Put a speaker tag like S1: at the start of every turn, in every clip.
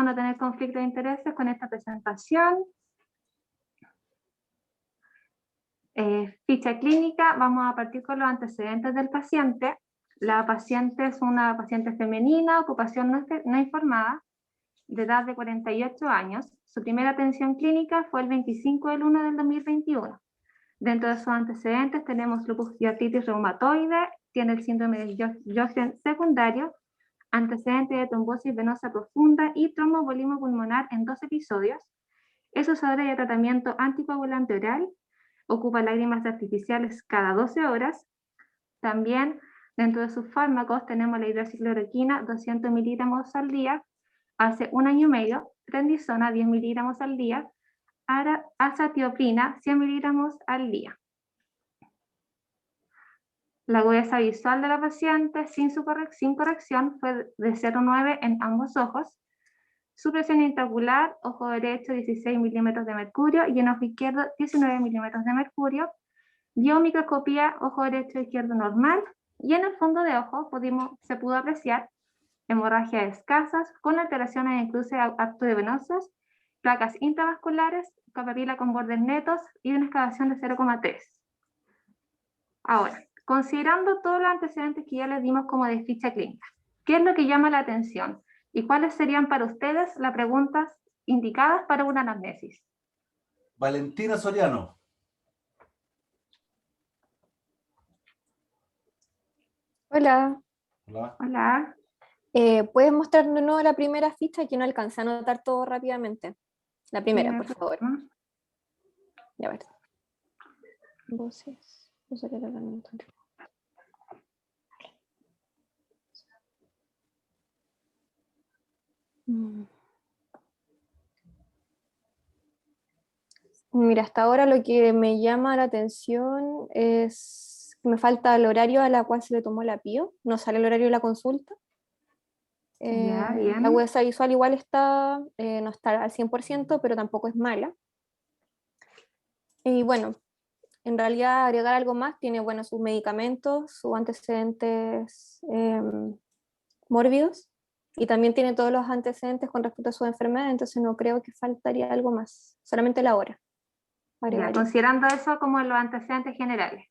S1: no tener conflicto de intereses con esta presentación. Ficha clínica, vamos a partir con los antecedentes del paciente. La paciente es una paciente femenina, ocupación no informada, de edad de 48 años. Su primera atención clínica fue el 25 del 1 del 2021. Dentro de sus antecedentes tenemos lupus y artritis reumatoide, tiene el síndrome de Sjögren secundario, antecedente de trombosis venosa profunda y tromboembolismo pulmonar en 2 episodios. Es usadora de tratamiento anticoagulante oral, ocupa lágrimas artificiales cada 12 horas. También dentro de sus fármacos tenemos la hidroxicloroquina 200 miligramos al día, hace 1 año y medio, prednisona 10 miligramos al día, azatioprina 100 miligramos al día. La agudeza visual de la paciente sin corrección fue de 0,9 en ambos ojos. Su presión intraocular, ojo derecho 16 milímetros de mercurio y en ojo izquierdo 19 milímetros de mercurio. Biomicroscopía, ojo derecho e izquierdo normal. Y en el fondo de ojo se pudo apreciar hemorragias escasas con alteraciones en cruce arteriovenosos, placas intravasculares, papila con bordes netos y una excavación de 0,3. Ahora, considerando todos los antecedentes que ya les dimos como de ficha clínica, ¿qué es lo que llama la atención? ¿Y cuáles serían para ustedes las preguntas indicadas para una anamnesis?
S2: Valentina Soriano.
S3: Hola.
S2: Hola.
S1: Hola.
S3: ¿Puedes mostrar de nuevo la primera ficha? Que no alcancé a anotar todo rápidamente. La primera, por favor. Ya ver. Voces. Mira, hasta ahora lo que me llama la atención es que me falta el horario a la cual se le tomó la PIO. No sale el horario de la consulta. La agudeza visual igual está, no está al 100%, pero tampoco es mala. Y bueno, en realidad agregar algo más, tiene bueno, sus medicamentos, sus antecedentes mórbidos, y también tiene todos los antecedentes con respecto a su enfermedad, entonces no creo que faltaría algo más, solamente la hora.
S1: Ya, considerando eso como los antecedentes generales.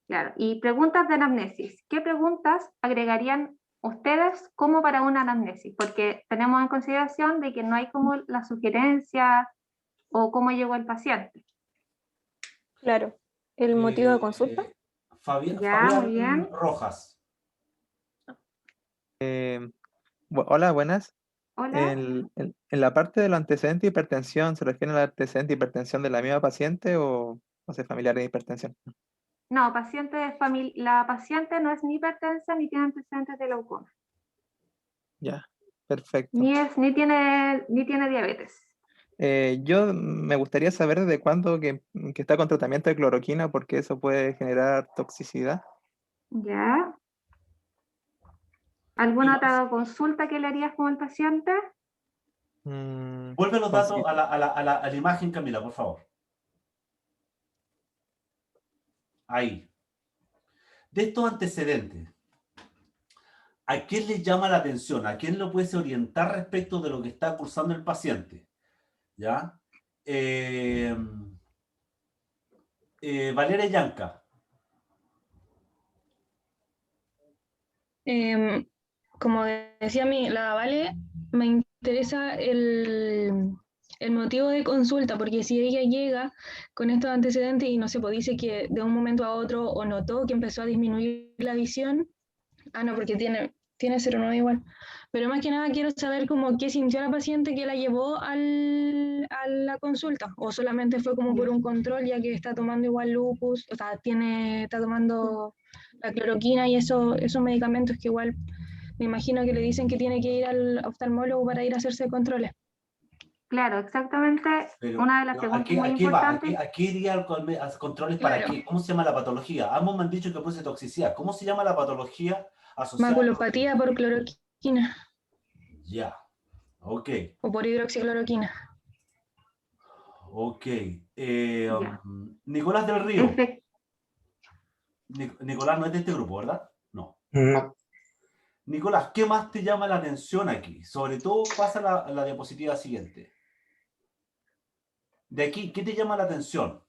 S1: Claro, y preguntas de anamnesis. ¿Qué preguntas agregarían ustedes como para una anamnesis? Porque tenemos en consideración de que no hay como la sugerencia o cómo llegó el paciente.
S3: Claro. ¿El motivo de consulta?
S2: Fabián Rojas.
S4: Hola, buenas.
S1: Hola.
S4: En la parte de los antecedentes de hipertensión, ¿se refiere al antecedente de hipertensión de la misma paciente o sea, familiar de hipertensión?
S1: No, la paciente no es ni hipertensa ni tiene antecedentes de glaucoma.
S4: Ya, perfecto.
S1: Ni tiene diabetes.
S4: Yo me gustaría saber desde cuándo que está con tratamiento de cloroquina, porque eso puede generar toxicidad.
S1: Ya. ¿Alguna otra consulta que le harías con el paciente?
S2: Vuelve los datos a la imagen, Camila, por favor. Ahí. De estos antecedentes, ¿a quién le llama la atención? ¿A quién lo puede orientar respecto de lo que está cursando el paciente? ¿Ya? Valeria Yanca.
S5: Como decía la Vale, me interesa el motivo de consulta, porque si ella llega con estos antecedentes y no se dice que de un momento a otro o notó que empezó a disminuir la visión, no, porque tiene 0,9 igual, pero más que nada quiero saber como qué sintió la paciente que la llevó a la consulta, o solamente fue como por un control, ya que está tomando igual lupus, o sea, está tomando la cloroquina y esos medicamentos que igual me imagino que le dicen que tiene que ir al oftalmólogo para ir a hacerse controles.
S1: Claro, exactamente.
S2: Pero,
S1: una de las preguntas muy importantes.
S2: Aquí iría a controles
S5: claro.
S2: para qué. ¿Cómo se llama la patología? Ambos me han dicho que produce toxicidad. ¿Cómo se llama la patología asociada?
S5: Maculopatía por cloroquina.
S2: Ya, ok.
S5: O por hidroxicloroquina.
S2: Ok. Nicolás del Río. Nicolás no es de este grupo, ¿verdad? No.
S6: No.
S2: Nicolás, ¿qué más te llama la atención aquí? Sobre todo, pasa la diapositiva siguiente. De aquí, ¿qué te llama la atención?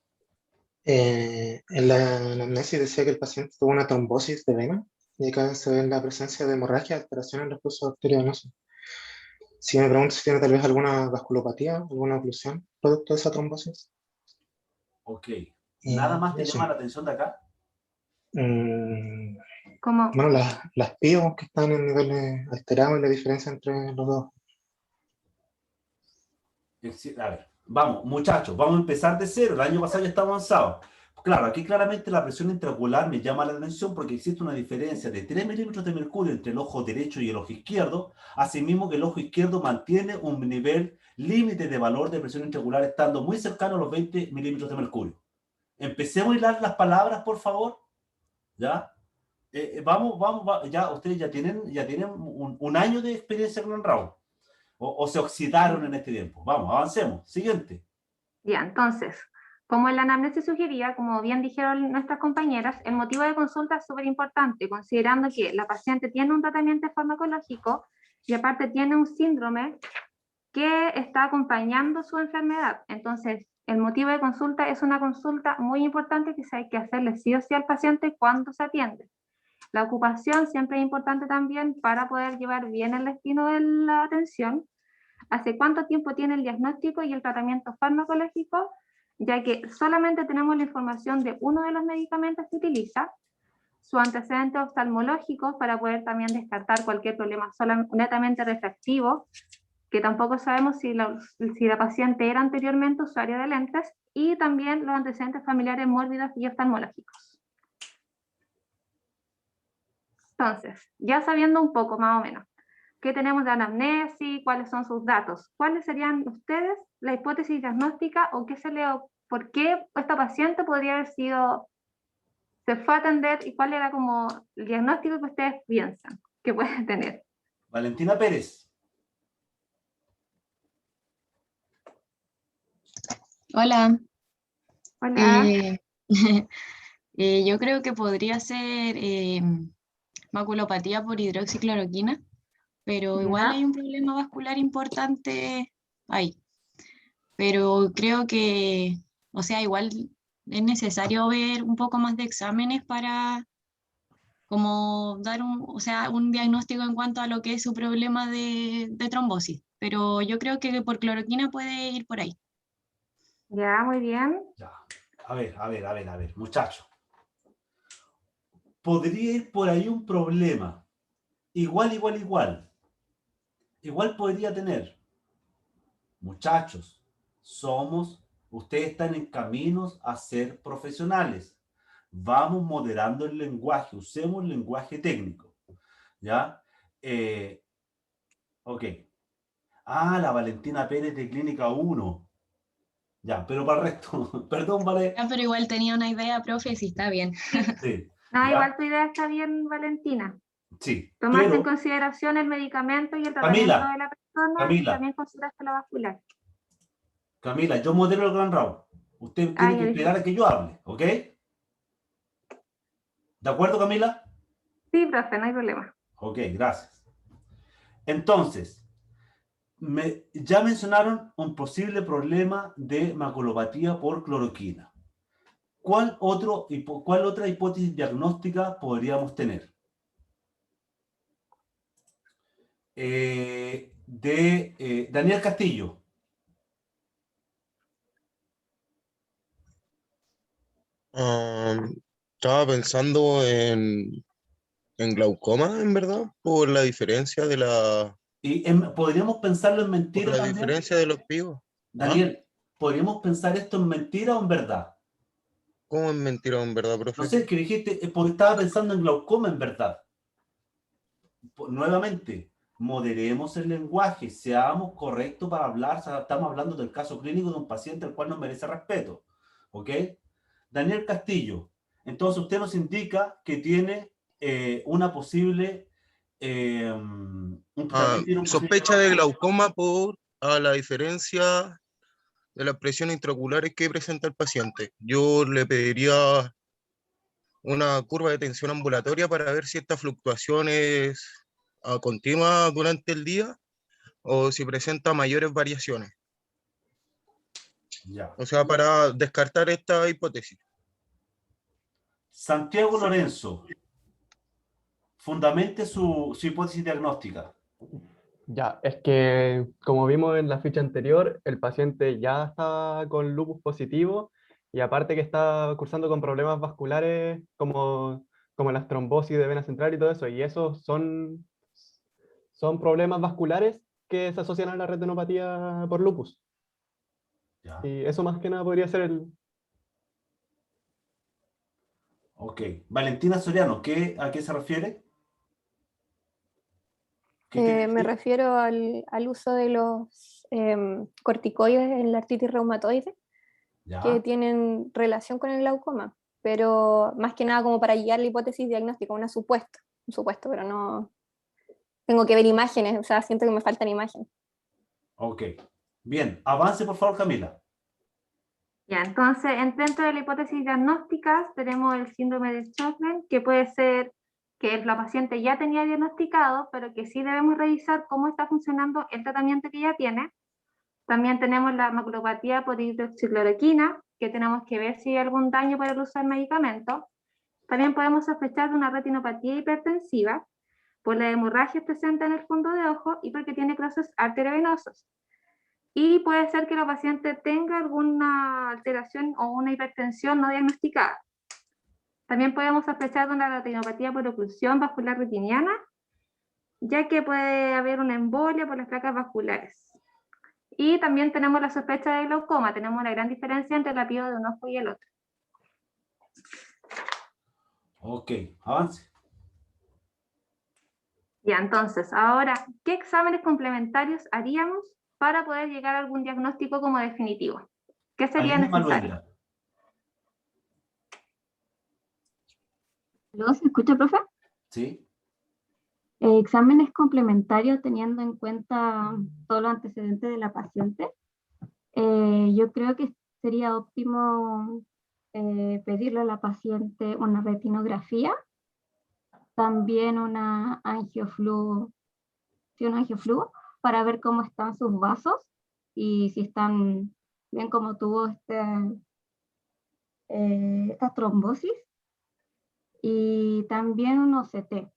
S6: En la anamnesis decía que el paciente tuvo una trombosis de vena y acá se ve la presencia de hemorragia, alteración en el flujo arteriovenoso. Si me pregunto si tiene tal vez alguna vasculopatía, alguna oclusión producto de esa trombosis.
S2: Ok. ¿Nada más te
S6: Eso.
S2: llama la atención de acá?
S1: Como,
S6: Bueno, las PIO que están en niveles alterados y la diferencia entre los dos.
S2: A ver, vamos, muchachos, vamos a empezar de cero. El año pasado ya está avanzado. Claro, aquí claramente la presión intraocular me llama la atención porque existe una diferencia de 3 milímetros de mercurio entre el ojo derecho y el ojo izquierdo, asimismo que el ojo izquierdo mantiene un nivel límite de valor de presión intraocular estando muy cercano a los 20 milímetros de mercurio. Empecemos a hilar las palabras, por favor. ¿Ya? Ya, ustedes ya tienen un año de experiencia con el RAW. O se oxidaron en este tiempo. Vamos, avancemos. Siguiente.
S1: ya, entonces, como en la anamnesis sugería, como bien dijeron nuestras compañeras, el motivo de consulta es súper importante, considerando que la paciente tiene un tratamiento farmacológico y aparte tiene un síndrome que está acompañando su enfermedad. Entonces, el motivo de consulta es una consulta muy importante que hay que hacerle sí o sí al paciente cuando se atiende. La ocupación siempre es importante también para poder llevar bien el destino de la atención. ¿Hace cuánto tiempo tiene el diagnóstico y el tratamiento farmacológico? Ya que solamente tenemos la información de uno de los medicamentos que utiliza, su antecedente oftalmológico para poder también descartar cualquier problema netamente refractivo, que tampoco sabemos si la paciente era anteriormente usuaria de lentes, y también los antecedentes familiares mórbidos y oftalmológicos. Entonces, ya sabiendo un poco más o menos qué tenemos de anamnesis, cuáles son sus datos, ¿cuáles serían ustedes la hipótesis diagnóstica o por qué esta paciente podría haber se fue a atender y cuál era como el diagnóstico que ustedes piensan que puede tener?
S2: Valentina Pérez.
S7: Hola.
S1: Hola.
S7: Yo creo que podría ser maculopatía por hidroxicloroquina, pero igual hay un problema vascular importante ahí. Pero creo que, o sea, igual es necesario ver un poco más de exámenes para como dar un diagnóstico en cuanto a lo que es su problema de trombosis. Pero yo creo que por cloroquina puede ir por ahí.
S1: Ya, muy bien.
S2: Ya. A ver, muchachos. Podría ir por ahí un problema. Igual. Igual podría tener. Muchachos, ustedes están en caminos a ser profesionales. Vamos moderando el lenguaje, usemos el lenguaje técnico. ¿Ya? Ok. La Valentina Pérez de Clínica 1. Ya, pero para el resto, perdón, vale.
S7: Ya, pero igual tenía una idea, profe, sí está bien.
S2: Sí.
S1: No,
S2: ¿ya?
S1: igual tu idea está bien, Valentina.
S2: Sí.
S1: Tomaste en consideración el medicamento y el tratamiento de la persona y también consideraste lo vascular.
S2: Camila, yo modelo el Gran Raw. Usted tiene que esperar a que yo hable, ¿ok? ¿De acuerdo, Camila?
S1: Sí, profe, no hay problema.
S2: Ok, gracias. Entonces, ya mencionaron un posible problema de maculopatía por cloroquina. ¿Cuál otra hipótesis diagnóstica podríamos tener? Daniel Castillo.
S8: Estaba pensando en glaucoma, en verdad, por la diferencia de la...
S2: Y podríamos pensarlo en mentira
S8: por la
S2: también.
S8: diferencia de los pigos.
S2: Daniel, ¿podríamos pensar esto en mentira o en verdad?
S8: ¿Cómo en mentira o en verdad, profe?
S2: No sé, que dijiste, porque estaba pensando en glaucoma en verdad. Nuevamente, moderemos el lenguaje, seamos correctos para hablar, estamos hablando del caso clínico de un paciente al cual nos merece respeto. ¿Ok? Daniel Castillo, entonces usted nos indica que tiene una posible...
S8: sospecha de glaucoma por la diferencia de las presiones intraoculares que presenta el paciente. Yo le pediría una curva de tensión ambulatoria para ver si estas fluctuaciones continua durante el día o si presenta mayores variaciones.
S2: Ya.
S8: O sea, para descartar esta hipótesis.
S2: Santiago Lorenzo, fundamente su hipótesis diagnóstica.
S9: Ya, es que como vimos en la ficha anterior, el paciente ya está con lupus positivo y aparte que está cursando con problemas vasculares como las trombosis de vena central y todo eso, y esos son problemas vasculares que se asocian a la retinopatía por lupus.
S2: Ya.
S9: Y eso más que nada podría ser el...
S2: Ok. Valentina Soriano, ¿a qué se refiere? ¿Qué quiere
S3: Me
S2: decir?
S3: refiero al uso de los corticoides en la artritis reumatoide,
S2: Ya.
S3: que tienen relación con el glaucoma, pero más que nada como para guiar la hipótesis diagnóstica, un supuesto, pero no... Tengo que ver imágenes, o sea, siento que me faltan imágenes.
S2: Ok. Bien. Avance, por favor, Camila.
S1: Ya, entonces, dentro de la hipótesis diagnóstica tenemos el síndrome de Sjögren, que puede ser que la paciente ya tenía diagnosticado, pero que sí debemos revisar cómo está funcionando el tratamiento que ya tiene. También tenemos la maculopatía por hidroxicloroquina, que tenemos que ver si hay algún daño por el uso del medicamento. También podemos sospechar de una retinopatía hipertensiva por la hemorragia presente en el fondo de ojo y porque tiene cruces arteriovenosos. Y puede ser que la paciente tenga alguna alteración o una hipertensión no diagnosticada. También podemos sospechar de una retinopatía por oclusión vascular retiniana, ya que puede haber una embolia por las placas vasculares. Y también tenemos la sospecha de glaucoma. Tenemos una gran diferencia entre la pío de un ojo y el otro.
S2: Ok. Avance.
S1: Ya, entonces, ahora, ¿qué exámenes complementarios haríamos para poder llegar a algún diagnóstico como definitivo? ¿Qué sería
S2: Aline
S1: necesario?
S2: Manuela.
S10: ¿Luego se escucha, profe?
S2: Sí.
S10: Exámenes complementarios teniendo en cuenta todos los antecedentes de la paciente. Yo creo que sería óptimo pedirle a la paciente una retinografía, también una angiofluo, para ver cómo están sus vasos y si están bien como tuvo esta trombosis, y también un OCT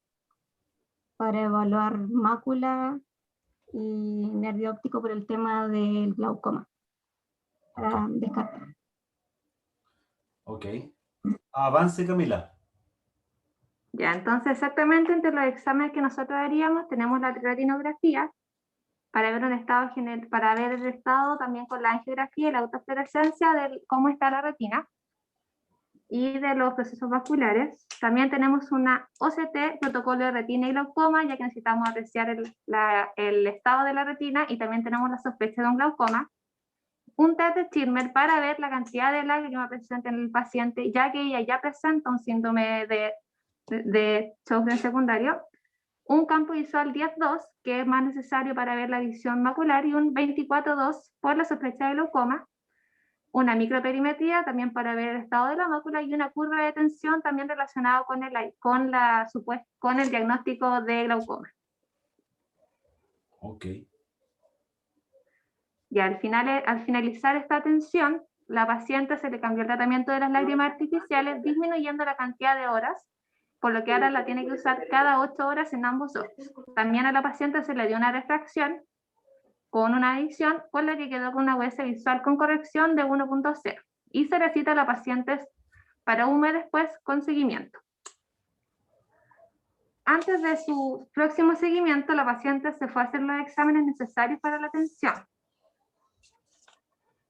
S10: para evaluar mácula y nervio óptico por el tema del glaucoma, para descartar.
S2: Ok. Avance, Camila.
S1: Ya, entonces exactamente entre los exámenes que nosotros haríamos tenemos la retinografía para ver un estado general, para ver el estado también con la angiografía y la autofluorescencia de cómo está la retina y de los procesos vasculares. También tenemos una OCT, protocolo de retina y glaucoma, ya que necesitamos apreciar el estado de la retina, y también tenemos la sospecha de un glaucoma. Un test de Schirmer para ver la cantidad de lágrimas presente en el paciente, ya que ella ya presenta un síndrome de Sjögren secundario. Un campo visual 10-2, que es más necesario para ver la visión macular, y un 24-2 por la sospecha de glaucoma. Una microperimetría también para ver el estado de la mácula, y una curva de tensión también relacionada con el diagnóstico de glaucoma.
S2: Ok.
S1: Y al finalizar esta atención, la paciente se le cambió el tratamiento de las lágrimas artificiales, disminuyendo la cantidad de horas, por lo que ahora la tiene que usar cada 8 horas en ambos ojos. También a la paciente se le dio una refracción con una adición, por la que quedó con una US visual con corrección de 1.0. Y se le cita a la paciente para un mes después con seguimiento. Antes de su próximo seguimiento, la paciente se fue a hacer los exámenes necesarios para la atención.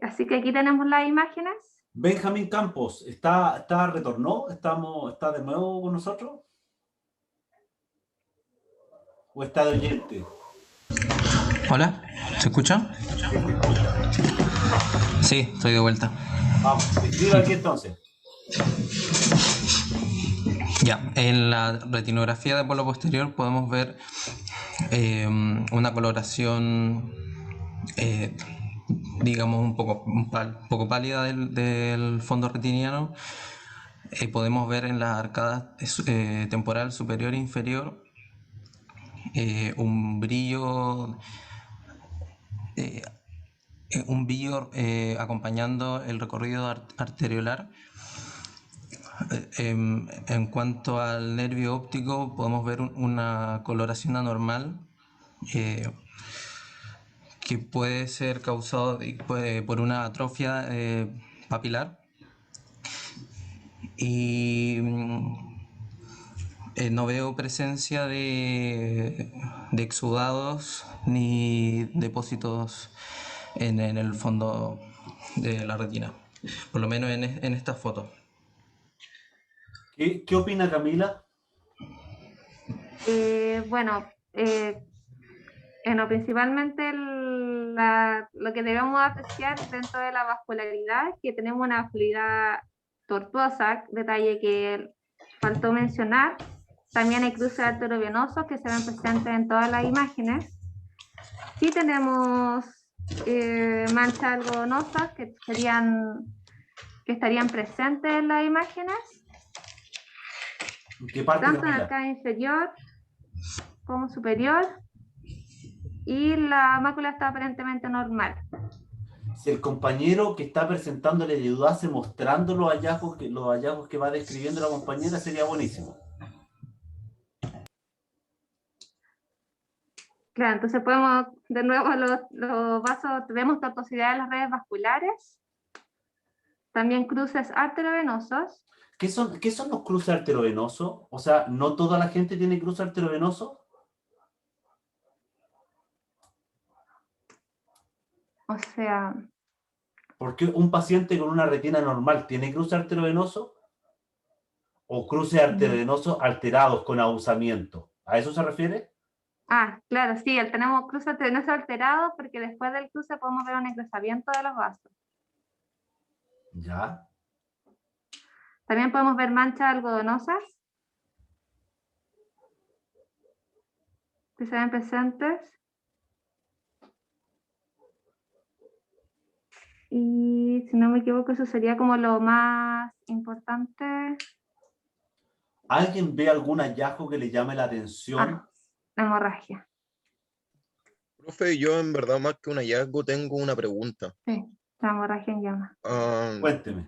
S1: Así que aquí tenemos las imágenes.
S2: Benjamín Campos, ¿retornó? ¿Está de nuevo con nosotros? ¿O está de oyente?
S11: Hola, ¿se escucha? Sí, estoy de vuelta.
S2: Vamos, escriba aquí entonces.
S11: Ya, en la retinografía de polo posterior podemos ver una coloración, digamos, un poco pálida del fondo retiniano. Podemos ver en las arcadas temporal superior e inferior un brillo, acompañando el recorrido arteriolar. En cuanto al nervio óptico, podemos ver una coloración anormal que puede ser causado por una atrofia papilar. Y no veo presencia de exudados ni depósitos en el fondo de la retina, por lo menos en esta foto.
S2: ¿Qué opina Camila?
S1: Bueno, principalmente lo que debemos apreciar dentro de la vascularidad es que tenemos una vascularidad tortuosa, detalle que faltó mencionar. También hay cruces arteriovenosos que se ven presentes en todas las imágenes. Sí tenemos manchas algodonosas que estarían presentes en las imágenes.
S2: ¿En qué parte,
S1: tanto en
S2: Camila?
S1: el canal inferior como superior, y la mácula está aparentemente normal.
S2: Si el compañero que está presentando le ayudase mostrando los hallazgos que va describiendo la compañera, sería buenísimo.
S1: Claro, entonces podemos, de nuevo, los vasos, vemos tortuosidad en las redes vasculares, también cruces arteriovenosos.
S2: ¿Qué son los cruces arteriovenosos? O sea, ¿no toda la gente tiene cruce arteriovenoso?
S1: O sea...
S2: ¿Por qué un paciente con una retina normal tiene cruce arteriovenoso? ¿O cruces arteriovenosos alterados con abusamiento? ¿A eso se refiere?
S1: Ah, claro, sí, tenemos cruces arteriovenosos alterados porque después del cruce podemos ver un engrosamiento de los vasos.
S2: Ya.
S1: También podemos ver manchas algodonosas que se ven presentes. Y si no me equivoco, eso sería como lo más importante.
S2: ¿Alguien ve algún hallazgo que le llame la atención?
S1: La hemorragia.
S8: Profe, yo en verdad más que un hallazgo tengo una pregunta.
S1: Sí, la hemorragia en llama.
S2: Cuénteme.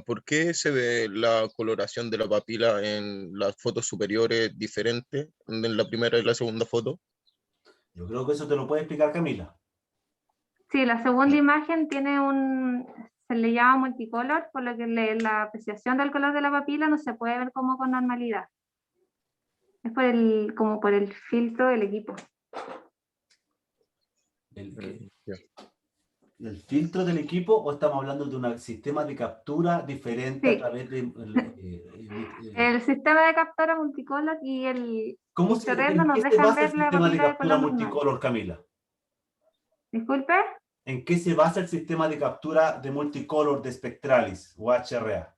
S8: ¿Por qué se ve la coloración de la papila en las fotos superiores diferente en la primera y la segunda foto?
S2: Yo creo que eso te lo puede explicar Camila.
S1: Sí, la segunda imagen tiene se le llama multicolor, por lo que la apreciación del color de la papila no se puede ver como con normalidad. Es como por el filtro del equipo.
S2: ¿El filtro del equipo o estamos hablando de un sistema de captura diferente a través de...
S1: El sistema de captura multicolor y el infrarrojo nos
S2: ¿En qué se
S1: dejan
S2: basa el
S1: ver la
S2: sistema de
S1: papila de
S2: captura
S1: color normal.
S2: multicolor, Camila?
S1: Disculpe.
S2: ¿En qué se basa el sistema de captura de multicolor de Spectralis o HRA?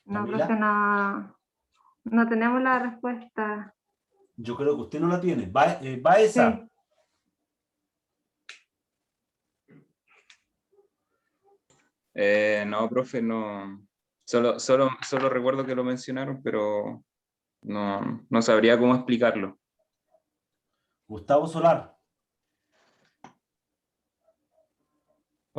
S1: No, creo que no tenemos la respuesta.
S2: Yo creo que usted no la tiene. ¿Va esa?
S12: Sí. No, profe, no. Solo recuerdo que lo mencionaron, pero no sabría cómo explicarlo.
S2: Gustavo Solar.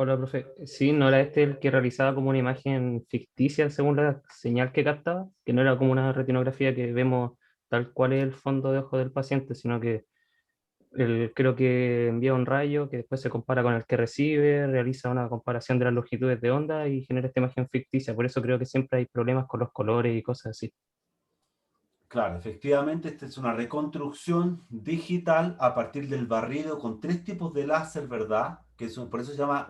S13: Hola, profe. Sí, ¿no era este el que realizaba como una imagen ficticia según la señal que captaba? Que no era como una retinografía que vemos tal cual es el fondo de ojo del paciente, sino que creo que envía un rayo que después se compara con el que recibe, realiza una comparación de las longitudes de onda y genera esta imagen ficticia. Por eso creo que siempre hay problemas con los colores y cosas así.
S2: Claro, efectivamente, esta es una reconstrucción digital a partir del barrido con 3 tipos de láser, ¿verdad? Por eso se llama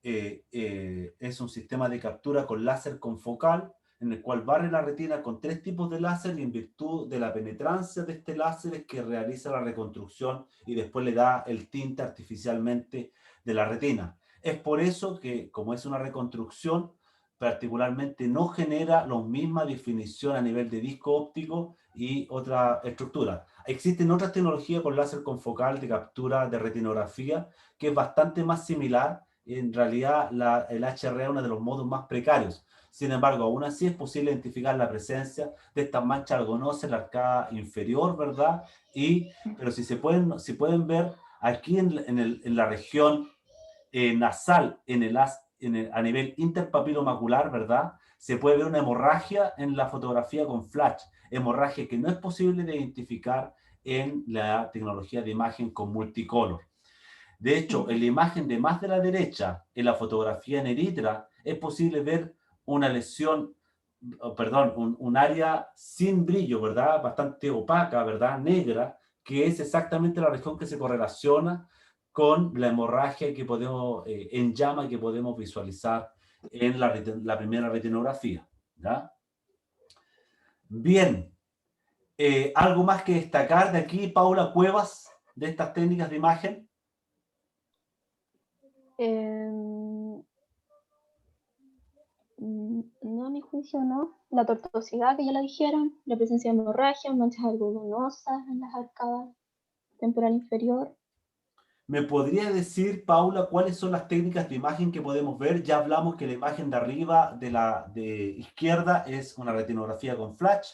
S2: es un sistema de captura con láser confocal, en el cual barre la retina con 3 tipos de láser y en virtud de la penetrancia de este láser es que realiza la reconstrucción y después le da el tinte artificialmente de la retina. Es por eso que, como es una reconstrucción, particularmente no genera la misma definición a nivel de disco óptico y otra estructura. Existen otras tecnologías con láser confocal de captura de retinografía que es bastante más similar en realidad el HRA es uno de los modos más precarios. Sin embargo, aún así es posible identificar la presencia de estas manchas algonosas en la arcada inferior, ¿verdad? Pero si pueden ver, aquí en la región nasal, a nivel interpapilomacular, ¿verdad? Se puede ver una hemorragia en la fotografía con flash, hemorragia que no es posible de identificar en la tecnología de imagen con multicolor. De hecho, en la imagen de más de la derecha, en la fotografía en eritra, es posible ver una lesión, perdón, un área sin brillo, ¿verdad? Bastante opaca, ¿verdad? Negra, que es exactamente la región que se correlaciona con la hemorragia que podemos, en llama que podemos visualizar en la primera retinografía, ¿ya? Bien. ¿Algo más que destacar de aquí, Paula Cuevas, de estas técnicas de imagen?
S3: No, a mi juicio no. La tortuosidad que ya la dijeron, la presencia de hemorragia, manchas algodonosas en las arcadas temporal inferior.
S2: ¿Me podría decir, Paula, cuáles son las técnicas de imagen que podemos ver? Ya hablamos que la imagen de arriba, de izquierda, es una retinografía con flash,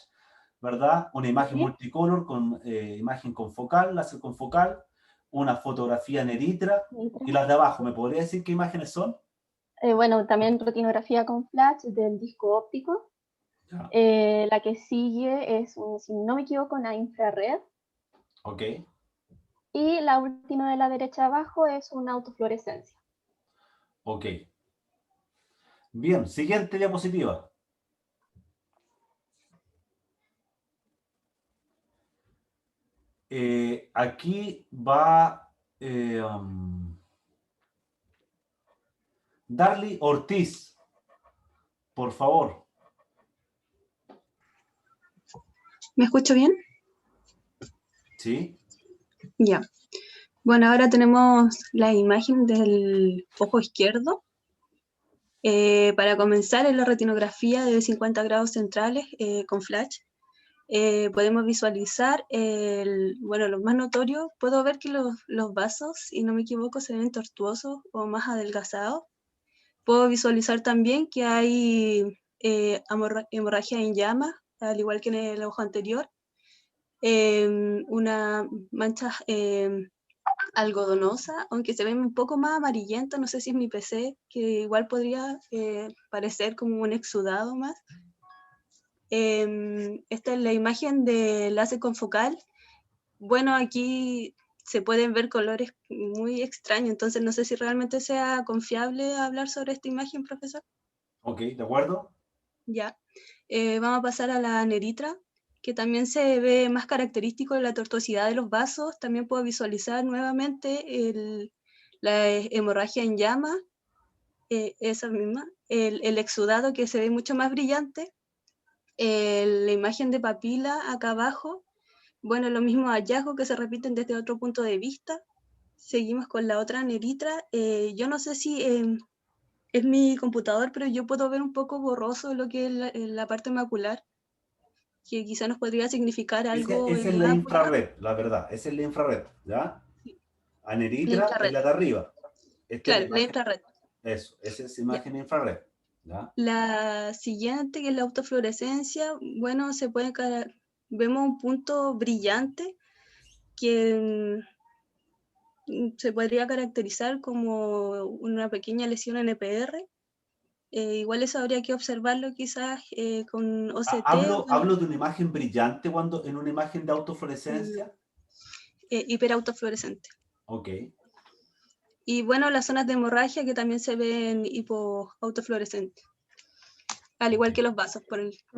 S2: ¿verdad? Una imagen multicolor, imagen confocal, láser confocal, una fotografía en eritra, y las de abajo, ¿me podría decir qué imágenes son?
S3: Bueno, también retinografía con flash del disco óptico. La que sigue es, si no me equivoco, una infrared.
S2: Ok.
S3: Y la última de la derecha abajo es una autofluorescencia.
S2: Ok. Bien, siguiente diapositiva. Aquí va Darly Ortiz, por favor.
S14: ¿Me escucho bien?
S2: Sí.
S14: Ya. Bueno, ahora tenemos la imagen del ojo izquierdo. Para comenzar, en la retinografía de 50 grados centrales con flash, podemos visualizar, lo más notorio, puedo ver que los vasos, si no me equivoco, se ven tortuosos o más adelgazados. Puedo visualizar también que hay hemorragia en llama, al igual que en el ojo anterior. Una mancha algodonosa, aunque se ve un poco más amarillenta, no sé si es mi PC, que igual podría parecer como un exudado más. Esta es la imagen del láser confocal. Bueno, aquí se pueden ver colores muy extraños, entonces no sé si realmente sea confiable hablar sobre esta imagen, profesor.
S2: Ok, ¿de acuerdo?
S14: Ya. Vamos a pasar a la neritra, que también se ve más característico de la tortuosidad de los vasos. También puedo visualizar nuevamente la hemorragia en llama, esa misma, el exudado que se ve mucho más brillante, la imagen de papila acá abajo. Bueno, los mismos hallazgos que se repiten desde otro punto de vista. Seguimos con la otra neritra. Yo no sé si es mi computador, pero yo puedo ver un poco borroso lo que es la parte macular, que quizá nos podría significar algo
S2: Esa es
S14: en
S2: la
S14: la
S2: infrared, la verdad. Esa es la infrared, ¿ya? Aneritra es la de arriba.
S14: Claro, la infrared.
S2: Eso, esa es imagen infrared, ¿ya?
S14: La siguiente, que es la autofluorescencia, bueno, vemos un punto brillante que se podría caracterizar como una pequeña lesión NPR. Igual eso habría que observarlo quizás con OCT.
S2: ¿Hablo de una imagen brillante en una imagen de autofluorescencia?
S14: Hiperautofluorescente.
S2: Ok.
S14: Y bueno, las zonas de hemorragia que también se ven hipoautofluorescentes. Al igual que los vasos,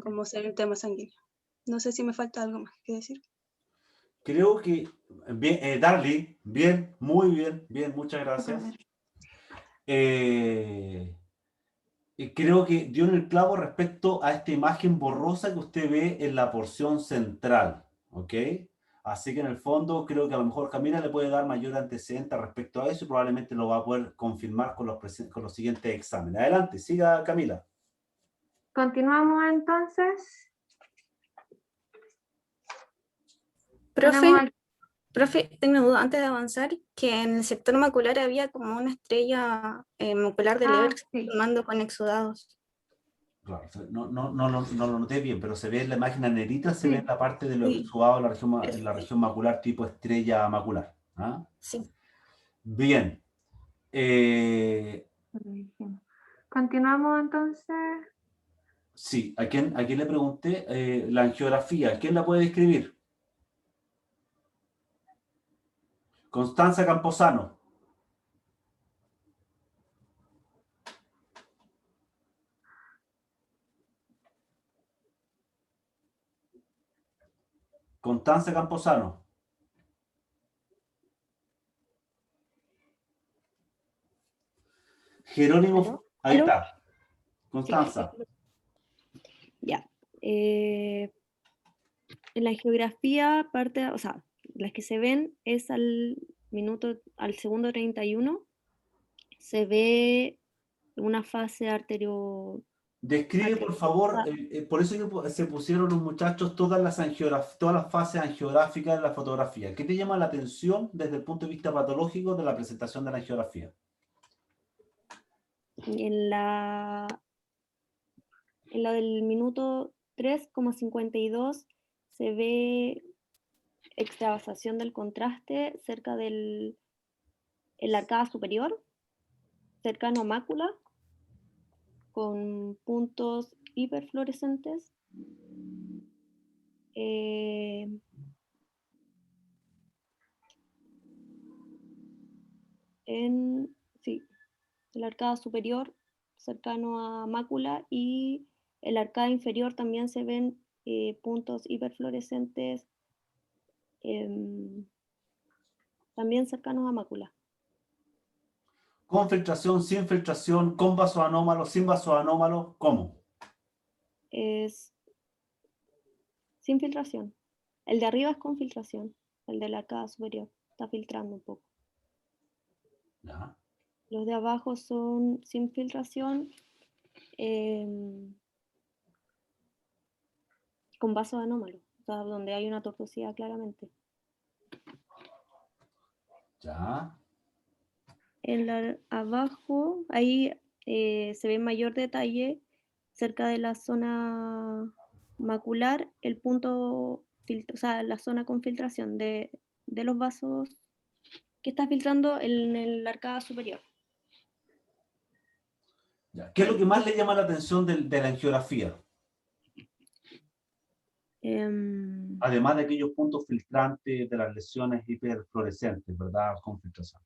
S14: como se ve el tema sanguíneo. No sé si me falta algo más que decir.
S2: Creo que, bien, Darly, bien, muy bien, muchas gracias. Creo que dio en el clavo respecto a esta imagen borrosa que usted ve en la porción central, ¿ok? Así que en el fondo creo que a lo mejor Camila le puede dar mayor antecedente respecto a eso y probablemente lo va a poder confirmar con los siguientes exámenes. Adelante, siga Camila.
S1: Continuamos entonces.
S15: Profe, Profe, tengo una duda antes de avanzar, que en el sector macular había como una estrella macular de Leber formando con exudados.
S2: Claro, no lo noté bien, pero se ve en la imagen a negrita, se ve en la parte de lo
S15: Sí.
S2: exudado en la región macular tipo estrella macular. ¿Ah?
S15: Sí.
S2: Bien.
S1: Continuamos entonces.
S2: Sí, ¿a quién le pregunté? La angiografía, ¿quién la puede describir? Constanza Camposano. Constanza Camposano. Jerónimo,
S16: ¿Aló?
S2: ahí
S16: ¿Aló?
S2: está. Constanza.
S16: Ya. En la geografía, parte, o sea, las que se ven es al segundo 31, se ve una fase
S2: Describe, por favor, por eso que se pusieron los muchachos todas las fases angiográficas de la fotografía. ¿Qué te llama la atención desde el punto de vista patológico de la presentación de la angiografía?
S16: En la del minuto 3,52 se ve extravasación del contraste cerca del la arcada superior, cercano a mácula, con puntos hiperfluorescentes. Sí, la arcada superior cercano a mácula, y en la arcada inferior también se ven puntos hiperfluorescentes también cercanos a mácula.
S2: ¿Con filtración, sin filtración, con vasos anómalos, sin vasos anómalos? ¿Cómo?
S16: Es sin filtración. El de arriba es con filtración, el de la arcada superior está filtrando un poco.
S2: Ya.
S16: Los de abajo son sin filtración, con vasos anómalos, o sea, donde hay una tortuosidad claramente.
S2: Ya.
S16: Abajo, ahí se ve mayor detalle, cerca de la zona macular, el punto, o sea, la zona con filtración de los vasos que está filtrando en el arcada superior.
S2: Ya. ¿Qué es lo que más le llama la atención de la angiografía? Además de aquellos puntos filtrantes de las lesiones hiperfluorescentes, ¿verdad? Con filtración.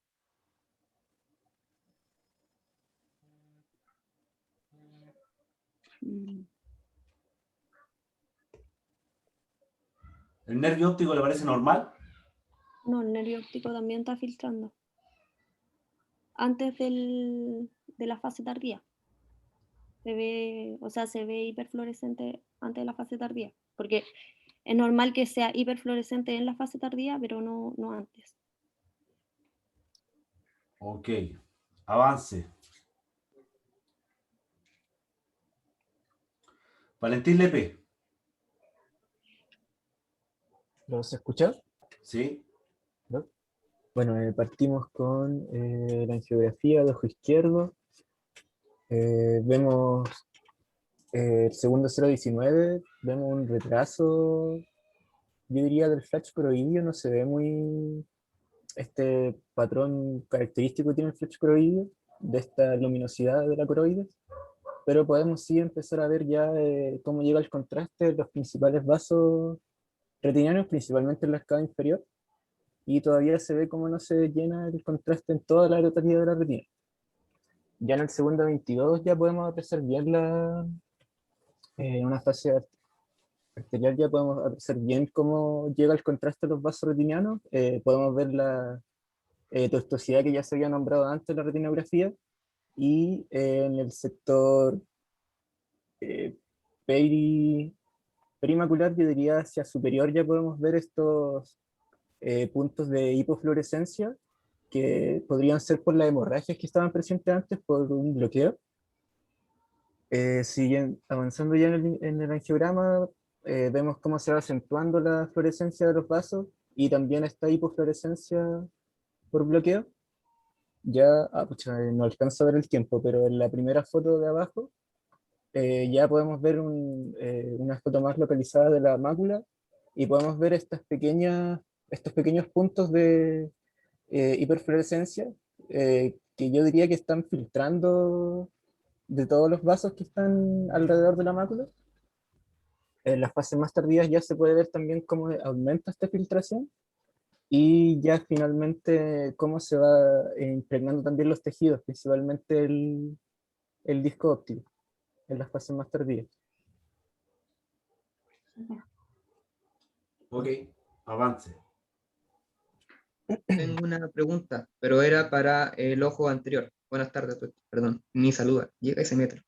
S2: ¿El nervio óptico le parece normal?
S16: No, el nervio óptico también está filtrando. Antes de la fase tardía. Se ve hiperfluorescente antes de la fase tardía. Porque es normal que sea hiperfluorescente en la fase tardía, pero no antes.
S2: Ok. Avance. Valentín Lepe.
S17: ¿Los escucha?
S2: Sí.
S17: ¿No? Bueno, partimos con la angiografía de ojo izquierdo. Vemos el segundo 0,19, vemos un retraso, yo diría, del flash coroidio. No se ve muy este patrón característico que tiene el flash coroidio, de esta luminosidad de la coroides, pero podemos sí empezar a ver ya cómo llega el contraste de los principales vasos retinianos, principalmente en la escala inferior, y todavía se ve cómo no se llena el contraste en toda la totalidad de la retina. Ya en el segundo 22 ya podemos apreciar bien en una fase arterial ya podemos apreciar bien cómo llega el contraste de los vasos retinianos. Podemos ver la tortuosidad que ya se había nombrado antes en la retinografía, y en el sector perimacular, yo diría hacia superior, ya podemos ver estos puntos de hipofluorescencia que podrían ser por las hemorragias que estaban presentes antes por un bloqueo. Avanzando ya en el angiograma, vemos cómo se va acentuando la fluorescencia de los vasos, y también esta hipofluorescencia por bloqueo. Ya, pucha, no alcanzo a ver el tiempo, pero en la primera foto de abajo ya podemos ver una foto más localizada de la mácula y podemos ver estos pequeños puntos de hiperfluorescencia que yo diría que están filtrando de todos los vasos que están alrededor de la mácula. En las fases más tardías ya se puede ver también cómo aumenta esta filtración y ya finalmente cómo se va impregnando también los tejidos, principalmente el disco óptico, en las fases más tardías.
S2: Ok, avance.
S18: Tengo una pregunta, pero era para el ojo anterior. Buenas tardes, perdón, ni saluda, llega y se mete.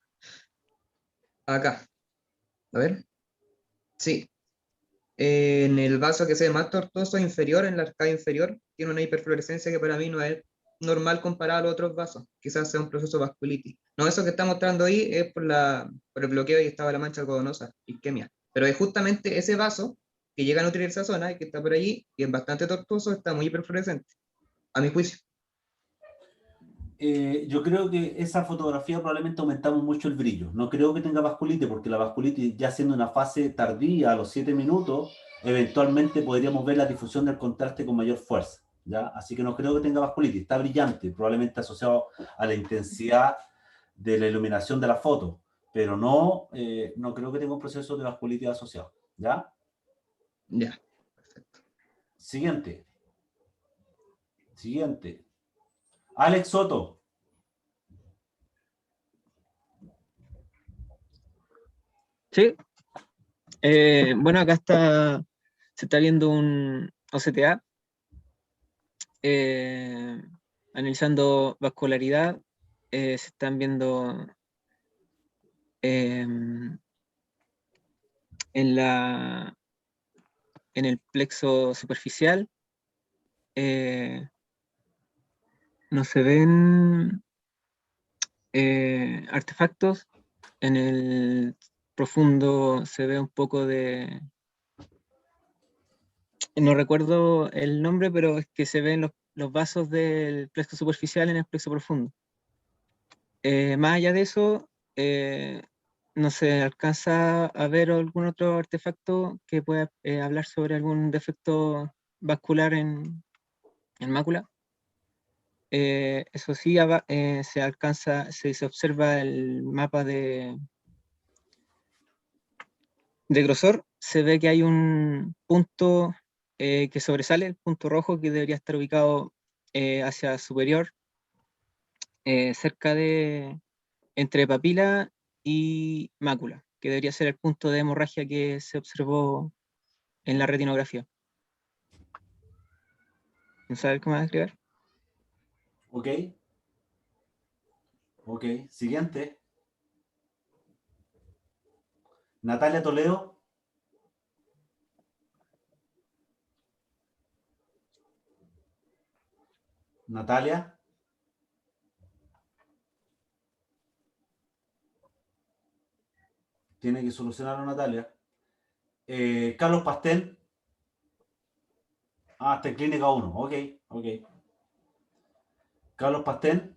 S18: Acá, a ver. Sí. En el vaso que se ve más tortuoso inferior, en la arcada inferior, tiene una hiperfluorescencia que para mí no es normal comparado a los otros vasos. Quizás sea un proceso de vasculitis. No, eso que está mostrando ahí es por el bloqueo y estaba la mancha algodonosa, isquemia. Pero es justamente ese vaso que llega a nutrir esa zona y que está por allí, y es bastante tortuoso, está muy hiperfluorescente, a mi juicio.
S2: Yo creo que esa fotografía probablemente aumentamos mucho el brillo. No creo que tenga vasculitis, porque la vasculitis, ya siendo una fase tardía, a los 7 minutos, eventualmente podríamos ver la difusión del contraste con mayor fuerza, ¿ya? Así que no creo que tenga vasculitis. Está brillante, probablemente asociado a la intensidad de la iluminación de la foto, pero no creo que tenga un proceso de vasculitis asociado, ¿ya?
S18: Ya.
S2: Siguiente. Alex Soto.
S19: Sí. Bueno, acá se está viendo un OCTA analizando vascularidad. Se están viendo en el plexo superficial. No se ven artefactos. En el profundo se ve un poco no recuerdo el nombre, pero es que se ven los vasos del plexo superficial en el plexo profundo. Más allá de eso, no se alcanza a ver algún otro artefacto que pueda hablar sobre algún defecto vascular en mácula. Eso sí, se observa el mapa de grosor. Se ve que hay un punto que sobresale, el punto rojo, que debería estar ubicado hacia superior, cerca entre papila y mácula, que debería ser el punto de hemorragia que se observó en la retinografía. ¿No sabes cómo describir?
S2: Ok, siguiente. Natalia Toledo. Natalia. Tiene que solucionarlo Natalia. Carlos Pastel. Está en clínica 1. Ok. Carlos Pastel.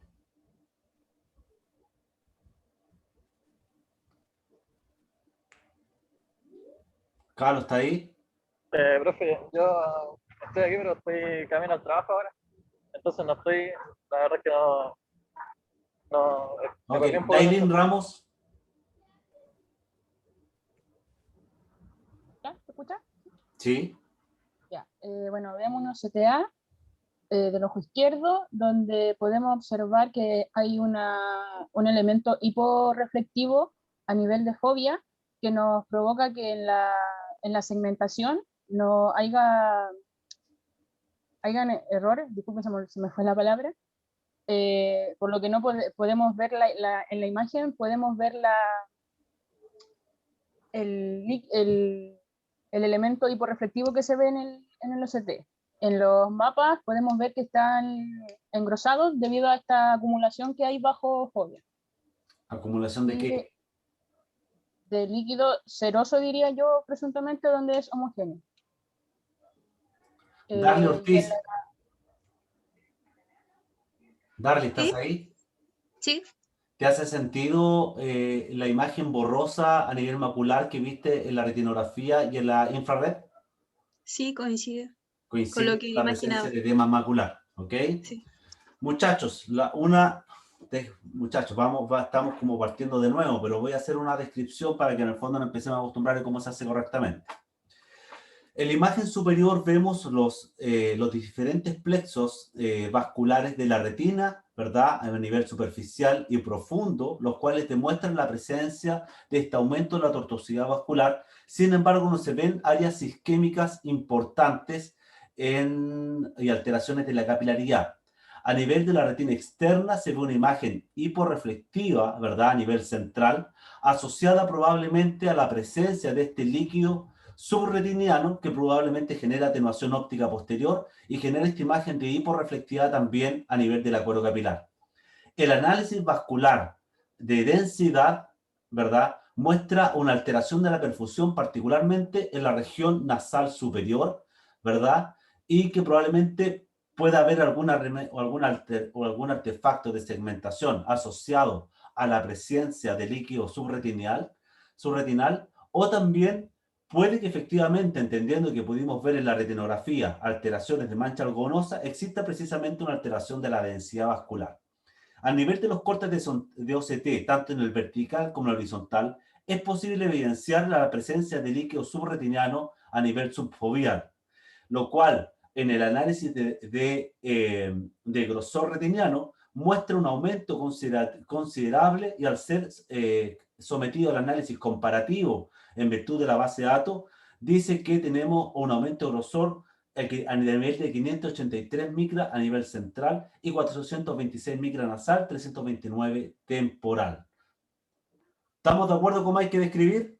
S2: Carlos, ¿está ahí?
S20: Profe, yo estoy aquí, pero estoy camino al trabajo ahora. Entonces no estoy, la verdad es que no me
S2: Ok,
S20: perdí un poco.
S2: Dailin Ramos.
S21: ¿Ya? ¿Se escucha?
S2: Sí.
S21: Ya. Bueno, vemos unos CTA del ojo izquierdo, donde podemos observar que hay un elemento hiporreflectivo a nivel de fobia que nos provoca que en la segmentación no hayan errores, disculpen, se me fue la palabra, por lo que no podemos ver en la imagen, podemos ver el elemento hiporreflectivo que se ve en el OCT. En los mapas podemos ver que están engrosados debido a esta acumulación que hay bajo fobia.
S2: ¿Acumulación de qué?
S21: De líquido ceroso, diría yo, presuntamente, donde es homogéneo.
S2: Darly
S21: y
S2: Ortiz. Darly, ¿estás
S14: ¿Sí?
S2: ahí?
S14: Sí,
S2: ¿Te hace sentido la imagen borrosa a nivel macular que viste en la retinografía y en la infrared?
S14: sí, coincide con
S2: Coincide
S14: lo
S2: con
S14: que
S2: la presencia
S14: imaginaba.
S2: de edema macular, ¿ok?
S14: Sí.
S2: Muchachos, muchachos, estamos como partiendo de nuevo, pero voy a hacer una descripción para que en el fondo nos empecemos a acostumbrar a cómo se hace correctamente. En la imagen superior vemos los diferentes plexos vasculares de la retina, ¿verdad? A nivel superficial y profundo, los cuales demuestran la presencia de este aumento de la tortuosidad vascular. Sin embargo, no se ven áreas isquémicas importantes y alteraciones de la capilaridad. A nivel de la retina externa se ve una imagen hiporreflectiva, ¿verdad? A nivel central, asociada probablemente a la presencia de este líquido subretiniano que probablemente genera atenuación óptica posterior y genera esta imagen de hiporreflectividad también a nivel del cuero capilar. El análisis vascular de densidad, ¿verdad?, muestra una alteración de la perfusión, particularmente en la región nasal superior, ¿verdad?, y que probablemente pueda haber algún artefacto de segmentación asociado a la presencia de líquido subretinal, o también puede que efectivamente, entendiendo que pudimos ver en la retinografía alteraciones de mancha algodonosa, exista precisamente una alteración de la densidad vascular. A nivel de los cortes de OCT, tanto en el vertical como en el horizontal, es posible evidenciar la presencia de líquido subretiniano a nivel subfoveal, lo cual en el análisis de grosor retiniano muestra un aumento considerable y al ser sometido al análisis comparativo en virtud de la base de datos, dice que tenemos un aumento de grosor a nivel de 583 micras a nivel central y 426 micras nasal, 329 temporal. ¿Estamos de acuerdo con cómo hay que describir?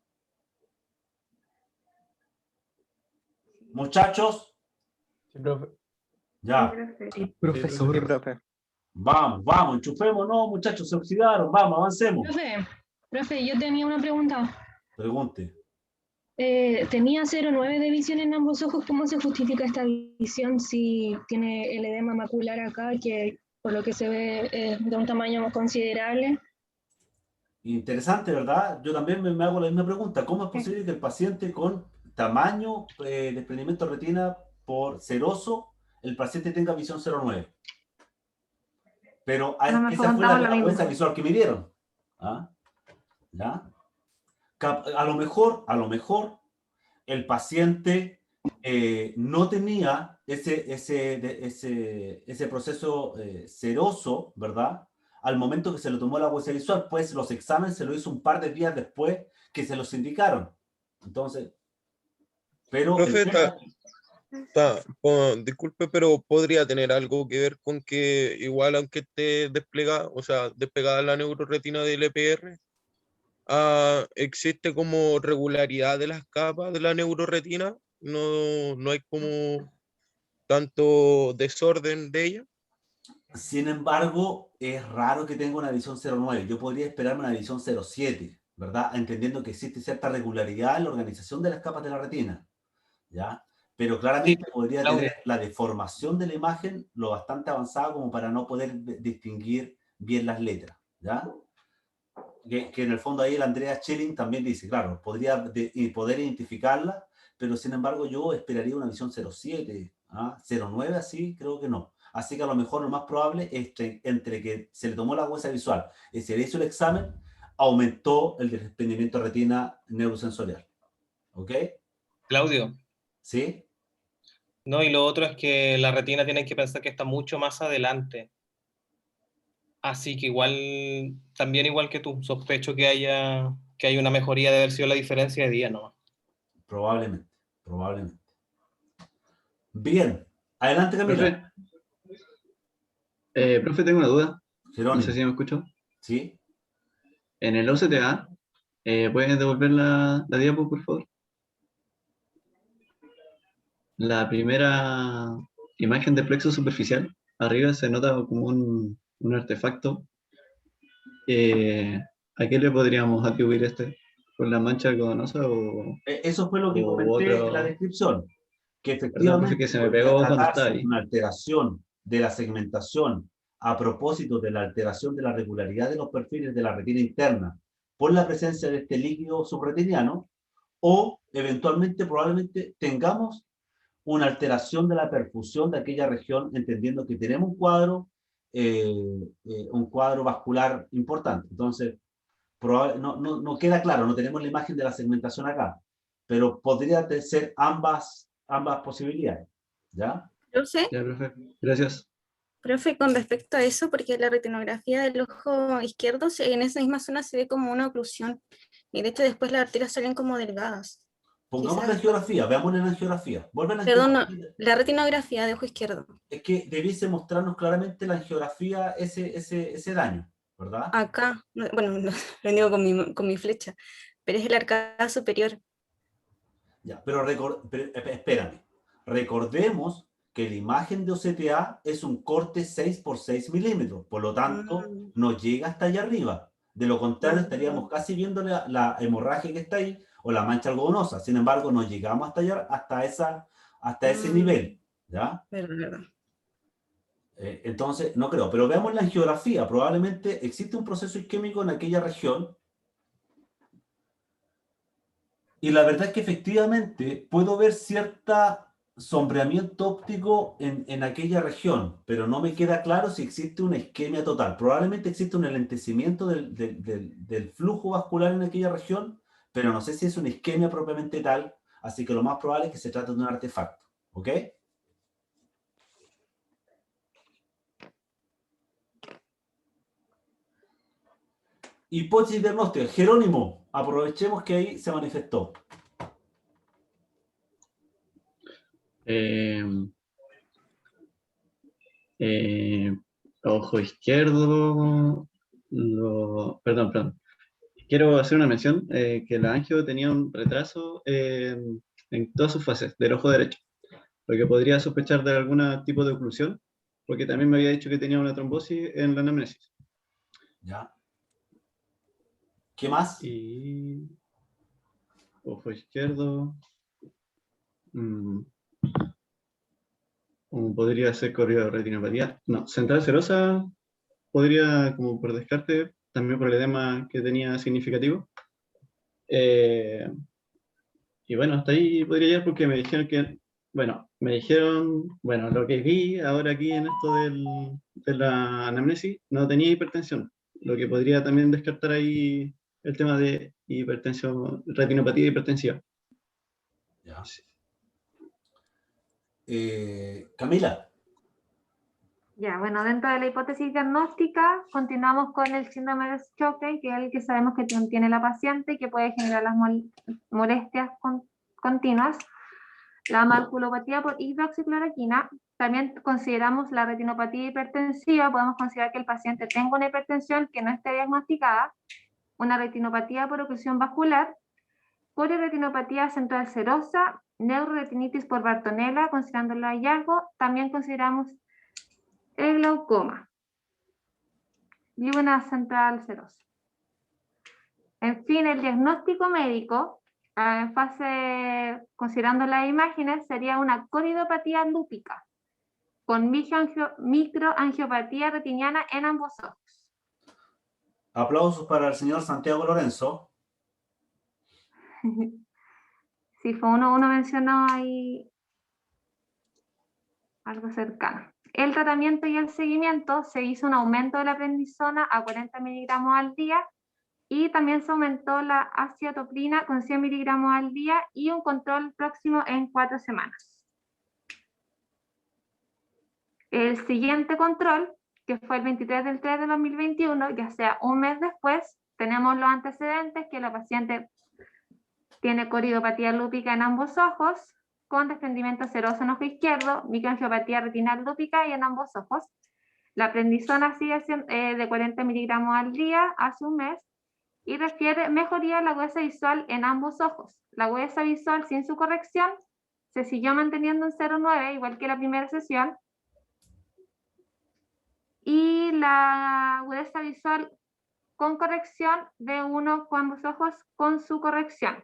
S2: Muchachos.
S9: Sí, profe.
S2: Ya.
S3: Sí,
S13: profesor.
S17: Sí, profe.
S2: Vamos, enchufémonos, muchachos, se oxidaron, vamos, avancemos.
S5: Profe, yo tenía una pregunta.
S2: Pregunte.
S5: Tenía 0,9 de visión en ambos ojos. ¿Cómo se justifica esta visión si tiene el edema macular acá, que por lo que se ve de un tamaño considerable?
S2: Interesante, ¿verdad? Yo también me hago la misma pregunta. ¿Cómo es posible que el paciente con tamaño desprendimiento de retina por seroso, el paciente tenga visión 0,9? Pero
S1: No me
S2: esa fue la
S1: preguntaba lo mismo.
S2: vergüenza visual que midieron. ¿Ah? ¿Ya? A lo mejor el paciente no tenía ese proceso seroso, ¿verdad? Al momento que se le tomó la huella visual, pues los exámenes se lo hizo un par de días después que se los indicaron. Entonces, pero...
S8: Profe, disculpe, pero podría tener algo que ver con que igual aunque esté desplegada, o sea, despegada la neuroretina del EPR, existe como regularidad de las capas de la neuroretina, no hay como tanto desorden de ella.
S2: Sin embargo, es raro que tenga una visión 0,9. Yo podría esperarme una visión 0,7, ¿verdad? Entendiendo que existe cierta regularidad en la organización de las capas de la retina, ¿ya? Pero claramente podría tener la deformación de la imagen lo bastante avanzada como para no poder distinguir bien las letras, ¿ya? Que en el fondo ahí el Andrea Schelling también dice, claro, podría poder identificarla, pero sin embargo yo esperaría una visión 0,7, 0,9 así, creo que no. Así que a lo mejor lo más probable es que entre que se le tomó la huella visual y se le hizo el examen, aumentó el desprendimiento de retina neurosensorial. ¿Ok?
S4: Claudio.
S2: ¿Sí?
S4: No, y lo otro es que la retina tienen que pensar que está mucho más adelante. Así que igual, también igual que tú, sospecho que haya una mejoría de haber sido la diferencia de día nomás.
S2: Probablemente. Bien. Adelante, Camila.
S22: Profe, tengo una duda.
S2: Jerónimo.
S22: No sé si me escuchó.
S2: Sí.
S22: En el OCTA, ¿pueden devolver la diapo, por favor? La primera imagen de plexo superficial, arriba se nota como un artefacto. ¿A qué le podríamos atribuir ¿Con la mancha algodonosa o...?
S2: Eso fue lo que comenté en la descripción. que
S22: Perdón,
S2: efectivamente
S22: profe, que se me
S2: podría
S22: pegó cuando
S2: tratarse
S22: estaba
S2: de
S22: ahí.
S2: una alteración de la segmentación a propósito de la alteración de la regularidad de los perfiles de la retina interna por la presencia de este líquido subretiniano, o eventualmente probablemente tengamos una alteración de la perfusión de aquella región, entendiendo que tenemos un cuadro vascular importante. Entonces, no queda claro, no tenemos la imagen de la segmentación acá, pero podría ser ambas posibilidades, ¿ya?
S15: Profe,
S22: Ya, profe. Gracias.
S15: profe, con respecto a eso, porque la retinografía del ojo izquierdo, en esa misma zona se ve como una oclusión. Y de hecho después las arterias salen como delgadas.
S2: Pongamos la
S15: Quizás,
S2: angiografía, veámosla en la angiografía. Vuelve a la
S15: perdón, no,
S2: angiografía.
S15: la retinografía de ojo izquierdo.
S2: Es que debiese mostrarnos claramente la angiografía ese daño, ¿verdad?
S15: Acá, bueno, lo digo con mi flecha, pero es el arcada superior.
S2: Ya, pero espérame. Recordemos que la imagen de OCTA es un corte 6 por 6 milímetros, por lo tanto, no llega hasta allá arriba. De lo contrario, estaríamos casi viendo la hemorragia que está ahí, o la mancha algodonosa. Sin embargo, no llegamos hasta allá, hasta ese nivel, ¿ya?
S15: Verdad.
S2: Entonces, no creo. Pero veamos la angiografía. Probablemente existe un proceso isquémico en aquella región. Y la verdad es que efectivamente puedo ver cierto sombreamiento óptico en aquella región, pero no me queda claro si existe una isquemia total. Probablemente existe un enlentecimiento del flujo vascular en aquella región, pero no sé si es una isquemia propiamente tal, así que lo más probable es que se trate de un artefacto. ¿Ok? Hipótesis diagnóstica. Jerónimo, aprovechemos que ahí se manifestó.
S22: Ojo izquierdo. Perdón. Quiero hacer una mención que la angio tenía un retraso en todas sus fases del ojo derecho, lo que podría sospechar de algún tipo de oclusión, porque también me había dicho que tenía una trombosis en la anamnesis.
S2: Ya. ¿Qué más?
S22: Y ojo izquierdo. Podría ser corridoretinopatía. No, central serosa podría, como por descarte, también por el edema que tenía significativo. Y bueno, hasta ahí podría llegar porque me dijeron que, lo que vi ahora aquí en esto de la anamnesis, no tenía hipertensión, lo que podría también descartar ahí el tema de hipertensión, retinopatía hipertensiva.
S2: Ya. Camila.
S1: Ya, bueno, dentro de la hipótesis diagnóstica, continuamos con el síndrome de Sjögren, que es el que sabemos que tiene la paciente y que puede generar las molestias continuas. La maculopatía por hidroxicloroquina. También consideramos la retinopatía hipertensiva. Podemos considerar que el paciente tenga una hipertensión que no esté diagnosticada, una retinopatía por oclusión vascular, poliretinopatía central serosa, neuroretinitis por Bartonella, considerando el hallazgo. También consideramos el glaucoma y una central serosa. En fin, el diagnóstico médico, en fase, considerando las imágenes, sería una coridopatía lúpica con microangiopatía retiniana en ambos ojos.
S2: Aplausos para el señor Santiago Lorenzo.
S1: Sí, fue uno mencionó ahí algo cercano. El tratamiento y el seguimiento, se hizo un aumento de la prednisona a 40 miligramos al día y también se aumentó la acetoprina con 100 miligramos al día y un control próximo en 4 semanas. El siguiente control, que fue el 23 del 3 de 2021, ya sea un mes después, tenemos los antecedentes que la paciente tiene coridopatía lúpica en ambos ojos, con desprendimiento seroso en ojo izquierdo, microangiopatía retinal lúpica y en ambos ojos. La prednisona sigue de 40 miligramos al día hace un mes y refiere mejoría de la agudeza visual en ambos ojos. La agudeza visual sin su corrección se siguió manteniendo en 0,9, igual que la primera sesión. Y la agudeza visual con corrección de 1 con ambos ojos con su corrección.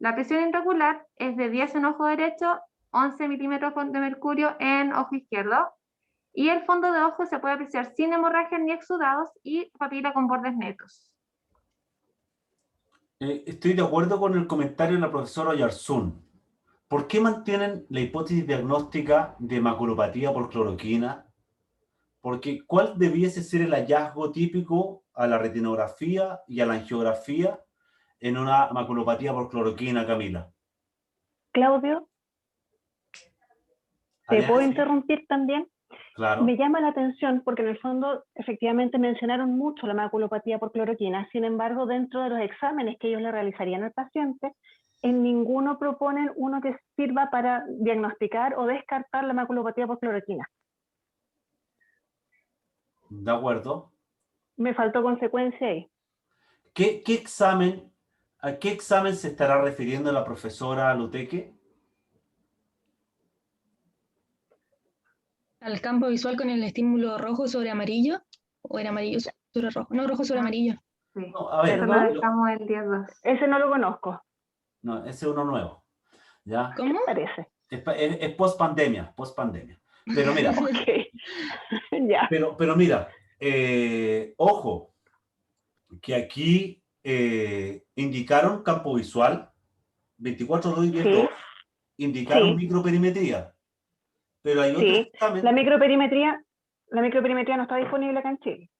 S1: La presión intraocular es de 10 en ojo derecho 11 milímetros de mercurio en ojo izquierdo. Y el fondo de ojo se puede apreciar sin hemorragias ni exudados y papila con bordes netos.
S2: Estoy de acuerdo con el comentario de la profesora Oyarzún. ¿Por qué mantienen la hipótesis diagnóstica de maculopatía por cloroquina? Porque ¿cuál debiese ser el hallazgo típico a la retinografía y a la angiografía en una maculopatía por cloroquina, Camila?
S6: Claudio, ¿te
S2: Ariane,
S6: puedo
S2: sí.
S6: interrumpir también?
S2: Claro.
S6: Me llama la atención porque en el fondo efectivamente mencionaron mucho la maculopatía por cloroquina, sin embargo dentro de los exámenes que ellos le realizarían al paciente, en ninguno proponen uno que sirva para diagnosticar o descartar la maculopatía por cloroquina.
S2: De acuerdo.
S6: Me faltó consecuencia ahí.
S2: ¿A qué examen se estará refiriendo la profesora Luteque?
S5: Al campo visual con el estímulo rojo sobre amarillo, o era amarillo sobre rojo, no, rojo sobre amarillo.
S1: Sí.
S2: No, a ver,
S1: Eso lo dejamos el 10-2.
S6: Ese no lo conozco.
S2: no, ese es uno nuevo. ¿Ya?
S5: ¿Cómo?
S6: Parece.
S2: Es post pandemia. Pero mira,
S6: Ya.
S2: pero mira, ojo, que aquí indicaron campo visual, 24-2 y 10-2, indicaron microperimetría. Pero hay otro examen.
S6: La microperimetría no está disponible acá en Chile.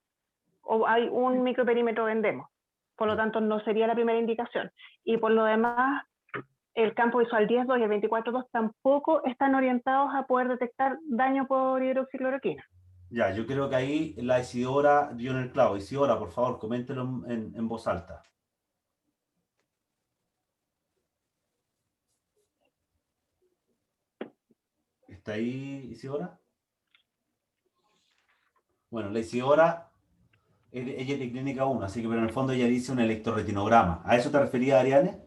S6: O hay un microperímetro en demo. Por lo tanto, no sería la primera indicación. Y por lo demás, el campo visual 10-2 y el 24-2 tampoco están orientados a poder detectar daño por hidroxicloroquina.
S2: Ya, yo creo que ahí la Isidora dio en el clavo. Isidora, por favor, coméntelo en voz alta. ¿Está ahí Isidora? Bueno, la Isidora, ella es de Clínica 1, así que pero en el fondo ella dice un electroretinograma. ¿A eso te refería, Ariane?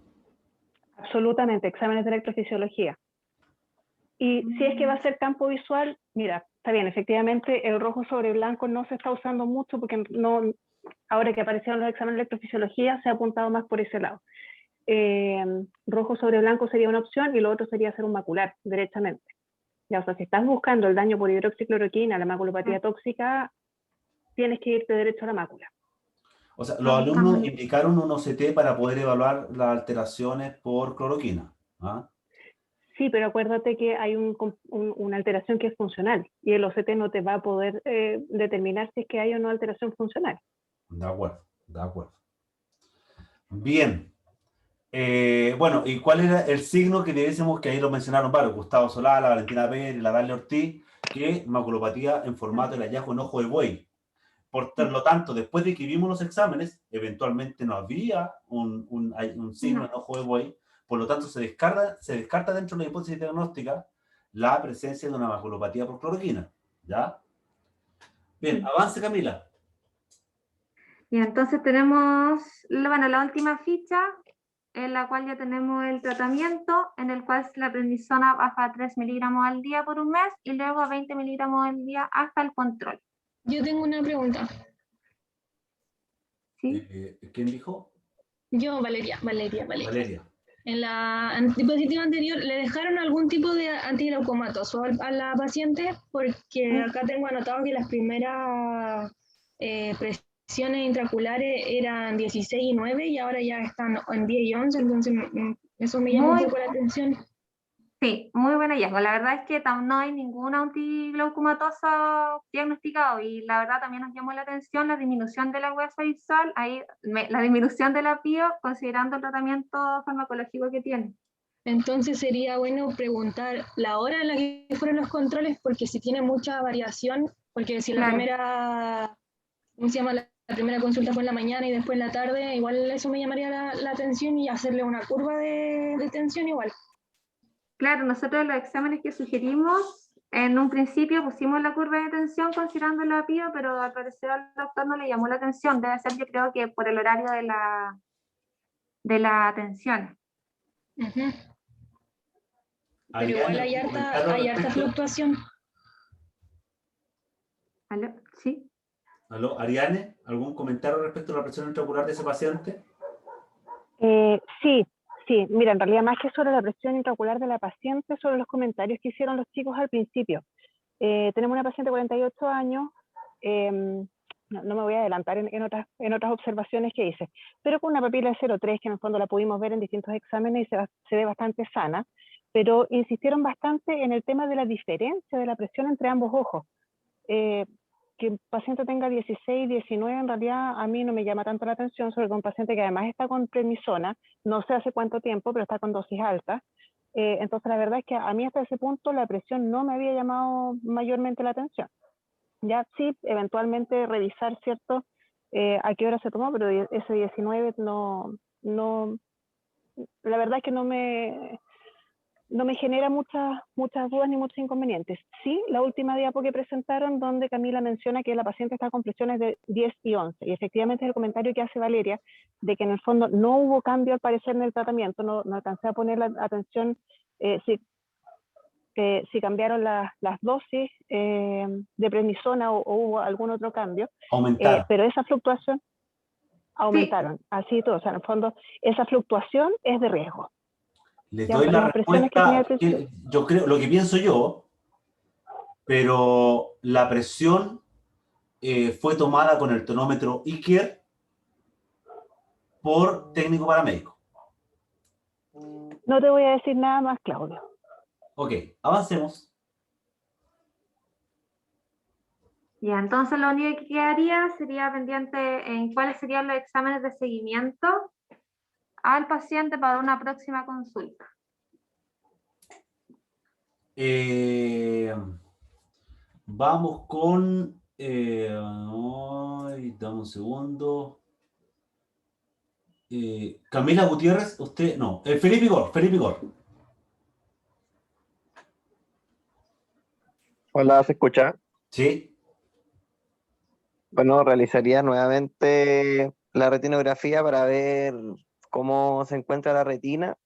S6: Absolutamente, exámenes de electrofisiología. Y si es que va a ser campo visual, mira, está bien, efectivamente el rojo sobre blanco no se está usando mucho porque no, ahora que aparecieron los exámenes de electrofisiología se ha apuntado más por ese lado. Rojo sobre blanco sería una opción y lo otro sería hacer un macular, derechamente. Ya, o sea, si estás buscando el daño por hidroxicloroquina, la maculopatía tóxica, tienes que irte derecho a la mácula.
S2: O sea, los alumnos indicaron un OCT para poder evaluar las alteraciones por cloroquina. ¿Ah?
S6: Sí, pero acuérdate que hay una alteración que es funcional y el OCT no te va a poder determinar si es que hay o no alteración funcional.
S2: De acuerdo, de acuerdo. Bien. Bueno, ¿y cuál era el signo que debiésemos, que ahí lo mencionaron varios, Gustavo Solá, la Valentina Pérez, la Dalia Ortiz, que maculopatía en formato de hallazgo en ojo de buey? Por lo tanto, después de que vimos los exámenes, eventualmente no había un signo en ojo de buey, por lo tanto se descarta dentro de la hipótesis diagnóstica la presencia de una maculopatía por cloroquina. ¿Ya? Bien, avance Camila.
S1: Y entonces tenemos, bueno, la última ficha, en la cual ya tenemos el tratamiento, en el cual la prednisona baja a 3 miligramos al día por un mes y luego a 20 miligramos al día hasta el control.
S5: Yo tengo una pregunta.
S1: ¿Sí?
S2: ¿Quién dijo?
S5: Yo, Valeria.
S2: Valeria.
S5: En la diapositiva anterior, ¿le dejaron algún tipo de antiglaucomatoso a la paciente? Porque acá tengo anotado que las primeras presiones intraoculares eran 16 y 9 y ahora ya están en 10 y 11, entonces eso me llama un poco la atención.
S1: Sí, muy buen hallazgo. La verdad es que no hay ningún antiglaucomatoso diagnosticado y la verdad también nos llamó la atención la disminución de la huesa visual, la disminución de la PIO considerando el tratamiento farmacológico que tiene.
S5: Entonces sería bueno preguntar la hora en la que fueron los controles, porque si tiene mucha variación, porque si la primera, ¿cómo se llama? La primera consulta fue en la mañana y después en la tarde, igual eso me llamaría la atención y hacerle una curva de tensión igual.
S1: Claro, nosotros los exámenes que sugerimos, en un principio pusimos la curva de tensión considerando la PIO, pero al parecer al doctor no le llamó la atención, debe ser yo creo que por el horario de la atención.
S5: Pero igual hay harta fluctuación.
S1: ¿Aló? ¿Sí?
S2: ¿Aló? Ariane, ¿algún comentario respecto a la presión intraocular de ese paciente?
S6: Sí, Sí, mira, en realidad más que sobre la presión intraocular de la paciente, sobre los comentarios que hicieron los chicos al principio. Tenemos una paciente de 48 años, no me voy a adelantar en otras observaciones que hice, pero con una papila de 0,3 que en el fondo la pudimos ver en distintos exámenes y se ve bastante sana, pero insistieron bastante en el tema de la diferencia de la presión entre ambos ojos. Que el paciente tenga 16, 19, en realidad a mí no me llama tanto la atención, sobre todo un paciente que además está con prednisona, no sé hace cuánto tiempo, pero está con dosis altas. Entonces la verdad es que a mí hasta ese punto la presión no me había llamado mayormente la atención. Ya sí, eventualmente revisar, ¿cierto? A qué hora se tomó, pero ese 19 no, la verdad es que no me genera muchas dudas ni muchos inconvenientes. Sí, la última diapo que presentaron, donde Camila menciona que la paciente está con presiones de 10 y 11, y efectivamente es el comentario que hace Valeria, de que en el fondo no hubo cambio al parecer en el tratamiento, no alcancé a poner la atención si cambiaron las dosis de prednisona o hubo algún otro cambio.
S2: Aumentaron.
S6: Pero esa fluctuación aumentaron, sí. Así todo, o sea, en el fondo esa fluctuación es de riesgo.
S2: Les
S6: Ya,
S2: doy la
S6: las presiones que tenía
S2: respuesta,
S6: al principio.
S2: yo creo, lo que pienso yo, pero la presión fue tomada con el tonómetro Iker por técnico paramédico.
S6: No te voy a decir nada más, Claudio.
S2: Ok, avancemos.
S1: Ya, entonces lo único que quedaría sería pendiente en cuáles serían los exámenes de seguimiento al paciente para una próxima consulta.
S2: Vamos con... dame un segundo. Camila Gutiérrez, usted... No, Felipe Igor, Felipe Igor.
S7: Hola, ¿se escucha?
S2: Sí.
S7: Bueno, realizaría nuevamente la retinografía para ver cómo se encuentra la retina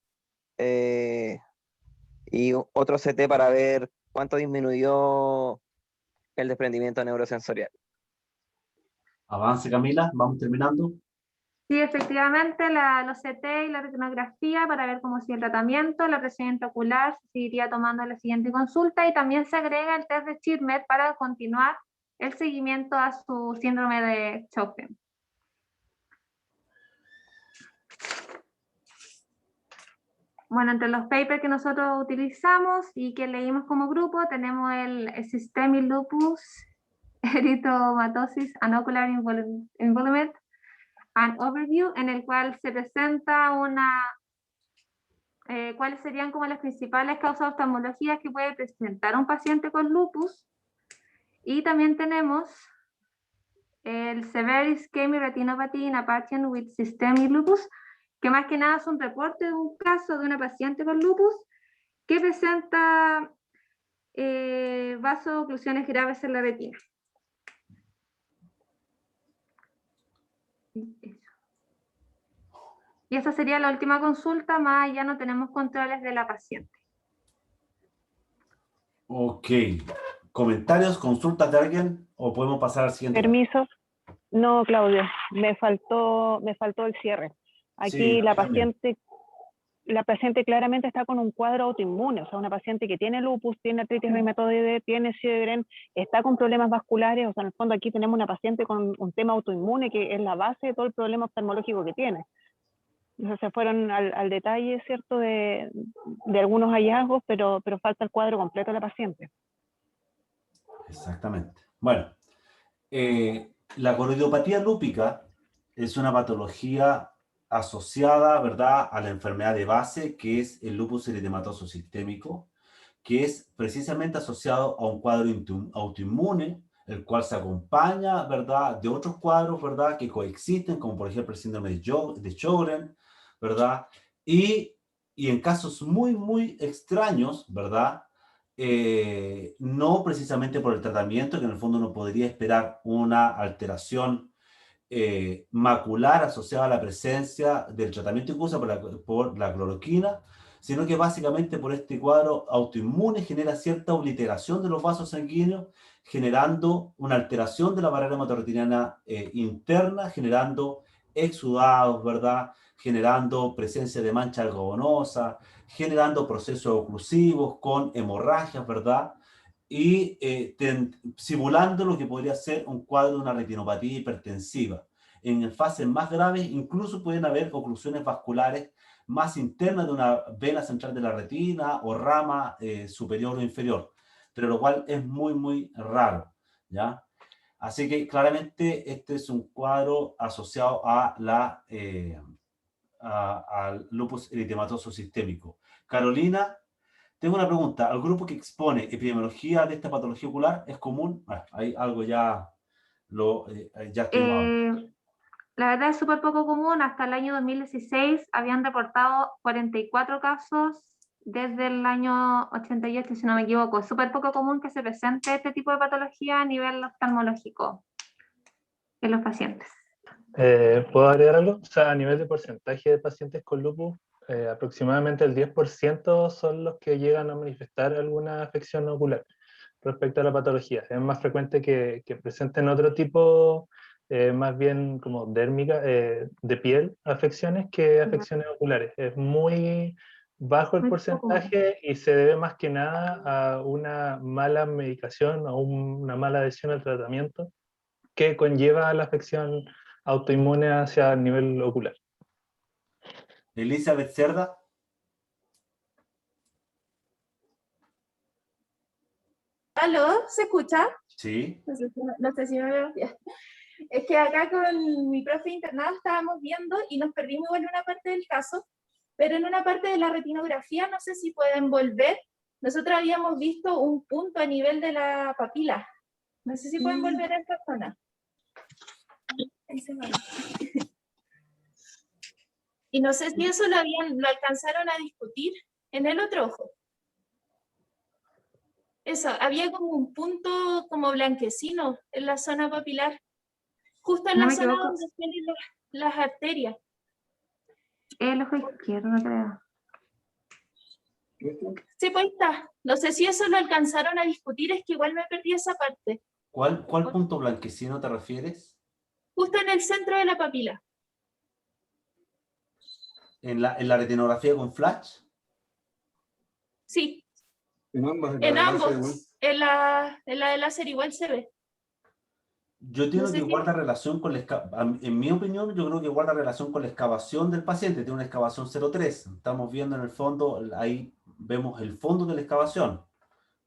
S7: y otro CT para ver cuánto disminuyó el desprendimiento neurosensorial.
S2: Avance, Camila, vamos terminando.
S1: Sí, efectivamente, los CT y la retinografía para ver cómo sigue el tratamiento, la presión intraocular se iría tomando en la siguiente consulta y también se agrega el test de Schirmer para continuar el seguimiento a su síndrome de Sjögren. Bueno, entre los papers que nosotros utilizamos y que leímos como grupo, tenemos el Systemic Lupus Erythematosus and Ocular Involvement and Overview, en el cual se presenta cuáles serían como las principales causas de oftalmología que puede presentar un paciente con lupus. Y también tenemos el Severe Ischemic Retinopathy in a Patient with Systemic Lupus, que más que nada es un reporte de un caso de una paciente con lupus que presenta vasoclusiones graves en la retina. Y esa sería la última consulta, más ya no tenemos controles de la paciente.
S2: Ok. ¿Comentarios, consultas de alguien o podemos pasar al siguiente?
S6: Permiso. No, Claudio, me faltó el cierre. Aquí
S2: sí,
S6: la paciente claramente está con un cuadro autoinmune, o sea, una paciente que tiene lupus, tiene artritis reumatoide, tiene Sjögren, está con problemas vasculares, o sea, en el fondo aquí tenemos una paciente con un tema autoinmune que es la base de todo el problema oftalmológico que tiene. Entonces se fueron al detalle, ¿cierto?, de algunos hallazgos, pero falta el cuadro completo de la paciente.
S2: Exactamente. Bueno, la coroidopatía lúpica es una patología asociada, ¿verdad?, a la enfermedad de base, que es el lupus eritematoso sistémico, que es precisamente asociado a un cuadro autoinmune, el cual se acompaña, ¿verdad?, de otros cuadros, ¿verdad?, que coexisten, como por ejemplo el síndrome de Sjögren, ¿verdad? Y en casos muy, muy extraños, ¿verdad?, no precisamente por el tratamiento, que en el fondo uno podría esperar una alteración macular asociada a la presencia del tratamiento incluso por la cloroquina, sino que básicamente por este cuadro autoinmune genera cierta obliteración de los vasos sanguíneos, generando una alteración de la barrera hematorretiniana interna, generando exudados, ¿verdad?, generando presencia de mancha algodonosa, generando procesos oclusivos con hemorragias, ¿verdad? Y simulando lo que podría ser un cuadro de una retinopatía hipertensiva. En fases más graves incluso pueden haber oclusiones vasculares más internas de una vena central de la retina o rama superior o inferior, pero lo cual es muy, muy raro, ¿ya? Así que claramente este es un cuadro asociado a al lupus eritematoso sistémico. Carolina, tengo una pregunta. ¿Al grupo que expone epidemiología de esta patología ocular es común? Bueno, hay algo ya estuvimos hablando.
S1: La verdad es súper poco común. Hasta el año 2016 habían reportado 44 casos desde el año 88, si no me equivoco. Es súper poco común que se presente este tipo de patología a nivel oftalmológico en los pacientes.
S10: ¿Puedo agregar algo? O sea, a nivel de porcentaje de pacientes con lupus, aproximadamente el 10% son los que llegan a manifestar alguna afección ocular respecto a la patología. Es más frecuente que presenten otro tipo, más bien como dérmica, de piel, afecciones que afecciones oculares. Es muy bajo el porcentaje y se debe más que nada a una mala medicación o una mala adhesión al tratamiento que conlleva la afección autoinmune hacia el nivel ocular.
S2: Elizabeth Cerda.
S11: ¿Aló? ¿Se escucha?
S2: Sí.
S11: No sé si me veo bien. Es que acá con mi profe internado estábamos viendo y nos perdimos en una parte del caso, pero en una parte de la retinografía, no sé si pueden volver. Nosotros habíamos visto un punto a nivel de la papila. No sé si pueden volver a esta zona. Ahí se va. Y no sé si eso lo alcanzaron a discutir en el otro ojo. Eso, había como un punto como blanquecino en la zona papilar, justo en
S1: No
S11: la
S1: me
S11: zona
S1: equivoco.
S11: donde tienen las arterias.
S1: El ojo izquierdo, creo.
S11: Sí, pues ahí está. No sé si eso lo alcanzaron a discutir, es que igual me perdí esa parte.
S2: ¿Cuál punto blanquecino te refieres?
S11: Justo en el centro de la papila.
S2: ¿En la retinografía con flash?
S11: Sí,
S2: En ambas.
S11: en ambos. En la de láser igual se ve.
S2: Yo entiendo
S11: No sé
S2: que
S11: si-
S2: guarda relación con en mi opinión, yo creo que guarda relación con la excavación del paciente. Tiene una excavación 0,3. Estamos viendo en el fondo, ahí vemos el fondo de la excavación,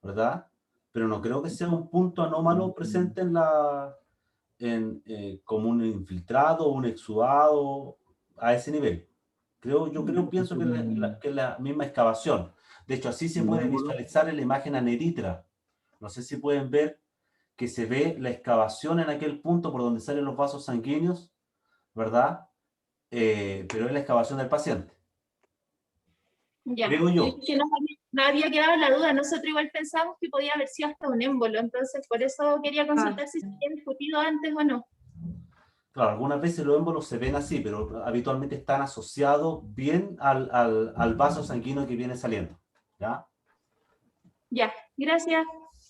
S2: ¿verdad? Pero no creo que sea un punto anómalo presente como un infiltrado o un exudado a ese nivel. Pienso que es la misma excavación. De hecho, así se puede visualizar en la imagen aneritra. No sé si pueden ver que se ve la excavación en aquel punto por donde salen los vasos sanguíneos, ¿verdad? Pero es la excavación del paciente.
S11: Ya,
S2: Creo yo.
S11: es que nos había quedado la duda. Nosotros igual pensábamos que podía haber sido hasta un émbolo, entonces por eso quería consultar si se había discutido antes o no.
S2: Claro, algunas veces los émbolos se ven así, pero habitualmente están asociados bien al vaso sanguíneo que viene saliendo. ¿Ya?
S11: Ya, gracias.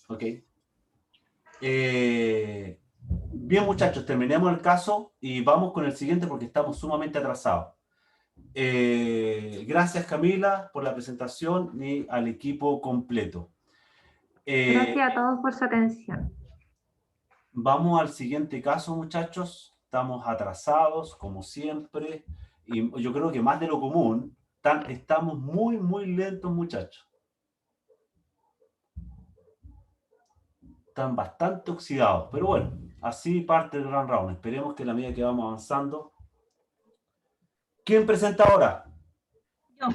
S2: Ok. Bien, muchachos, terminemos el caso y vamos con el siguiente porque estamos sumamente atrasados. Gracias, Camila, por la presentación y al equipo completo.
S1: Gracias a todos por su atención.
S2: Vamos al siguiente caso, muchachos. Estamos atrasados, como siempre, y yo creo que más de lo común. Estamos muy, muy lentos, muchachos. Están bastante oxidados, pero bueno, así parte el Grand Round. Esperemos que a la medida que vamos avanzando. ¿Quién presenta ahora?
S11: Yo.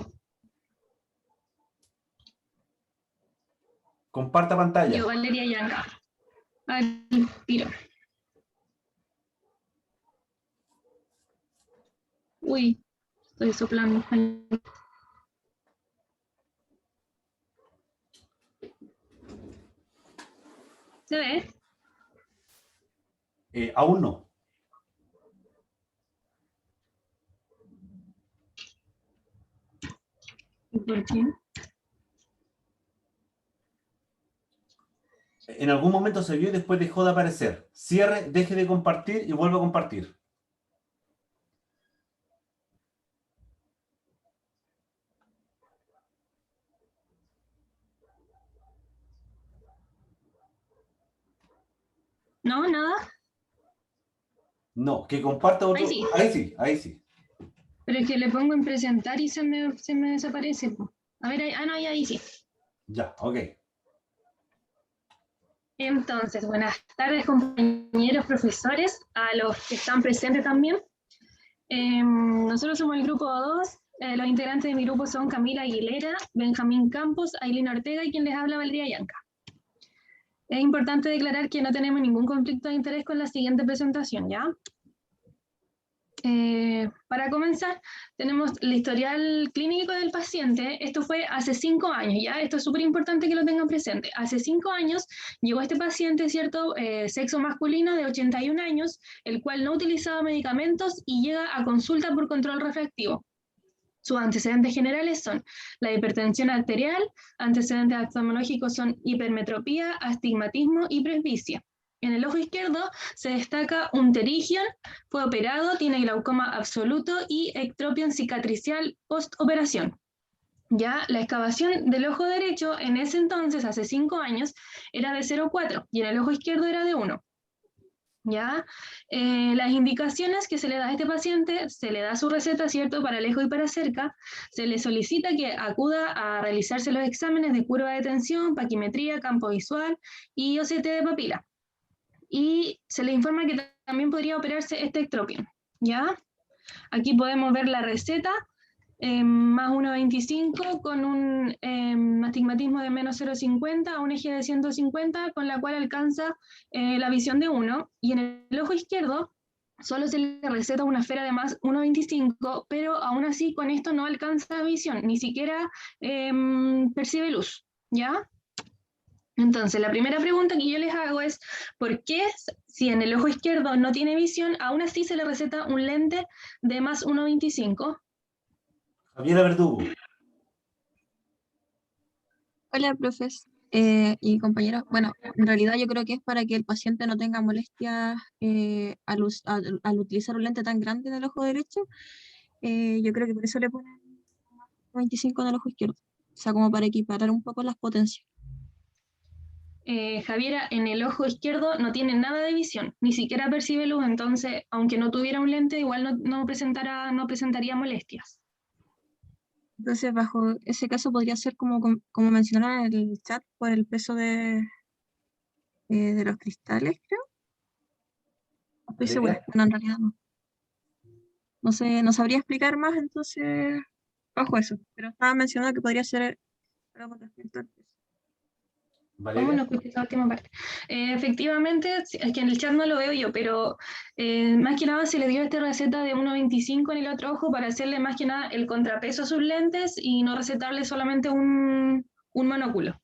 S2: Comparta pantalla.
S5: Yo, Valeria Yanga. Al tiro. Uy, estoy soplando. ¿Se ve?
S2: Aún no.
S5: ¿Y por qué?
S2: En algún momento se vio y después dejó de aparecer. Cierre, deje de compartir y vuelva a compartir.
S5: No, nada.
S2: No, que comparta otro.
S5: Ahí sí.
S2: Ahí sí, ahí sí.
S5: Pero es que le pongo en presentar y se me desaparece, po. A ver, no, ahí sí.
S2: Ya, ok.
S5: Entonces, buenas tardes, compañeros, profesores, a los que están presentes también. Nosotros somos el grupo 2. Los integrantes de mi grupo son Camila Aguilera, Benjamín Campos, Ailina Ortega y quien les habla, Valeria Yanca. Es importante declarar que no tenemos ningún conflicto de interés con la siguiente presentación, ¿ya? Para comenzar, tenemos el historial clínico del paciente. Esto fue hace 5 años, ¿ya? Esto es súper importante que lo tengan presente. Hace 5 años llegó este paciente, ¿cierto? Sexo masculino de 81 años, el cual no utilizaba medicamentos y llega a consulta por control refractivo. Sus antecedentes generales son la hipertensión arterial, antecedentes oftalmológicos son hipermetropía, astigmatismo y presbicia. En el ojo izquierdo se destaca un pterigion, fue operado, tiene glaucoma absoluto y ectropion cicatricial postoperación. Ya la excavación del ojo derecho en ese entonces, hace 5 años, era de 0,4 y en el ojo izquierdo era de 1. ¿Ya? Las indicaciones que se le da a este paciente, se le da su receta, ¿cierto?, para lejos y para cerca, se le solicita que acuda a realizarse los exámenes de curva de tensión, paquimetría, campo visual y OCT de papila. Y se le informa que también podría operarse este ectropion, ¿ya? Aquí podemos ver la receta, más 1,25 con un astigmatismo de menos 0,50 a un eje de 150, con la cual alcanza la visión de 1. Y en el ojo izquierdo solo se le receta una esfera de más 1,25, pero aún así con esto no alcanza visión, ni siquiera percibe luz, ¿ya? Entonces, la primera pregunta que yo les hago es, ¿por qué si en el ojo izquierdo no tiene visión, aún así se le receta un lente de más 1,25?
S2: Javiera Verdugo.
S15: Hola, profes y compañeros. Bueno, en realidad yo creo que es para que el paciente no tenga molestias al utilizar un lente tan grande en el ojo derecho. Yo creo que por eso le ponen 25 en el ojo izquierdo. O sea, como para equiparar un poco las potencias.
S5: Javiera, en el ojo izquierdo no tiene nada de visión, ni siquiera percibe luz, entonces, aunque no tuviera un lente, igual no presentaría molestias.
S15: Entonces, bajo ese caso podría ser como mencionaron en el chat, por el peso de los cristales, creo. No estoy segura, bueno, en realidad no. No sé, no sabría explicar más, entonces, bajo eso. Pero estaba mencionando que podría ser algo con respecto al peso.
S5: ¿Cómo no escuché esa última parte? Efectivamente, es que en el chat no lo veo yo, pero más que nada se le dio esta receta de 1,25 en el otro ojo para hacerle más que nada el contrapeso a sus lentes y no recetarle solamente un monóculo.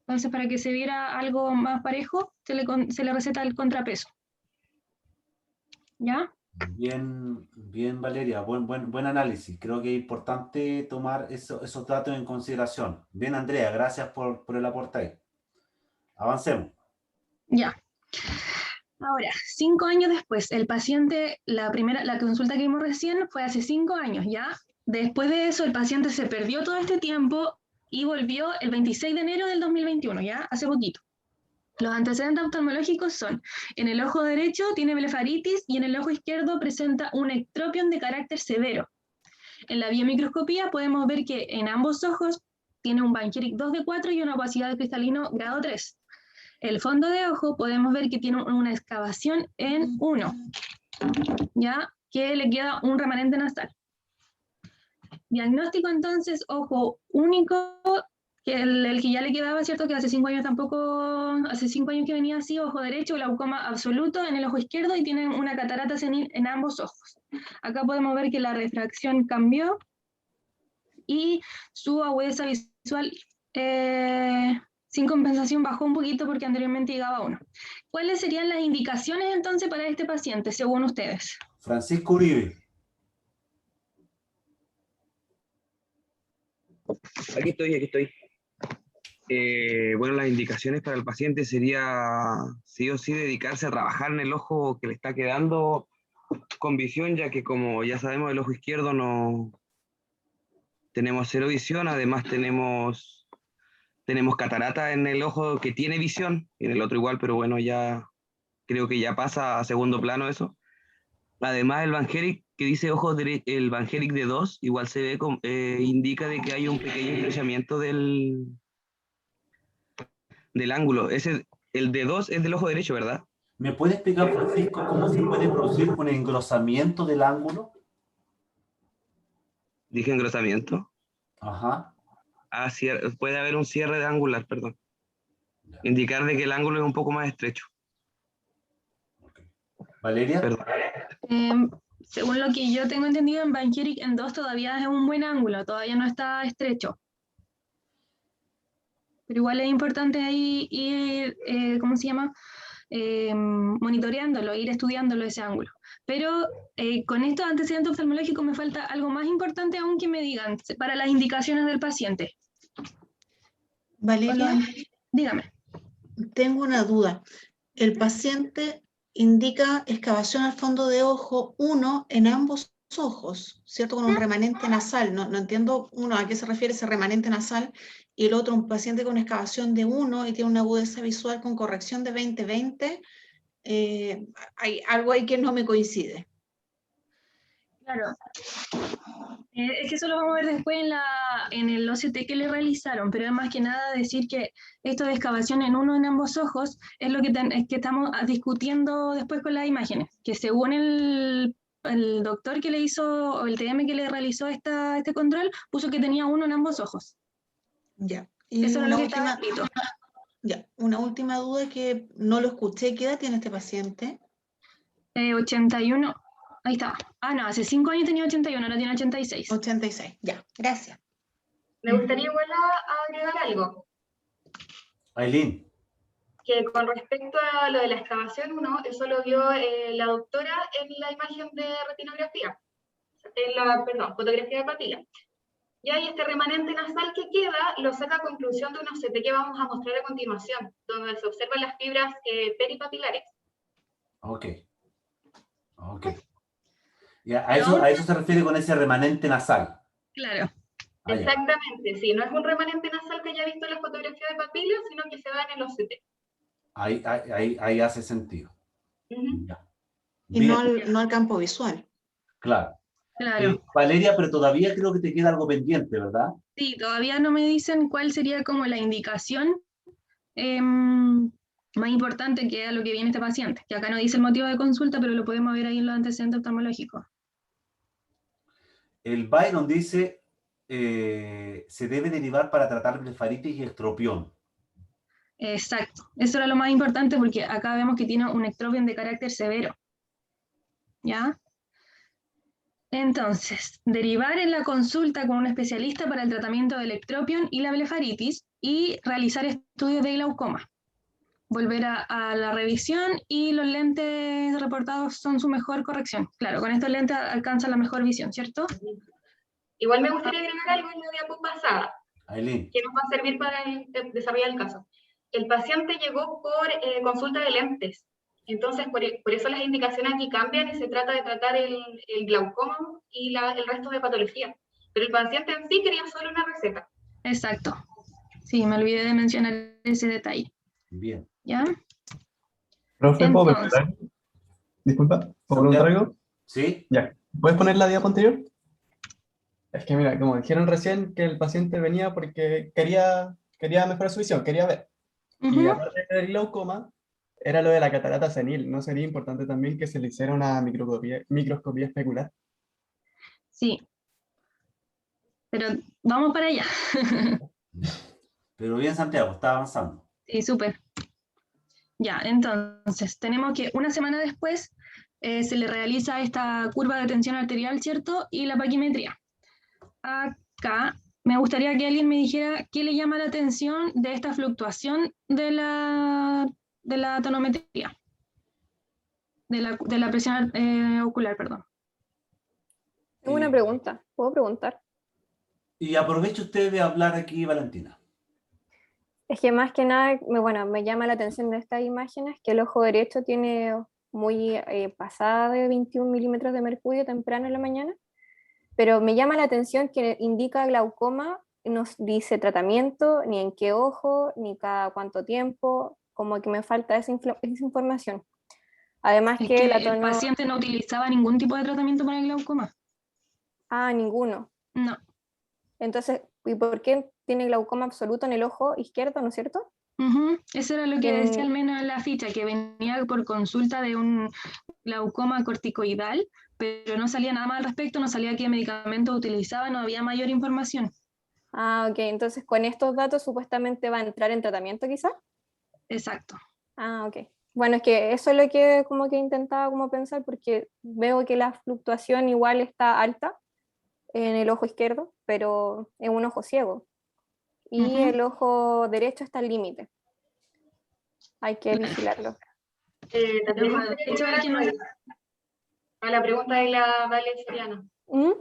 S5: Entonces, para que se viera algo más parejo, se le receta el contrapeso. ¿Ya?
S2: Bien, Valeria, buen análisis. Creo que es importante tomar esos datos en consideración. Bien, Andrea, gracias por el aporte ahí. Avancemos.
S5: Ya. Ahora, 5 años después, el paciente, la consulta que vimos recién fue hace 5 años, ¿ya? Después de eso, el paciente se perdió todo este tiempo y volvió el 26 de enero del 2021, ¿ya? Hace poquito. Los antecedentes oftalmológicos son, en el ojo derecho tiene blefaritis y en el ojo izquierdo presenta un ectropion de carácter severo. En la biomicroscopía podemos ver que en ambos ojos tiene un Bancheric 2 de 4 y una opacidad de cristalino grado 3. El fondo de ojo podemos ver que tiene una excavación en 1, ya que le queda un remanente nasal. Diagnóstico entonces, ojo único, que el que ya le quedaba, ¿cierto? Que hace 5 años hace 5 años que venía así, ojo derecho, glaucoma absoluto en el ojo izquierdo y tiene una catarata senil en ambos ojos. Acá podemos ver que la refracción cambió y su agudeza visual sin compensación bajó un poquito porque anteriormente llegaba a 1. ¿Cuáles serían las indicaciones entonces para este paciente, según ustedes?
S2: Francisco Uribe.
S12: Aquí estoy. Bueno, las indicaciones para el paciente sería sí o sí dedicarse a trabajar en el ojo que le está quedando con visión, ya que como ya sabemos el ojo izquierdo no tenemos cero visión, además tenemos catarata en el ojo que tiene visión, y en el otro igual, pero bueno, ya creo que ya pasa a segundo plano eso. Además, el Van Herrick que dice el Van Herrick de 2, igual se ve, indica de que hay un pequeño estrechamiento del ángulo. El de 2 es del ojo derecho, ¿verdad?
S2: ¿Me puede explicar, Francisco, cómo se puede producir un engrosamiento del ángulo?
S12: Dije engrosamiento.
S2: Ajá.
S12: Ah, puede haber un cierre de angular, perdón. Indicar de que el ángulo es un poco más estrecho.
S2: Valeria.
S12: Perdón.
S5: Según lo que yo tengo entendido, en Van Herrick en 2 todavía es un buen ángulo, todavía no está estrecho. Pero igual es importante ahí ir, ¿cómo se llama? Monitoreándolo, ir estudiándolo ese ángulo. Pero con estos antecedentes oftalmológicos me falta algo más importante aún que me digan para las indicaciones del paciente.
S16: Valeria,
S5: dígame.
S16: Tengo una duda. El paciente indica excavación al fondo de ojo 1 en ambos ojos, ¿cierto? Con un remanente nasal. No entiendo, uno, a qué se refiere ese remanente nasal, y el otro, un paciente con excavación de 1 y tiene una agudeza visual con corrección de 20/20. Hay algo ahí que no me coincide.
S5: Claro. Es que eso lo vamos a ver después en el OCT que le realizaron, pero es más que nada decir que esto de excavación en 1 en ambos ojos es lo que estamos discutiendo después con las imágenes, que según el doctor que le hizo, o el TM que le realizó este control, puso que tenía 1 en ambos ojos.
S16: Ya. Y
S5: eso es lo que
S16: última,
S5: está escrito.
S16: Ya, una última duda que no lo escuché. ¿Qué edad tiene este paciente?
S5: 81. Ahí está. Ah, no, hace 5 años tenía 81, ahora tiene 86.
S16: 86, ya, gracias.
S1: Me gustaría igual agregar algo,
S2: Aileen.
S1: que con respecto a lo de la excavación 1, eso lo vio la doctora en la imagen de retinografía, perdón, fotografía de papila. Y ahí este remanente nasal que queda lo saca a conclusión de un OCT que vamos a mostrar a continuación, donde se observan las fibras peripapilares.
S2: Ok. Ya, a eso se refiere con ese remanente nasal.
S5: Claro.
S1: Exactamente, sí, no es un remanente nasal que haya visto en la fotografía de papila, sino que se da en el OCT.
S2: Ahí hace sentido. Ya.
S16: Y no al campo visual.
S2: Claro.
S5: Claro.
S2: Valeria, pero todavía creo que te queda algo pendiente, ¿verdad?
S5: Sí, todavía no me dicen cuál sería como la indicación más importante que a lo que viene este paciente, que acá no dice el motivo de consulta, pero lo podemos ver ahí en los antecedentes oftalmológicos.
S2: El Byron dice, se debe derivar para tratar blefaritis y estropión.
S5: Exacto, eso era lo más importante porque acá vemos que tiene un ectropión de carácter severo. ¿Ya? Entonces, derivar en la consulta con un especialista para el tratamiento del ectropión y la blefaritis y realizar estudios de glaucoma. Volver a la revisión y los lentes reportados son su mejor corrección. Claro, con estos lentes alcanza la mejor visión, ¿cierto?
S1: Igual me gustaría agregar algo en la diapo pasada,
S2: Aileen.
S1: que nos va a servir para desarrollar el caso. El paciente llegó por consulta de lentes, entonces por eso las indicaciones aquí cambian y se trata de tratar el glaucoma y el resto de patología. Pero el paciente en sí quería solo una receta.
S5: Exacto. Sí, me olvidé de mencionar ese detalle.
S2: Bien.
S5: ¿Ya?
S9: Profe, ¿puedo preguntar algo? Disculpa, ¿puedo preguntar algo?
S2: Sí.
S9: Ya. ¿Puedes poner la diapo anterior? Es que mira, como dijeron recién que el paciente venía porque quería mejorar su visión, quería ver. Y aparte del glaucoma, era lo de la catarata senil. ¿No sería importante también que se le hiciera una microscopía especular?
S5: Sí. Pero vamos para allá.
S2: Pero bien, Santiago, está avanzando.
S5: Sí, súper. Ya, entonces, tenemos que una semana después se le realiza esta curva de tensión arterial, ¿cierto? Y la paquimetría. Acá me gustaría que alguien me dijera qué le llama la atención de esta fluctuación de la tonometría, de la presión ocular, perdón.
S3: Tengo una pregunta, ¿puedo preguntar?
S2: Y aproveche usted de hablar aquí, Valentina.
S3: Es que más que nada, me llama la atención de estas imágenes que el ojo derecho tiene muy pasada de 21 milímetros de mercurio temprano en la mañana, pero me llama la atención que indica glaucoma, no dice tratamiento, ni en qué ojo, ni cada cuánto tiempo, como que me falta esa información. Además
S5: Es
S3: que
S5: que
S3: la
S5: el paciente no utilizaba ningún tipo de tratamiento para el glaucoma.
S3: Ah, ninguno.
S5: No.
S3: Entonces, ¿y por qué tiene glaucoma absoluto en el ojo izquierdo, no es cierto?
S5: Eso era lo que
S3: ¿Quién-
S5: decía al menos en la ficha, que venía por consulta de un glaucoma corticoidal, pero no salía nada más al respecto, no salía qué medicamentos utilizaba, no había mayor información.
S3: Ah, ok, entonces con estos datos supuestamente va a entrar en tratamiento quizás.
S5: Exacto.
S3: Ah, ok. Bueno, es que eso es lo que como que intentaba como pensar, porque veo que la fluctuación igual está alta en el ojo izquierdo, pero en un ojo ciego. Y el ojo derecho está al límite. Hay que vigilarlo.
S11: También a la pregunta de la Vale Soriano.
S3: ¿Mm?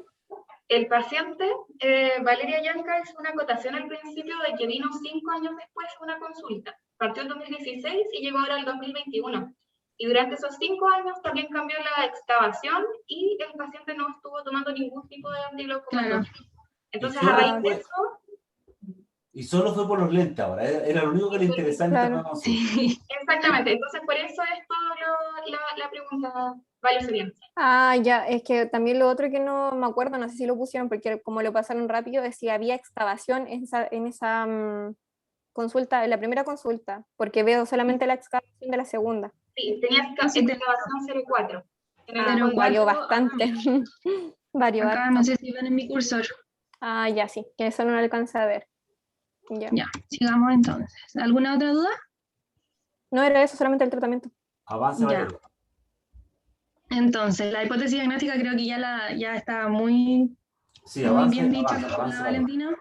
S11: El paciente, Valeria Yanca, es una acotación al principio de que vino 5 años después de una consulta. Partió en 2016 y llegó ahora al 2021. Y durante esos 5 años también cambió la excavación y el paciente no estuvo tomando ningún tipo de antiglaucoma. Entonces, a raíz de eso,
S2: Y solo fue por los lentes ahora, era lo único que le interesaba en esta nueva consulta.
S11: exactamente. Entonces, por eso es todo la pregunta, Vale Soriano.
S3: Ah, ya, es que también lo otro que no me acuerdo, no sé si lo pusieron porque como lo pasaron rápido, es si había excavación en esa consulta, en la primera consulta, porque veo solamente la excavación de la segunda.
S11: Sí, tenía excavación 04.
S3: Varió bastante. Varió
S5: Acá
S3: harto.
S5: no sé si ven en mi cursor.
S3: Ah, ya sí, que eso no lo alcanza a ver.
S5: Ya, sigamos entonces. ¿Alguna otra duda?
S3: No era eso, solamente el tratamiento.
S2: Avance,
S5: Ya.
S2: Valeria.
S5: Entonces, la hipótesis diagnóstica creo que ya está muy,
S2: Sí,
S5: muy
S2: avance,
S5: bien dicha
S2: avance,
S5: por
S2: avance,
S5: la
S2: Valeria.
S5: Valentina.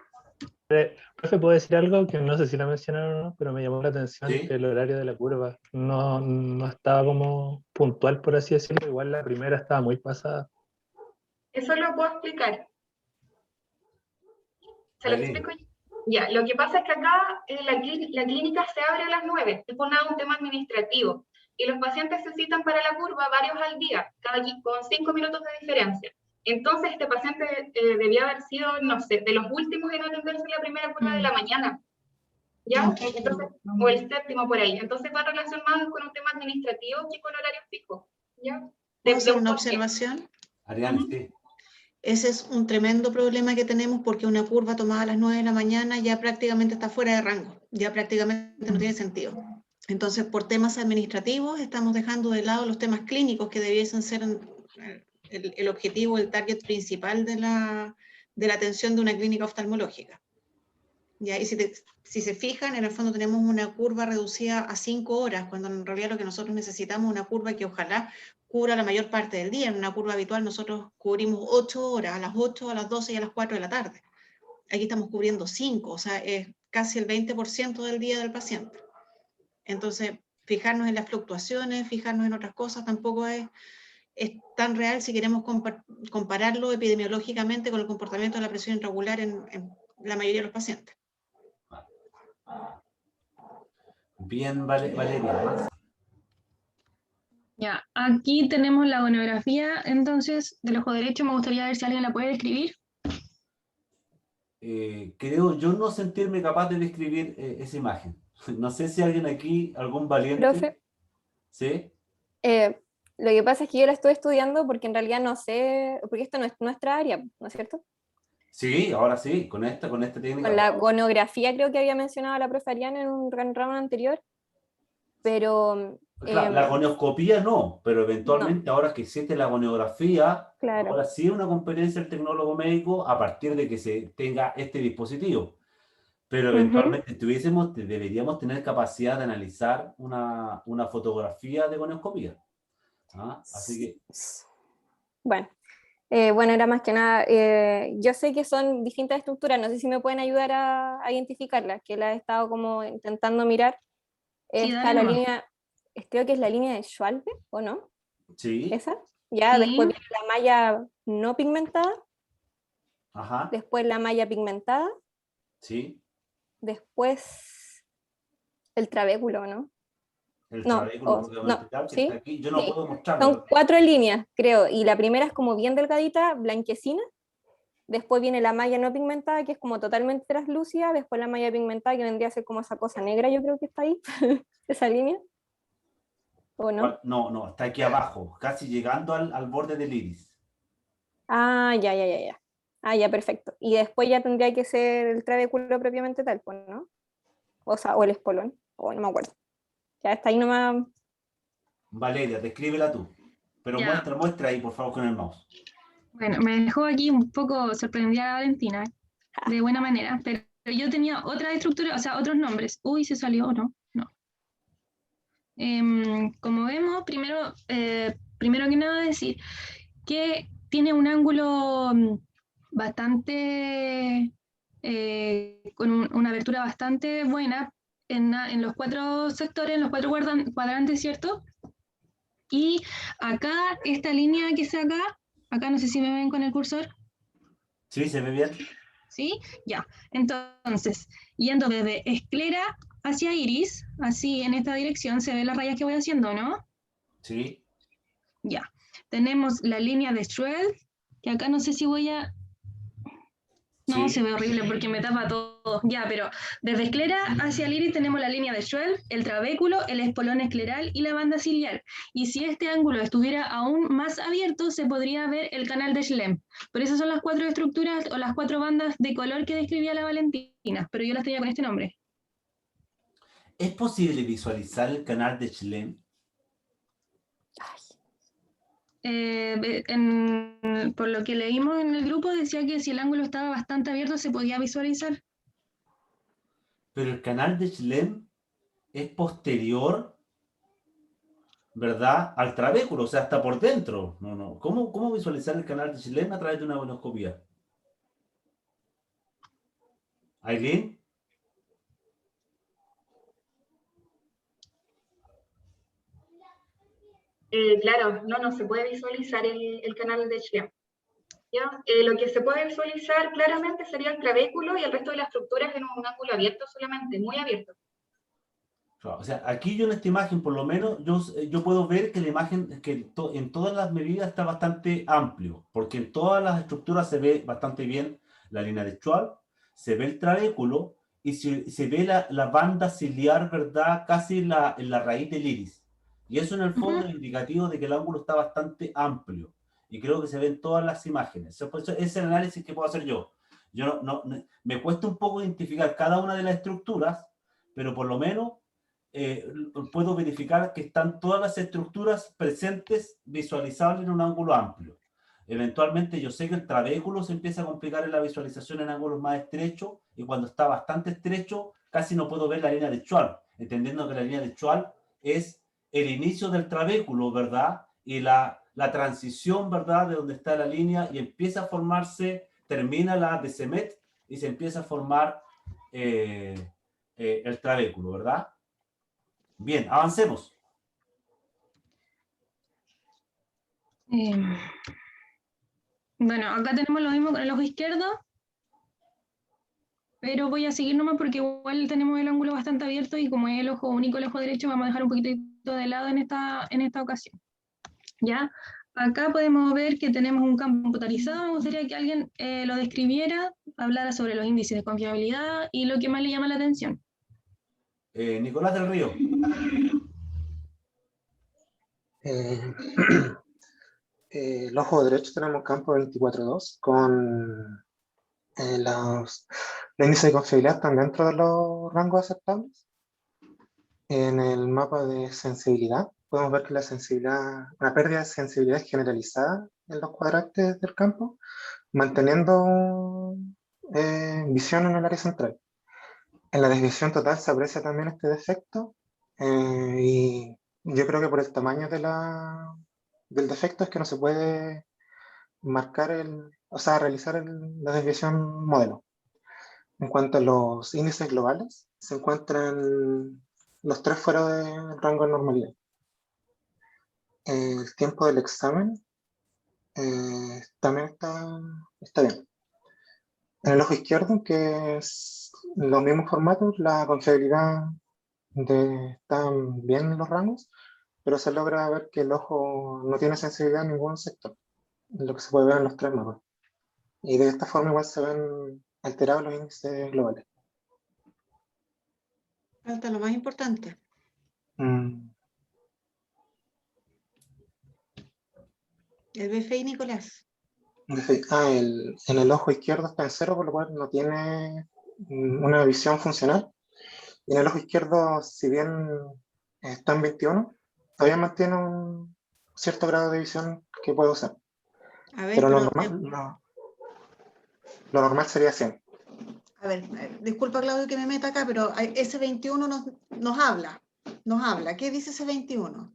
S10: Profe, ¿puedo decir algo que no sé si lo mencionaron o no, pero me llamó la atención
S2: ¿Sí?
S10: el horario de la curva? No estaba como puntual, por así decirlo. Igual la primera estaba muy pasada.
S11: Eso lo puedo explicar. ¿Se lo
S2: Valeria.
S11: explico? Ya, lo que pasa es que acá la clínica se abre a las 9, es por nada un tema administrativo. Y los pacientes se citan para la curva varios al día, con 5 minutos de diferencia. Entonces, este paciente debía haber sido, no sé, de los últimos en atenderse en la primera curva de la mañana. ¿Ya? Entonces, o el séptimo por ahí. Entonces, va relacionado con un tema administrativo que con horario fijo. ¿Ya?
S16: ¿Puedo hacer una observación?
S2: Ariane, sí.
S16: Ese es un tremendo problema que tenemos porque una curva tomada a las 9 de la mañana ya prácticamente está fuera de rango, ya prácticamente no tiene sentido. Entonces, por temas administrativos, estamos dejando de lado los temas clínicos que debiesen ser el objetivo, el target principal de la atención de una clínica oftalmológica. ¿Ya? Y si se fijan, en el fondo tenemos una curva reducida a 5 horas, cuando en realidad lo que nosotros necesitamos es una curva que ojalá cubra la mayor parte del día. En una curva habitual nosotros cubrimos 8 horas, a las 8, a las 12 y a las 4 de la tarde. Aquí estamos cubriendo 5, o sea, es casi el 20% del día del paciente. Entonces, fijarnos en las fluctuaciones, fijarnos en otras cosas, tampoco es tan real si queremos compararlo epidemiológicamente con el comportamiento de la presión intraocular en la mayoría de los pacientes.
S2: Bien, Valeria, avance.
S5: Ya, aquí tenemos la gonografía, entonces, del ojo derecho. Me gustaría ver si alguien la puede describir.
S2: Creo yo no sentirme capaz de describir esa imagen. No sé si alguien aquí, algún valiente.
S3: Profe.
S2: ¿Sí?
S3: Lo que pasa es que yo la estoy estudiando porque en realidad no sé, porque esto no es nuestra área, ¿no es cierto?
S2: Sí, ahora sí, con esta técnica.
S3: Con la gonografía creo que había mencionado a la profe Ariana en un round anterior, pero...
S2: Claro, la gonioscopía no, pero eventualmente ahora que existe la goniografía,
S3: Claro.
S2: ahora sí es una competencia del tecnólogo médico a partir de que se tenga este dispositivo. Pero eventualmente deberíamos tener capacidad de analizar una fotografía de gonioscopía. ¿Ah? Así que...
S3: Bueno, era más que nada, yo sé que son distintas estructuras, no sé si me pueden ayudar a identificarlas, que la he estado como intentando mirar.
S5: Sí,
S3: Está
S5: dale
S3: la
S5: nomás.
S3: línea, creo que es la línea de Schwalbe, ¿o no?
S2: Sí.
S3: ¿Esa? Ya,
S5: Sí.
S3: después viene la malla no pigmentada,
S2: Ajá.
S3: después la malla pigmentada,
S2: Sí.
S3: después el trabéculo, ¿no?
S2: El
S3: No,
S2: trabéculo pseudoventricular que
S3: ¿sí?
S2: está aquí. Yo no
S3: Sí.
S2: puedo mostrarlo.
S3: Son 4 líneas, creo, y la primera es como bien delgadita, blanquecina. Después viene la malla no pigmentada, que es como totalmente translúcida. Después la malla pigmentada, que vendría a ser como esa cosa negra, yo creo que está ahí, esa línea. ¿O no?
S2: No, está aquí abajo, casi llegando al borde del iris.
S3: Ah, ya. Ah, ya, perfecto. Y después ya tendría que ser el trabéculo propiamente tal, pues, ¿no? O sea, o el espolón, o no me acuerdo. Ya está ahí nomás.
S2: Valeria, descríbela tú. Pero
S5: Ya.
S2: muestra ahí, por favor, con el mouse.
S5: Bueno, me dejó aquí un poco sorprendida Valentina, de buena manera, pero yo tenía otra estructura, o sea, otros nombres. Uy, se salió, ¿no? No. Como vemos, primero que nada decir que tiene un ángulo bastante, con una abertura bastante buena en los 4 sectores, en los 4 cuadrantes, ¿cierto? Y acá, esta línea que está acá no sé si me ven con el cursor.
S2: Sí, se ve bien.
S5: ¿Sí? Ya. Entonces, yendo desde esclera hacia iris, así en esta dirección se ven las rayas que voy haciendo, ¿no?
S2: Sí.
S5: Ya. Tenemos la línea de Schwell, que acá no sé si voy a... No,
S2: Sí.
S5: se ve horrible porque me tapa todo. Ya, pero desde esclera hacia el iris tenemos la línea de Schwell, el trabéculo, el espolón escleral y la banda ciliar. Y si este ángulo estuviera aún más abierto, se podría ver el canal de Schlemm. Por eso son las 4 estructuras o las 4 bandas de color que describía la Valentina, pero yo las tenía con este nombre.
S2: ¿Es posible visualizar el canal de Schlemm?
S5: Por lo que leímos en el grupo, decía que si el ángulo estaba bastante abierto se podía visualizar.
S2: Pero el canal de Schlemm es posterior, ¿verdad?, al trabéculo, o sea, está por dentro. No. ¿Cómo visualizar el canal de Schlemm a través de una bonoscopía? ¿Aileen?
S18: Claro, no se puede visualizar el canal de Schlemm. ¿Ya? Lo que se puede visualizar claramente sería el trabéculo y el resto de las estructuras en un ángulo abierto solamente, muy abierto.
S2: O sea, aquí yo en esta imagen, por lo menos, yo puedo ver que la imagen, que en todas las medidas está bastante amplio, porque en todas las estructuras se ve bastante bien la línea de Schwab, se ve el trabéculo y se ve la banda ciliar, ¿verdad?, casi en la raíz del iris. Y eso en el fondo es indicativo de que el ángulo está bastante amplio. Y creo que se ve en todas las imágenes. Por eso ese es el análisis que puedo hacer yo. Me cuesta un poco identificar cada una de las estructuras, pero por lo menos puedo verificar que están todas las estructuras presentes visualizables en un ángulo amplio. Eventualmente yo sé que el trabéculo se empieza a complicar en la visualización en ángulos más estrechos y cuando está bastante estrecho casi no puedo ver la línea de Schwab, entendiendo que la línea de Schwab es el inicio del trabéculo, ¿verdad? Y la transición, ¿verdad?, de donde está la línea y empieza a formarse, termina la de Semet y se empieza a formar el trabéculo, ¿verdad? Bien, avancemos.
S5: Bueno, acá tenemos lo mismo con el ojo izquierdo, pero voy a seguir nomás porque igual tenemos el ángulo bastante abierto y como es el ojo único, el ojo derecho, vamos a dejar un poquitito de lado en esta ocasión. ¿Ya? Acá podemos ver que tenemos un campo computarizado. Me gustaría que alguien lo describiera, hablara sobre los índices de confiabilidad y lo que más le llama la atención.
S2: Nicolás del Río.
S19: El ojo derecho tenemos campo 24.2 con los índices de confiabilidad están dentro de los rangos aceptables. En el mapa de sensibilidad podemos ver que la sensibilidad, una pérdida de sensibilidad es generalizada en los cuadrantes del campo, manteniendo visión en el área central. En la desviación total se aprecia también este defecto y yo creo que por el tamaño del defecto es que no se puede marcar realizar la desviación modelo. En cuanto a los índices globales, se encuentran los 3 fuera del rango de normalidad. El tiempo del examen también está bien. En el ojo izquierdo, que es los mismos formatos, la confiabilidad está bien en los rangos, pero se logra ver que el ojo no tiene sensibilidad en ningún sector, lo que se puede ver en los 3 mapas. Y de esta forma igual se ven alterados los índices globales.
S16: Falta lo más importante. El BFI, Nicolás.
S19: En el ojo izquierdo está en 0, por lo cual no tiene una visión funcional. Y en el ojo izquierdo, si bien está en 21, todavía mantiene un cierto grado de visión que puede usar.
S16: A ver,
S19: Pero lo
S16: pero,
S19: normal, lo normal sería 100.
S16: a ver, disculpa Claudio que me meta acá, pero ese 21 nos habla. ¿Qué dice ese 21?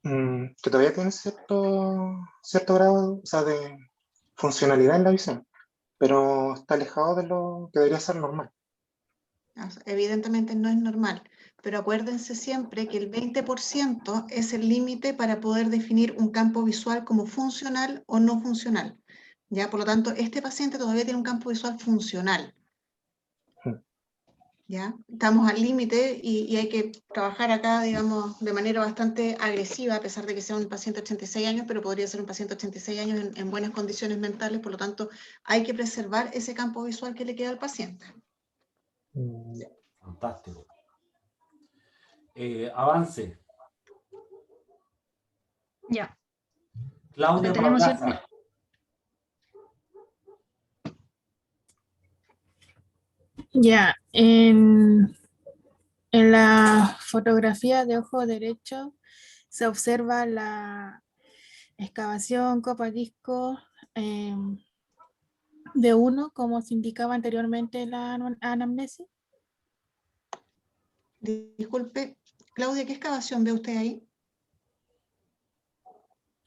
S19: Que todavía tiene cierto grado, o sea, de funcionalidad en la visión, pero está alejado de lo que debería ser normal.
S16: Evidentemente no es normal, pero acuérdense siempre que el 20% es el límite para poder definir un campo visual como funcional o no funcional. ¿Ya? Por lo tanto, este paciente todavía tiene un campo visual funcional. ¿Ya? Estamos al límite y hay que trabajar acá, digamos, de manera bastante agresiva, a pesar de que sea un paciente de 86 años, pero podría ser un paciente de 86 años en buenas condiciones mentales, por lo tanto, hay que preservar ese campo visual que le queda al paciente.
S2: Fantástico. Avance.
S11: Ya.
S2: Claudia
S11: Lo tenemos
S2: Paulaza.
S15: Ya, en la fotografía de ojo derecho se observa la excavación copa-disco de 1, como se indicaba anteriormente en la anamnesis.
S16: Disculpe, Claudia, ¿qué excavación ve usted ahí?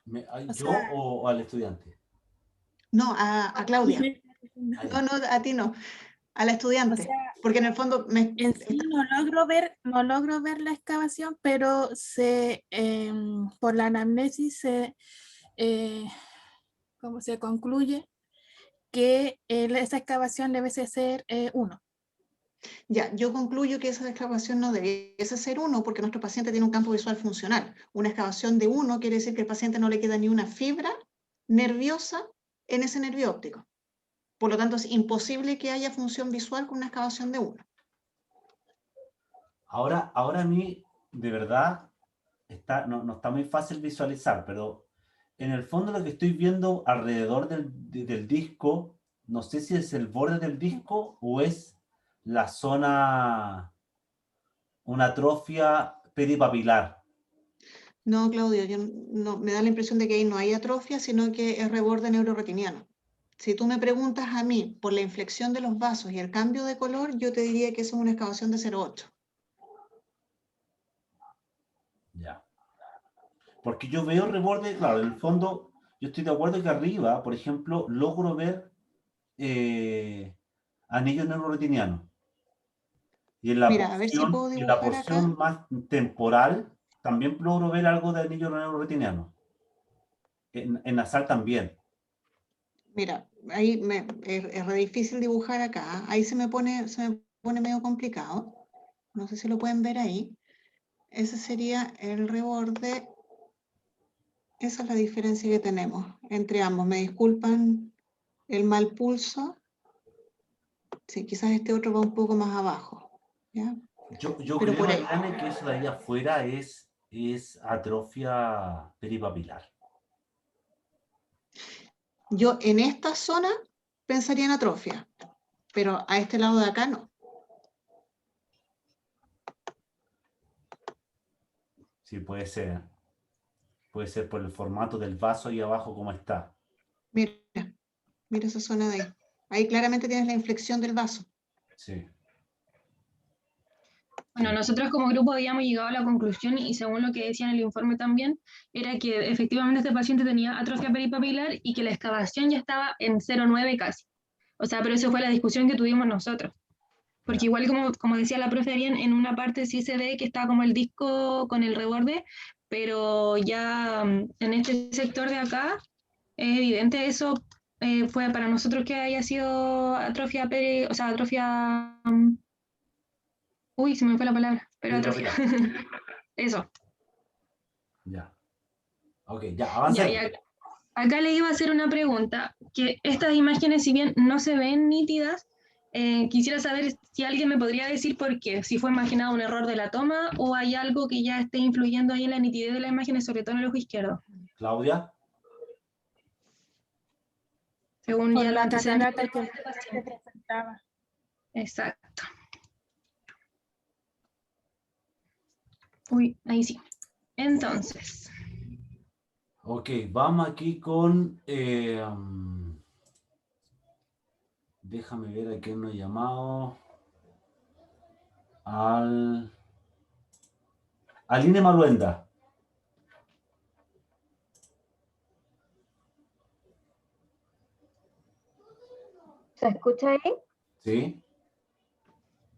S2: ¿Yo o al estudiante?
S16: No, a Claudia. No, a ti no. A la estudiante.
S15: O sea,
S16: porque en el fondo
S15: en sí no logro ver la excavación, pero por la anamnesis como se concluye que esa excavación debe ser 1.
S16: Ya, yo concluyo que esa excavación no debiese ser 1 porque nuestro paciente tiene un campo visual funcional. Una excavación de 1 quiere decir que al paciente no le queda ni una fibra nerviosa en ese nervio óptico. Por lo tanto, es imposible que haya función visual con una excavación de 1.
S2: Ahora a mí, de verdad, no está muy fácil visualizar, pero en el fondo lo que estoy viendo alrededor del disco, no sé si es el borde del disco o es la zona, una atrofia peripapilar.
S16: No, Claudio, me da la impresión de que ahí no hay atrofia, sino que es reborde neuroretiniano. Si tú me preguntas a mí por la inflexión de los vasos y el cambio de color, yo te diría que eso es una excavación de 0,8.
S2: Ya. Porque yo veo reborde, claro, en el fondo, yo estoy de acuerdo que arriba, por ejemplo, logro ver anillo neuroretiniano. Y en la
S16: Mira, a ver si puedo dibujar
S2: porción
S16: acá.
S2: más temporal, también logro ver algo de anillo neuroretiniano. En nasal también.
S16: Mira, ahí es re difícil dibujar acá. Ahí se me pone medio complicado. No sé si lo pueden ver ahí. Ese sería el reborde. Esa es la diferencia que tenemos entre ambos. Me disculpan el mal pulso. Sí, quizás este otro va un poco más abajo. ¿Ya?
S2: Yo
S16: Pero
S2: creo,
S16: por ahí.
S2: Ariane, que eso de ahí afuera es atrofia peripapilar.
S16: Yo en esta zona pensaría en atrofia, pero a este lado de acá no.
S2: Sí, puede ser. Puede ser por el formato del vaso ahí abajo como está.
S16: Mira esa zona de ahí. Ahí claramente tienes la inflexión del vaso.
S2: Sí.
S5: Bueno, nosotros como grupo habíamos llegado a la conclusión, y según lo que decía en el informe también, era que efectivamente este paciente tenía atrofia peripapilar y que la excavación ya estaba en 0,9 casi. O sea, pero esa fue la discusión que tuvimos nosotros. Porque igual como decía la profe Arián, en una parte sí se ve que está como el disco con el reborde, pero ya en este sector de acá, es evidente eso. Fue para nosotros que haya sido atrofia atrofia... Uy, se me fue la palabra, pero atrofia. Eso.
S2: Ya. Ok, ya, avancemos.
S5: Acá le iba a hacer una pregunta, que estas imágenes, si bien no se ven nítidas, Quisiera saber si alguien me podría decir por qué, si fue imaginado un error de la toma o hay algo que ya esté influyendo ahí en la nitidez de las imágenes, sobre todo en el ojo izquierdo.
S2: Claudia.
S5: Según
S11: Por
S5: ya los
S11: la
S5: antecedentes
S11: catarata que
S5: de este paciente.
S11: presentaba.
S5: Exacto. Uy, ahí sí. Entonces,
S2: Ok, vamos aquí con... déjame ver a quién nos ha llamado. Aline Maluenda.
S20: ¿Se escucha ahí?
S2: ¿Sí?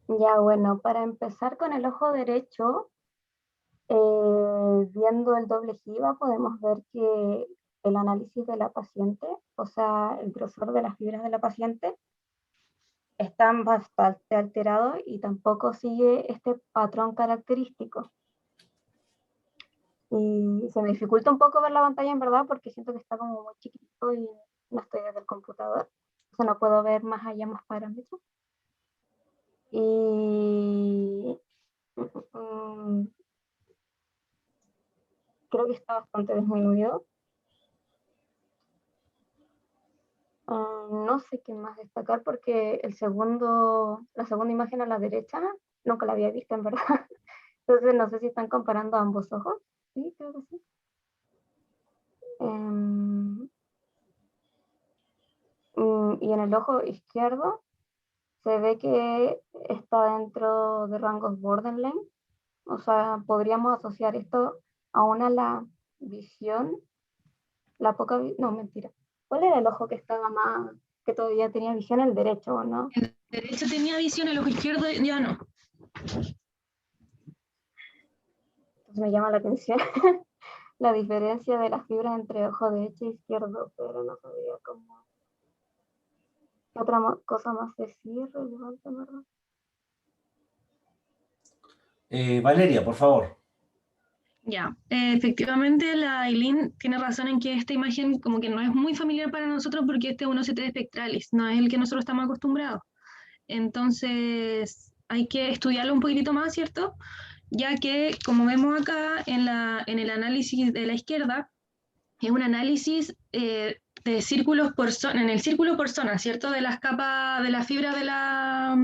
S20: Ya, bueno, para empezar con el ojo derecho, viendo el doble GIVA podemos ver que el análisis de la paciente, o sea, el grosor de las fibras de la paciente, están bastante alterados y tampoco sigue este patrón característico. Y se me dificulta un poco ver la pantalla en verdad porque siento que está como muy chiquito y no estoy desde el computador. O sea, no puedo ver más allá más parámetros. Y creo que está bastante disminuido. No sé qué más destacar porque la segunda imagen a la derecha nunca la había visto en verdad. Entonces no sé si están comparando ambos ojos. Sí, creo que sí. Y en el ojo izquierdo se ve que está dentro de rangos borderline. O sea, podríamos asociar esto aún a la visión, la poca no, mentira. ¿Cuál era el ojo que estaba más, que todavía tenía visión? El derecho, ¿no?
S5: el derecho tenía visión, el ojo izquierdo ya no.
S20: Entonces me llama la atención la diferencia de las fibras entre ojo derecho e izquierdo, pero no sabía cómo. ¿Qué otra cosa más decir relevante, verdad?
S2: Valeria, por favor.
S5: Ya, efectivamente la Aileen tiene razón en que esta imagen como que no es muy familiar para nosotros porque este es un OCT spectralis, no es el que nosotros estamos acostumbrados. Entonces hay que estudiarlo un poquitito más, ¿cierto? Ya que, como vemos acá en el análisis de la izquierda, es un análisis de círculos por zona, en el círculo por zona, ¿cierto? De las capas, de la fibra de las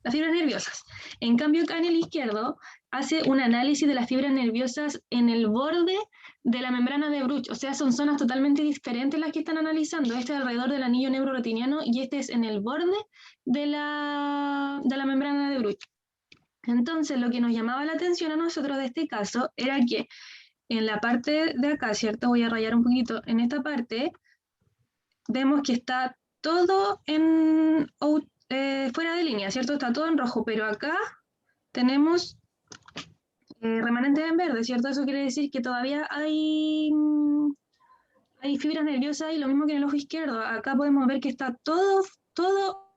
S5: fibras nerviosas. En cambio, acá en el izquierdo hace un análisis de las fibras nerviosas en el borde de la membrana de Bruch, o sea, son zonas totalmente diferentes las que están analizando. Este es alrededor del anillo neuroretiniano y este es en el borde de la membrana de Bruch. Entonces, lo que nos llamaba la atención a nosotros de este caso era que en la parte de acá, ¿cierto? Voy a rayar un poquito. En esta parte vemos que está todo fuera de línea, ¿cierto? Está todo en rojo, pero acá tenemos remanentes en verde, ¿cierto? Eso quiere decir que todavía hay fibras nerviosas y lo mismo que en el ojo izquierdo. Acá podemos ver que está todo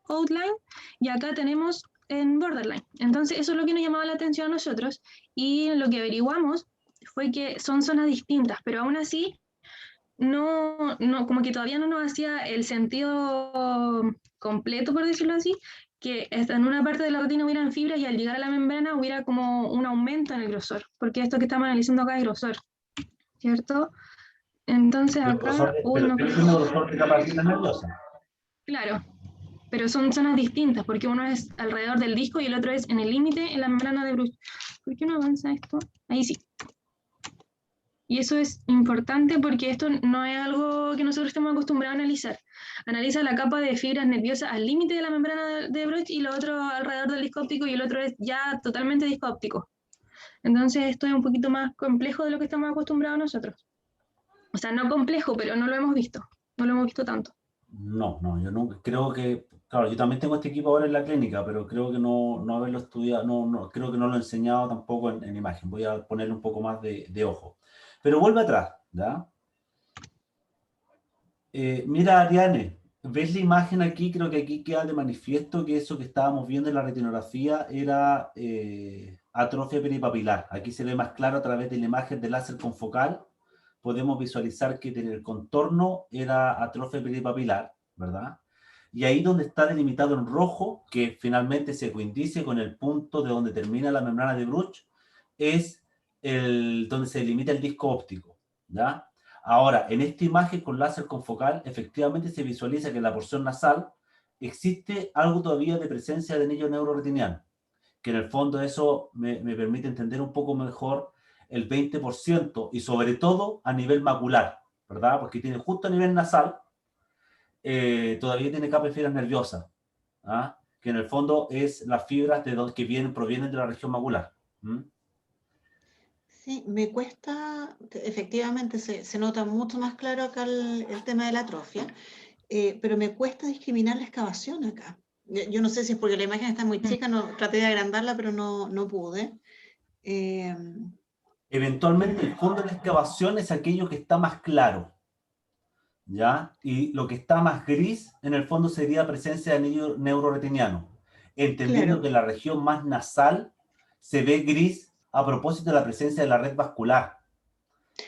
S5: outline y acá tenemos en borderline. Entonces eso es lo que nos llamaba la atención a nosotros y lo que averiguamos fue que son zonas distintas, pero aún así no, como que todavía no nos hacía el sentido completo, por decirlo así, que en una parte de la retina hubieran fibras y al llegar a la membrana hubiera como un aumento en el grosor, porque esto que estamos analizando acá es grosor, ¿cierto? Entonces acá...
S2: grosor de capacidad nerviosa.
S5: Claro, pero son zonas distintas, porque uno es alrededor del disco y el otro es en el límite, en la membrana de Bruch. ¿Por qué no avanza esto? Ahí sí. Y eso es importante porque esto no es algo que nosotros estemos acostumbrados a analizar. Analiza la capa de fibras nerviosas al límite de la membrana de Bruch y lo otro alrededor del disco óptico y el otro es ya totalmente disco óptico. Entonces esto es un poquito más complejo de lo que estamos acostumbrados nosotros. O sea, no complejo, pero no lo hemos visto. No lo hemos visto tanto.
S2: No, yo nunca, creo que, claro, yo también tengo este equipo ahora en la clínica, pero creo que no haberlo estudiado, creo que no lo he enseñado tampoco en imagen. Voy a ponerle un poco más de ojo. Pero vuelve atrás, ¿ya? Mira, Ariane, ¿ves la imagen aquí? Creo que aquí queda de manifiesto que eso que estábamos viendo en la retinografía era atrofia peripapilar. Aquí se ve más claro a través de la imagen de láser confocal. Podemos visualizar que en el contorno era atrofia peripapilar, ¿verdad? y ahí donde está delimitado en rojo, que finalmente se coincide con el punto de donde termina la membrana de Bruch, es donde se delimita el disco óptico, ¿ya? Ahora, en esta imagen con láser confocal, efectivamente se visualiza que en la porción nasal existe algo todavía de presencia de anillo neuroretiniano, que en el fondo eso me permite entender un poco mejor el 20%, y sobre todo a nivel macular, ¿verdad? Porque tiene justo a nivel nasal, todavía tiene capa de fibras nerviosas, ¿ah? Que en el fondo es las fibras que provienen de la región macular. ¿Mm?
S16: Sí, me cuesta, efectivamente se nota mucho más claro acá el tema de la atrofia, pero me cuesta discriminar la excavación acá. Yo no sé si es porque la imagen está muy chica, traté de agrandarla, pero no pude.
S2: Eventualmente el fondo de la excavación es aquello que está más claro, ¿ya? Y lo que está más gris, en el fondo sería presencia de anillo neuroretiniano, entendiendo
S16: Claro.
S2: que la región más nasal se ve gris a propósito de la presencia de la red vascular,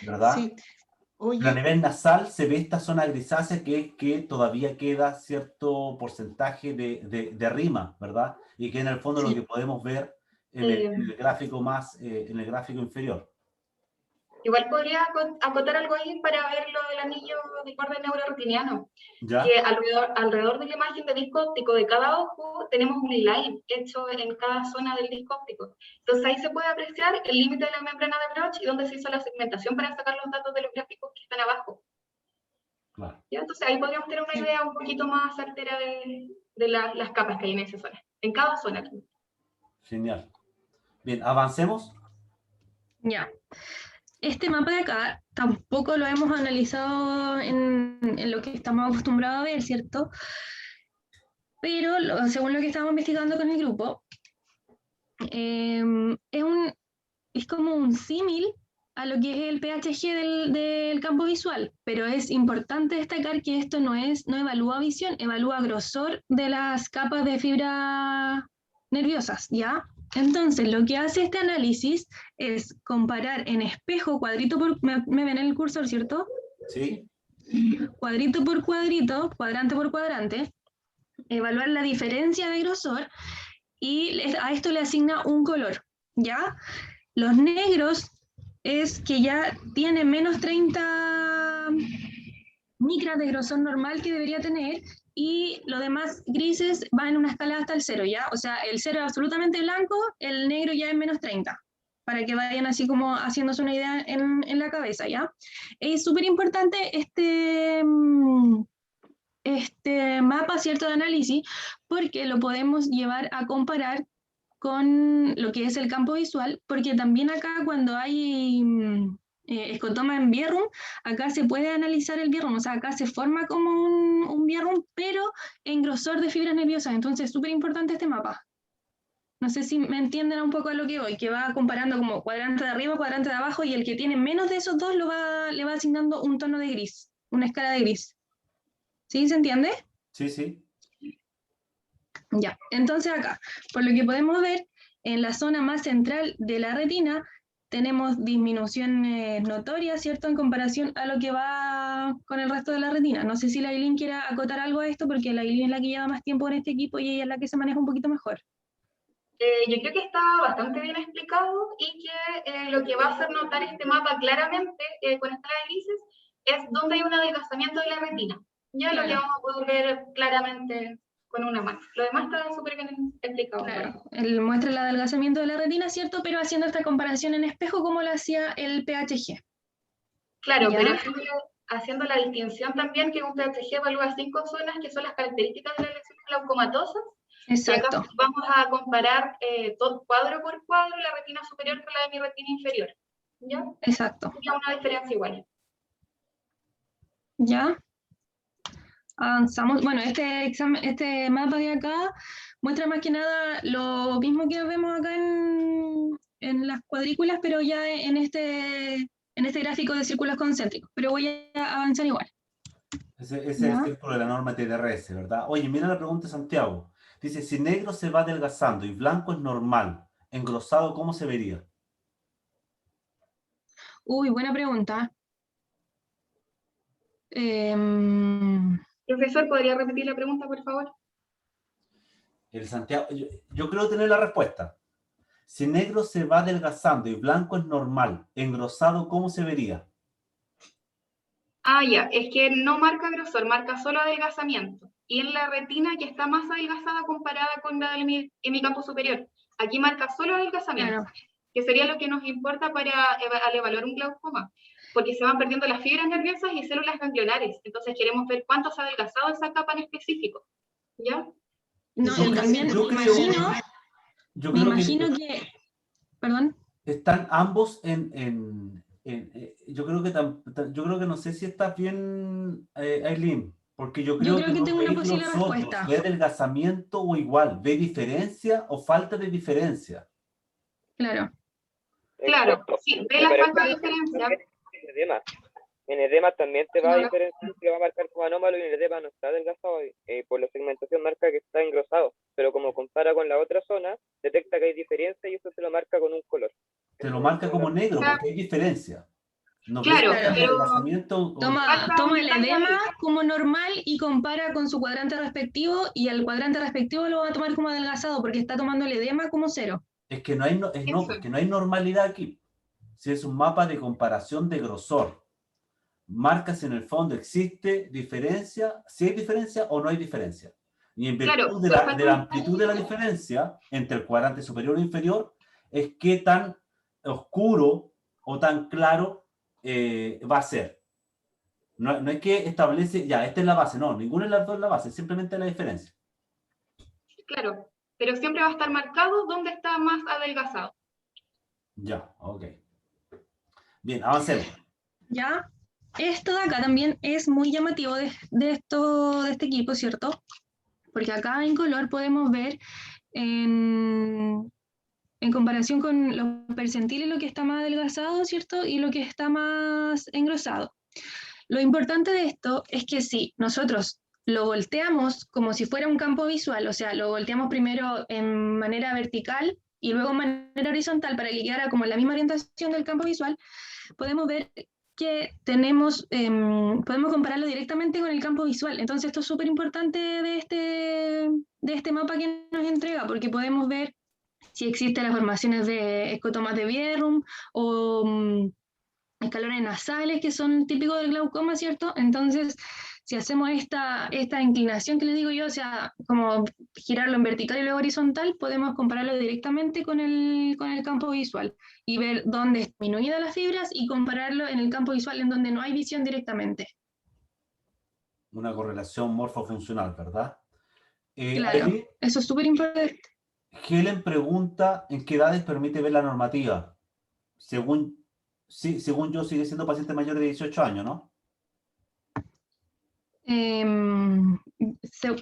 S2: ¿verdad?
S16: Sí.
S2: Pero a nivel nasal se ve esta zona grisácea que todavía queda cierto porcentaje de rima, ¿verdad? Y que en el fondo lo que podemos ver en el gráfico en el gráfico inferior.
S18: Igual podría acotar algo ahí para ver lo del anillo de borde neuroretiniano.
S2: ¿Ya?
S18: Que alrededor de la imagen de disco óptico de cada ojo tenemos un line hecho en cada zona del disco óptico. Entonces ahí se puede apreciar el límite de la membrana de Bruch y donde se hizo la segmentación para sacar los datos de los gráficos que están abajo.
S2: Claro.
S18: ¿Ya? Entonces ahí podríamos tener una idea un poquito más certera de las capas que hay en esa zona, en cada zona.
S2: Genial. Bien, avancemos.
S5: Ya. Este mapa de acá tampoco lo hemos analizado en lo que estamos acostumbrados a ver, ¿cierto? Pero según lo que estamos investigando con el grupo, es como un símil a lo que es el PHG del campo visual, pero es importante destacar que esto no evalúa visión, evalúa grosor de las capas de fibra nerviosas, ¿ya? Entonces, lo que hace este análisis es comparar en espejo, cuadrito por... ¿Me ven el cursor, cierto?
S2: Sí.
S5: Cuadrito por cuadrito, cuadrante por cuadrante, evaluar la diferencia de grosor y a esto le asigna un color, ¿ya? Los negros es que ya tiene menos 30 micras de grosor normal que debería tener, y los demás grises van en una escala hasta el 0, ¿ya? O sea, el 0 es absolutamente blanco, el negro ya es menos 30, para que vayan así como haciéndose una idea en la cabeza, ¿ya? Es súper importante este mapa, ¿cierto?, de análisis, porque lo podemos llevar a comparar con lo que es el campo visual, porque también acá cuando hay escotoma en Bierrum, acá se puede analizar el Bierrum, o sea, acá se forma como un Bierrum, pero en grosor de fibras nerviosas, entonces es súper importante este mapa. No sé si me entienden un poco a lo que voy, que va comparando como cuadrante de arriba, cuadrante de abajo, y el que tiene menos de esos dos le va asignando un tono de gris, una escala de gris. ¿Sí? ¿Se entiende?
S2: Sí, sí.
S5: Ya, entonces acá, por lo que podemos ver, en la zona más central de la retina tenemos disminuciones notorias, ¿cierto?, en comparación a lo que va con el resto de la retina. No sé si la Aileen quiera acotar algo a esto, porque la Aileen es la que lleva más tiempo en este equipo y ella es la que se maneja un poquito mejor.
S18: Yo creo que está bastante bien explicado y que lo que va a hacer notar este mapa claramente con estas grises es donde hay un adelgazamiento de la retina. Ya lo que vamos a poder ver claramente con una mano. Lo demás está súper bien explicado.
S5: Claro, él muestra el adelgazamiento de la retina, ¿cierto? Pero haciendo esta comparación en espejo como lo hacía el PHG.
S18: Claro,
S5: ¿Ya?
S18: pero haciendo la distinción también que un PHG evalúa 5 zonas que son las características de las lesiones glaucomatosas.
S5: Exacto.
S18: Y acá vamos a comparar todo, cuadro por cuadro la retina superior con la de mi retina inferior. ¿Ya?
S5: Exacto.
S18: Sería una diferencia igual.
S5: ¿Ya? Avanzamos. Bueno, este mapa de acá muestra más que nada lo mismo que vemos acá en las cuadrículas, pero ya en este gráfico de círculos concéntricos. Pero voy a avanzar igual.
S2: Ese es el círculo de la norma TDRS, ¿verdad? Oye, mira la pregunta de Santiago. Dice, si negro se va adelgazando y blanco es normal, engrosado, ¿cómo se vería?
S5: Uy, buena pregunta.
S18: Profesor, ¿podría repetir la pregunta, por favor?
S2: El Santiago, yo creo tener la respuesta. Si negro se va adelgazando y blanco es normal, engrosado, ¿cómo se vería?
S18: Ah, ya, es que no marca grosor, marca solo adelgazamiento. Y en la retina que está más adelgazada comparada con la del hemicampo superior. Aquí marca solo adelgazamiento, que sería lo que nos importa al evaluar un glaucoma, porque se van perdiendo las fibras nerviosas y células ganglionares. Entonces queremos ver cuánto se ha adelgazado esa capa en específico. ¿Ya?
S5: No, y también me imagino que, perdón.
S2: Están ambos yo creo que no sé si estás bien, Aileen, porque yo creo
S5: que
S2: no
S5: tengo una
S2: veis
S5: posible
S2: los otros.
S5: respuesta.
S2: ¿Ve adelgazamiento o igual? ¿Ve diferencia o falta de diferencia?
S5: Claro.
S18: Claro, sí, ve la falta de diferencia.
S14: En edema también te va a diferenciar, te va a marcar como anómalo, y en edema no está adelgazado, por la segmentación marca que está engrosado, pero como compara con la otra zona, detecta que hay diferencia y eso se lo marca con un color.
S2: Te lo marca como negro porque hay diferencia. No
S18: Claro,
S2: ves
S18: pero
S2: adelgazamiento
S5: toma el edema como normal y compara con su cuadrante respectivo, y al cuadrante respectivo lo va a tomar como adelgazado porque está tomando el edema como 0.
S2: Es que no hay normalidad aquí. Si es un mapa de comparación de grosor, marcas en el fondo, ¿existe diferencia? Si hay diferencia o no hay diferencia. Y en virtud de la amplitud de la diferencia entre el cuadrante superior e inferior, es qué tan oscuro o tan claro va a ser. No es que establece, ya, esta es la base, no, ninguna de las dos es la base, simplemente la diferencia.
S18: Claro, pero siempre va a estar marcado dónde está más adelgazado.
S2: Ya, ok. Bien, avancemos.
S5: Ya, esto de acá también es muy llamativo de este equipo, ¿cierto? Porque acá en color podemos ver en comparación con los percentiles lo que está más adelgazado, ¿cierto? Y lo que está más engrosado. Lo importante de esto es que si nosotros lo volteamos como si fuera un campo visual, o sea, lo volteamos primero en manera vertical y luego en manera horizontal para que quedara como en la misma orientación del campo visual, podemos ver que podemos compararlo directamente con el campo visual. Entonces esto es súper importante de este mapa que nos entrega, porque podemos ver si existen las formaciones de escotomas de Bierrum o escalones nasales que son típicos del glaucoma, ¿cierto? Entonces, si hacemos esta inclinación que les digo yo, o sea, como girarlo en vertical y luego horizontal, podemos compararlo directamente con el campo visual y ver dónde están disminuidas las fibras y compararlo en el campo visual en donde no hay visión directamente.
S2: Una correlación morfofuncional, ¿verdad?
S5: Claro,
S2: Aileen,
S5: eso es súper importante.
S2: Helen pregunta en qué edades permite ver la normativa. Según yo, sigue siendo paciente mayor de 18 años, ¿no?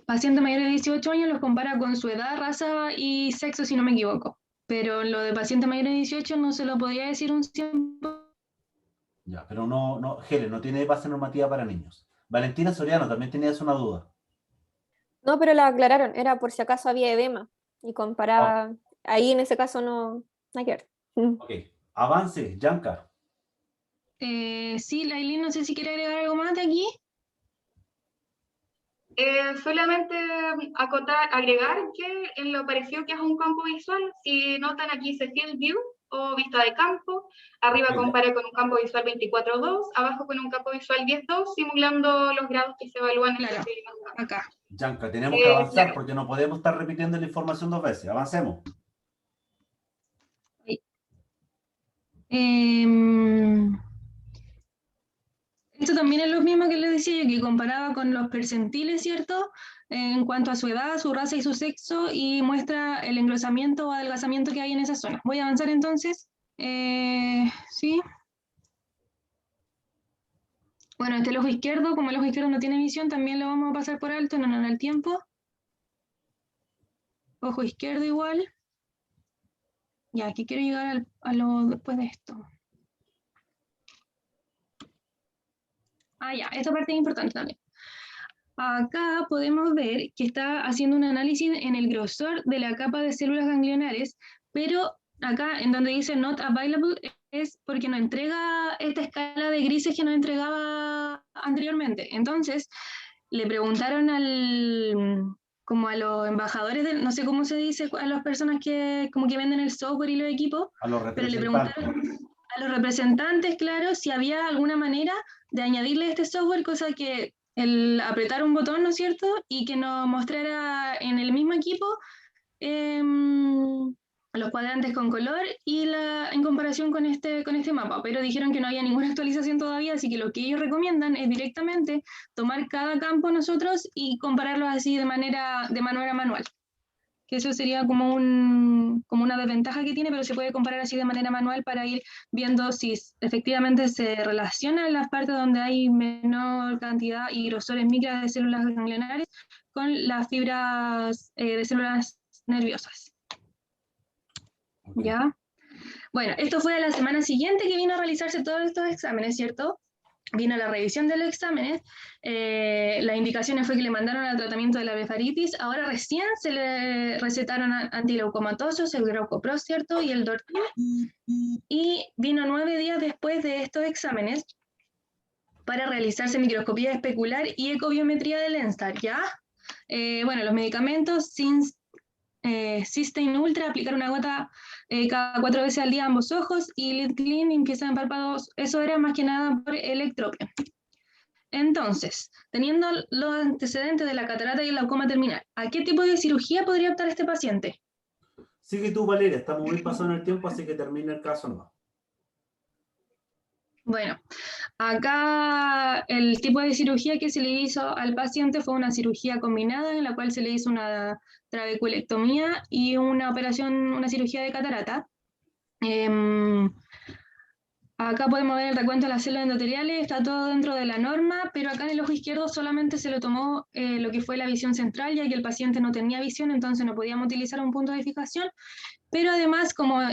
S5: Paciente mayor de 18 años los compara con su edad, raza y sexo, si no me equivoco. Pero lo de paciente mayor de 18 no se lo podría decir un 100%.
S2: Ya, pero no, Helen, no tiene base normativa para niños. Valentina Soriano también tenías una duda.
S3: No, pero la aclararon, era por si acaso había edema y comparaba, ahí en ese caso no hay que ver.
S2: Ok, avance, Yanka.
S5: Sí, Lailín, no sé si quiere agregar algo más de aquí.
S18: Solamente agregar que en lo parecido que es un campo visual, si notan aquí dice Field View o vista de campo, arriba compara con un campo visual 24.2, abajo con un campo visual 10.2, simulando los grados que se evalúan en el
S5: acá.
S2: Yanka, tenemos que avanzar porque no podemos estar repitiendo la información dos veces. Avancemos.
S5: Esto también es lo mismo que les decía yo, que comparaba con los percentiles, ¿cierto? En cuanto a su edad, su raza y su sexo, y muestra el engrosamiento o adelgazamiento que hay en esa zona. Voy a avanzar entonces. Sí. Bueno, este es el ojo izquierdo. Como el ojo izquierdo no tiene visión, también lo vamos a pasar por alto, no nos da el tiempo. Ojo izquierdo igual. Ya, aquí quiero llegar a lo después de esto. Ya, esta parte es importante también. Acá podemos ver que está haciendo un análisis en el grosor de la capa de células ganglionares, pero acá en donde dice not available es porque no entrega esta escala de grises que nos entregaba anteriormente. Entonces, le preguntaron como a los embajadores, no sé cómo se dice, a las personas que como que venden el software y los equipos,
S2: A los
S5: pero le
S2: representantes.
S5: preguntaron a los representantes, claro, si había alguna manera de añadirle este software, cosa que el apretar un botón, ¿no es cierto? Y que nos mostrara en el mismo equipo los cuadrantes con color y en comparación con este mapa, pero dijeron que no había ninguna actualización todavía, así que lo que ellos recomiendan es directamente tomar cada campo nosotros y compararlos así de manera manual. Que eso sería como una desventaja que tiene, pero se puede comparar así de manera manual para ir viendo si efectivamente se relacionan las partes donde hay menor cantidad y grosores micras de células ganglionares con las fibras de células nerviosas. ¿Ya? Bueno, esto fue a la semana siguiente que vino a realizarse todos estos exámenes, ¿cierto? Vino la revisión de los exámenes, las indicaciones fue que le mandaron al tratamiento de la blefaritis, ahora recién se le recetaron antileucomatosos, el Glaucopro, ¿cierto? Y el Dortin, y vino 9 días después de estos exámenes para realizarse microscopía especular y ecobiometría del Lenstar, ¿ya? Bueno, los medicamentos, Cysteine Ultra, aplicar una gota cada 4 veces al día a ambos ojos, y Lid Clean, limpieza de párpados, eso era más que nada por electropio. Entonces, teniendo los antecedentes de la catarata y el glaucoma terminal, ¿a qué tipo de cirugía podría optar este paciente?
S2: Sigue tú, Valeria, estamos muy pasados en el tiempo, así que termina el caso nomás.
S5: Bueno, acá el tipo de cirugía que se le hizo al paciente fue una cirugía combinada en la cual se le hizo una trabeculectomía y una cirugía de catarata. Acá podemos ver el recuento de las células endoteliales, está todo dentro de la norma, pero acá en el ojo izquierdo solamente se le tomó lo que fue la visión central, ya que el paciente no tenía visión, entonces no podíamos utilizar un punto de fijación. Pero además, como no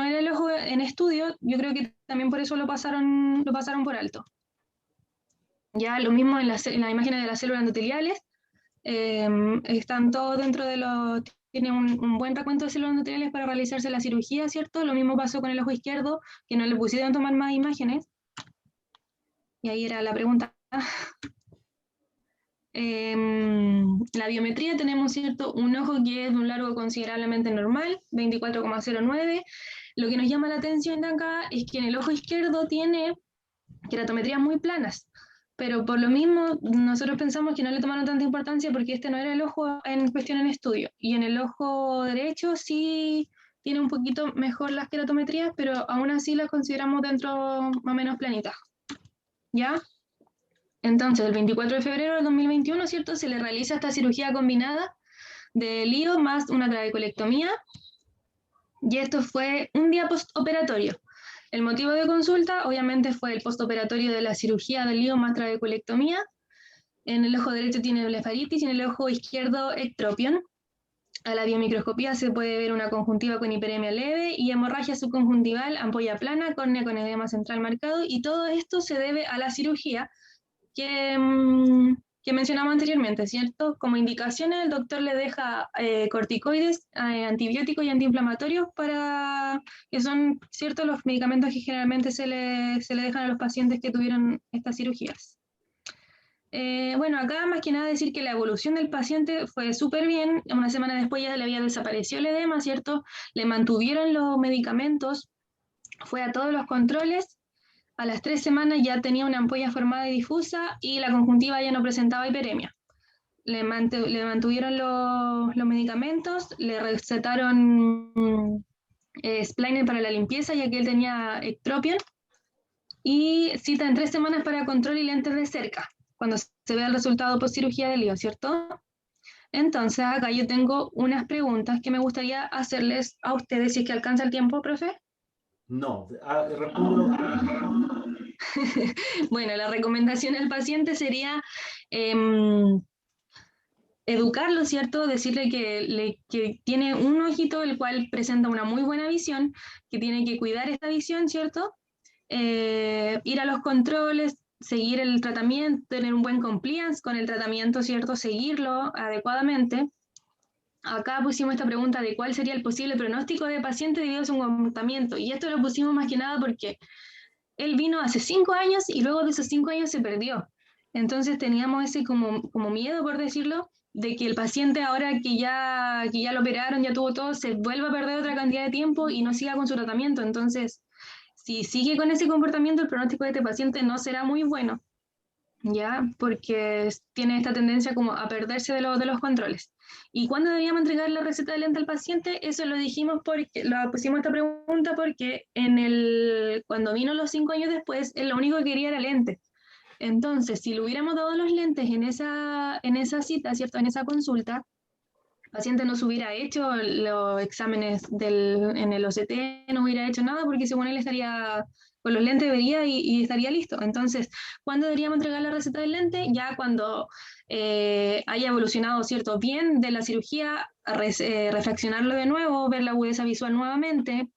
S5: era el ojo en estudio, yo creo que también por eso lo pasaron por alto. Ya lo mismo en las imágenes de las células endoteliales, están todos dentro de tiene un buen recuento de células endoteliales para realizarse la cirugía, ¿cierto? Lo mismo pasó con el ojo izquierdo, que no le pusieron tomar más imágenes. Y ahí era la pregunta. La biometría tenemos, ¿cierto? Un ojo que es de un largo considerablemente normal, 24,09. Lo que nos llama la atención de acá es que en el ojo izquierdo tiene queratometrías muy planas, pero por lo mismo nosotros pensamos que no le tomaron tanta importancia porque este no era el ojo en cuestión en estudio, y en el ojo derecho sí tiene un poquito mejor las queratometrías, pero aún así las consideramos dentro más o menos planitas. ¿Ya? Entonces, el 24 de febrero del 2021, ¿cierto? Se le realiza esta cirugía combinada de lío más una trabeculectomía, y esto fue un día postoperatorio. El motivo de consulta, obviamente, fue el postoperatorio de la cirugía de lío más trabeculectomía. En el ojo derecho tiene blefaritis y en el ojo izquierdo ectropion. A la biomicroscopía se puede ver una conjuntiva con hiperemia leve y hemorragia subconjuntival, ampolla plana, córnea con edema central marcado, y todo esto se debe a la cirugía que mencionamos anteriormente, ¿cierto? Como indicaciones, el doctor le deja corticoides, antibióticos y antiinflamatorios, que son, ¿cierto?, los medicamentos que generalmente se le dejan a los pacientes que tuvieron estas cirugías. Bueno, acá más que nada decir que la evolución del paciente fue súper bien. Una semana después ya le había desaparecido el edema, ¿cierto? Le mantuvieron los medicamentos, fue a todos los controles. A las 3 semanas ya tenía una ampolla formada y difusa y la conjuntiva ya no presentaba hiperemia. Le mantuvieron los medicamentos, le recetaron Spliner para la limpieza, ya que él tenía ectropion, y cita en 3 semanas para control y lentes de cerca, cuando se vea el resultado post cirugía de lío, ¿cierto? Entonces acá yo tengo unas preguntas que me gustaría hacerles a ustedes, si es que alcanza el tiempo, profe.
S2: No, respondo.
S5: Bueno, la recomendación al paciente sería educarlo, ¿cierto? Decirle que tiene un ojito el cual presenta una muy buena visión, que tiene que cuidar esta visión, ¿cierto? Ir a los controles, seguir el tratamiento, tener un buen compliance con el tratamiento, ¿cierto? Seguirlo adecuadamente. Acá pusimos esta pregunta de cuál sería el posible pronóstico de paciente debido a su comportamiento, y esto lo pusimos más que nada porque él vino hace 5 años y luego de esos 5 años se perdió. Entonces teníamos ese como miedo, por decirlo, de que el paciente ahora que ya lo operaron, ya tuvo todo, se vuelva a perder otra cantidad de tiempo y no siga con su tratamiento. Entonces, si sigue con ese comportamiento, el pronóstico de este paciente no será muy bueno, ¿ya? Porque tiene esta tendencia como a perderse de los controles. ¿Y cuándo deberíamos entregar la receta de lente al paciente? Eso lo dijimos porque, lo pusimos esta pregunta porque cuando vino los 5 años después, él lo único que quería era lentes. Entonces, si le hubiéramos dado los lentes en esa cita, ¿cierto? En esa consulta, el paciente no se hubiera hecho los exámenes en el OCT, no hubiera hecho nada porque según él estaría con los lentes debería y estaría listo. Entonces, ¿cuándo deberíamos entregar la receta del lente? Ya cuando haya evolucionado, ¿cierto? Bien de la cirugía, refraccionarlo de nuevo, ver la agudeza visual nuevamente.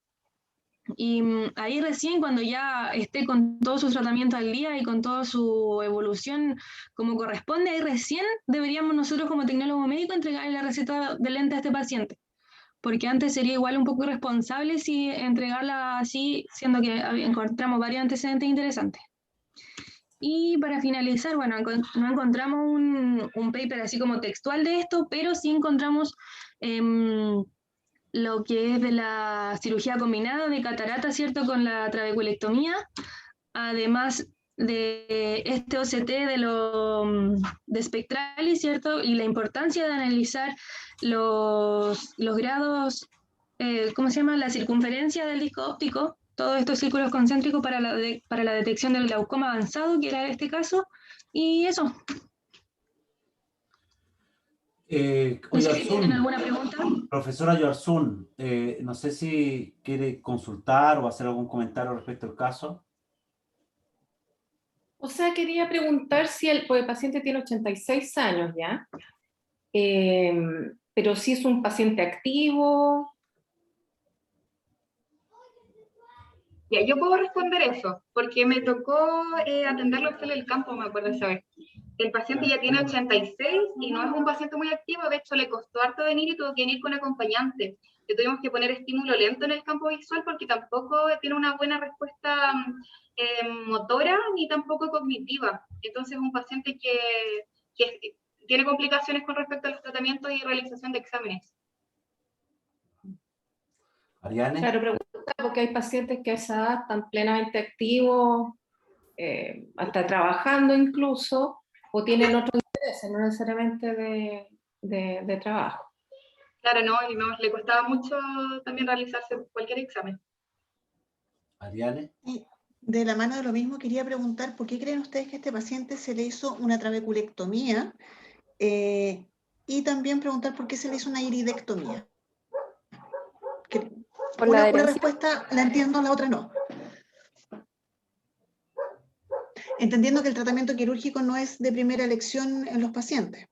S5: Y ahí recién cuando ya esté con todos sus tratamientos al día y con toda su evolución como corresponde, ahí recién deberíamos nosotros como tecnólogo médico entregarle la receta de lente a este paciente. Porque antes sería igual un poco irresponsable si entregarla así, siendo que encontramos varios antecedentes interesantes. Y para finalizar, bueno, no encontramos un paper así como textual de esto, pero sí encontramos lo que es de la cirugía combinada de catarata, ¿cierto? Con la trabeculectomía, además de este OCT de Spectralis, ¿cierto? Y la importancia de analizar los grados, ¿cómo se llama? La circunferencia del disco óptico, todos estos círculos concéntricos para la detección del glaucoma avanzado, que era este caso, y eso.
S2: Oye,
S5: ¿Tienen
S2: Arzún,
S5: alguna pregunta?
S2: profesora Arzún, no sé si quiere consultar o hacer algún comentario respecto al caso.
S13: O sea, quería preguntar si pues el paciente tiene 86 años ya, pero si es un paciente activo.
S18: Ya, yo puedo responder eso, porque me tocó atenderlo en el campo, me acuerdo esa vez. El paciente ya tiene 86 y no es un paciente muy activo, de hecho le costó harto venir y tuvo que venir con acompañante. Le tuvimos que poner estímulo lento en el campo visual porque tampoco tiene una buena respuesta motora ni tampoco cognitiva. Entonces es un paciente que tiene complicaciones con respecto a los tratamientos y realización de exámenes.
S2: Ariane.
S13: Claro, pregunta porque hay pacientes que a esa edad están plenamente activos, hasta trabajando incluso, o tienen otros intereses, no necesariamente de trabajo.
S18: Claro, no, y le costaba mucho también realizarse cualquier examen.
S2: Ariane.
S16: De la mano de lo mismo, quería preguntar, ¿por qué creen ustedes que a este paciente se le hizo una trabeculectomía? Y también preguntar por qué se le hizo una iridectomía. Una respuesta la entiendo, la otra no. Entendiendo que el tratamiento quirúrgico no es de primera elección en los pacientes.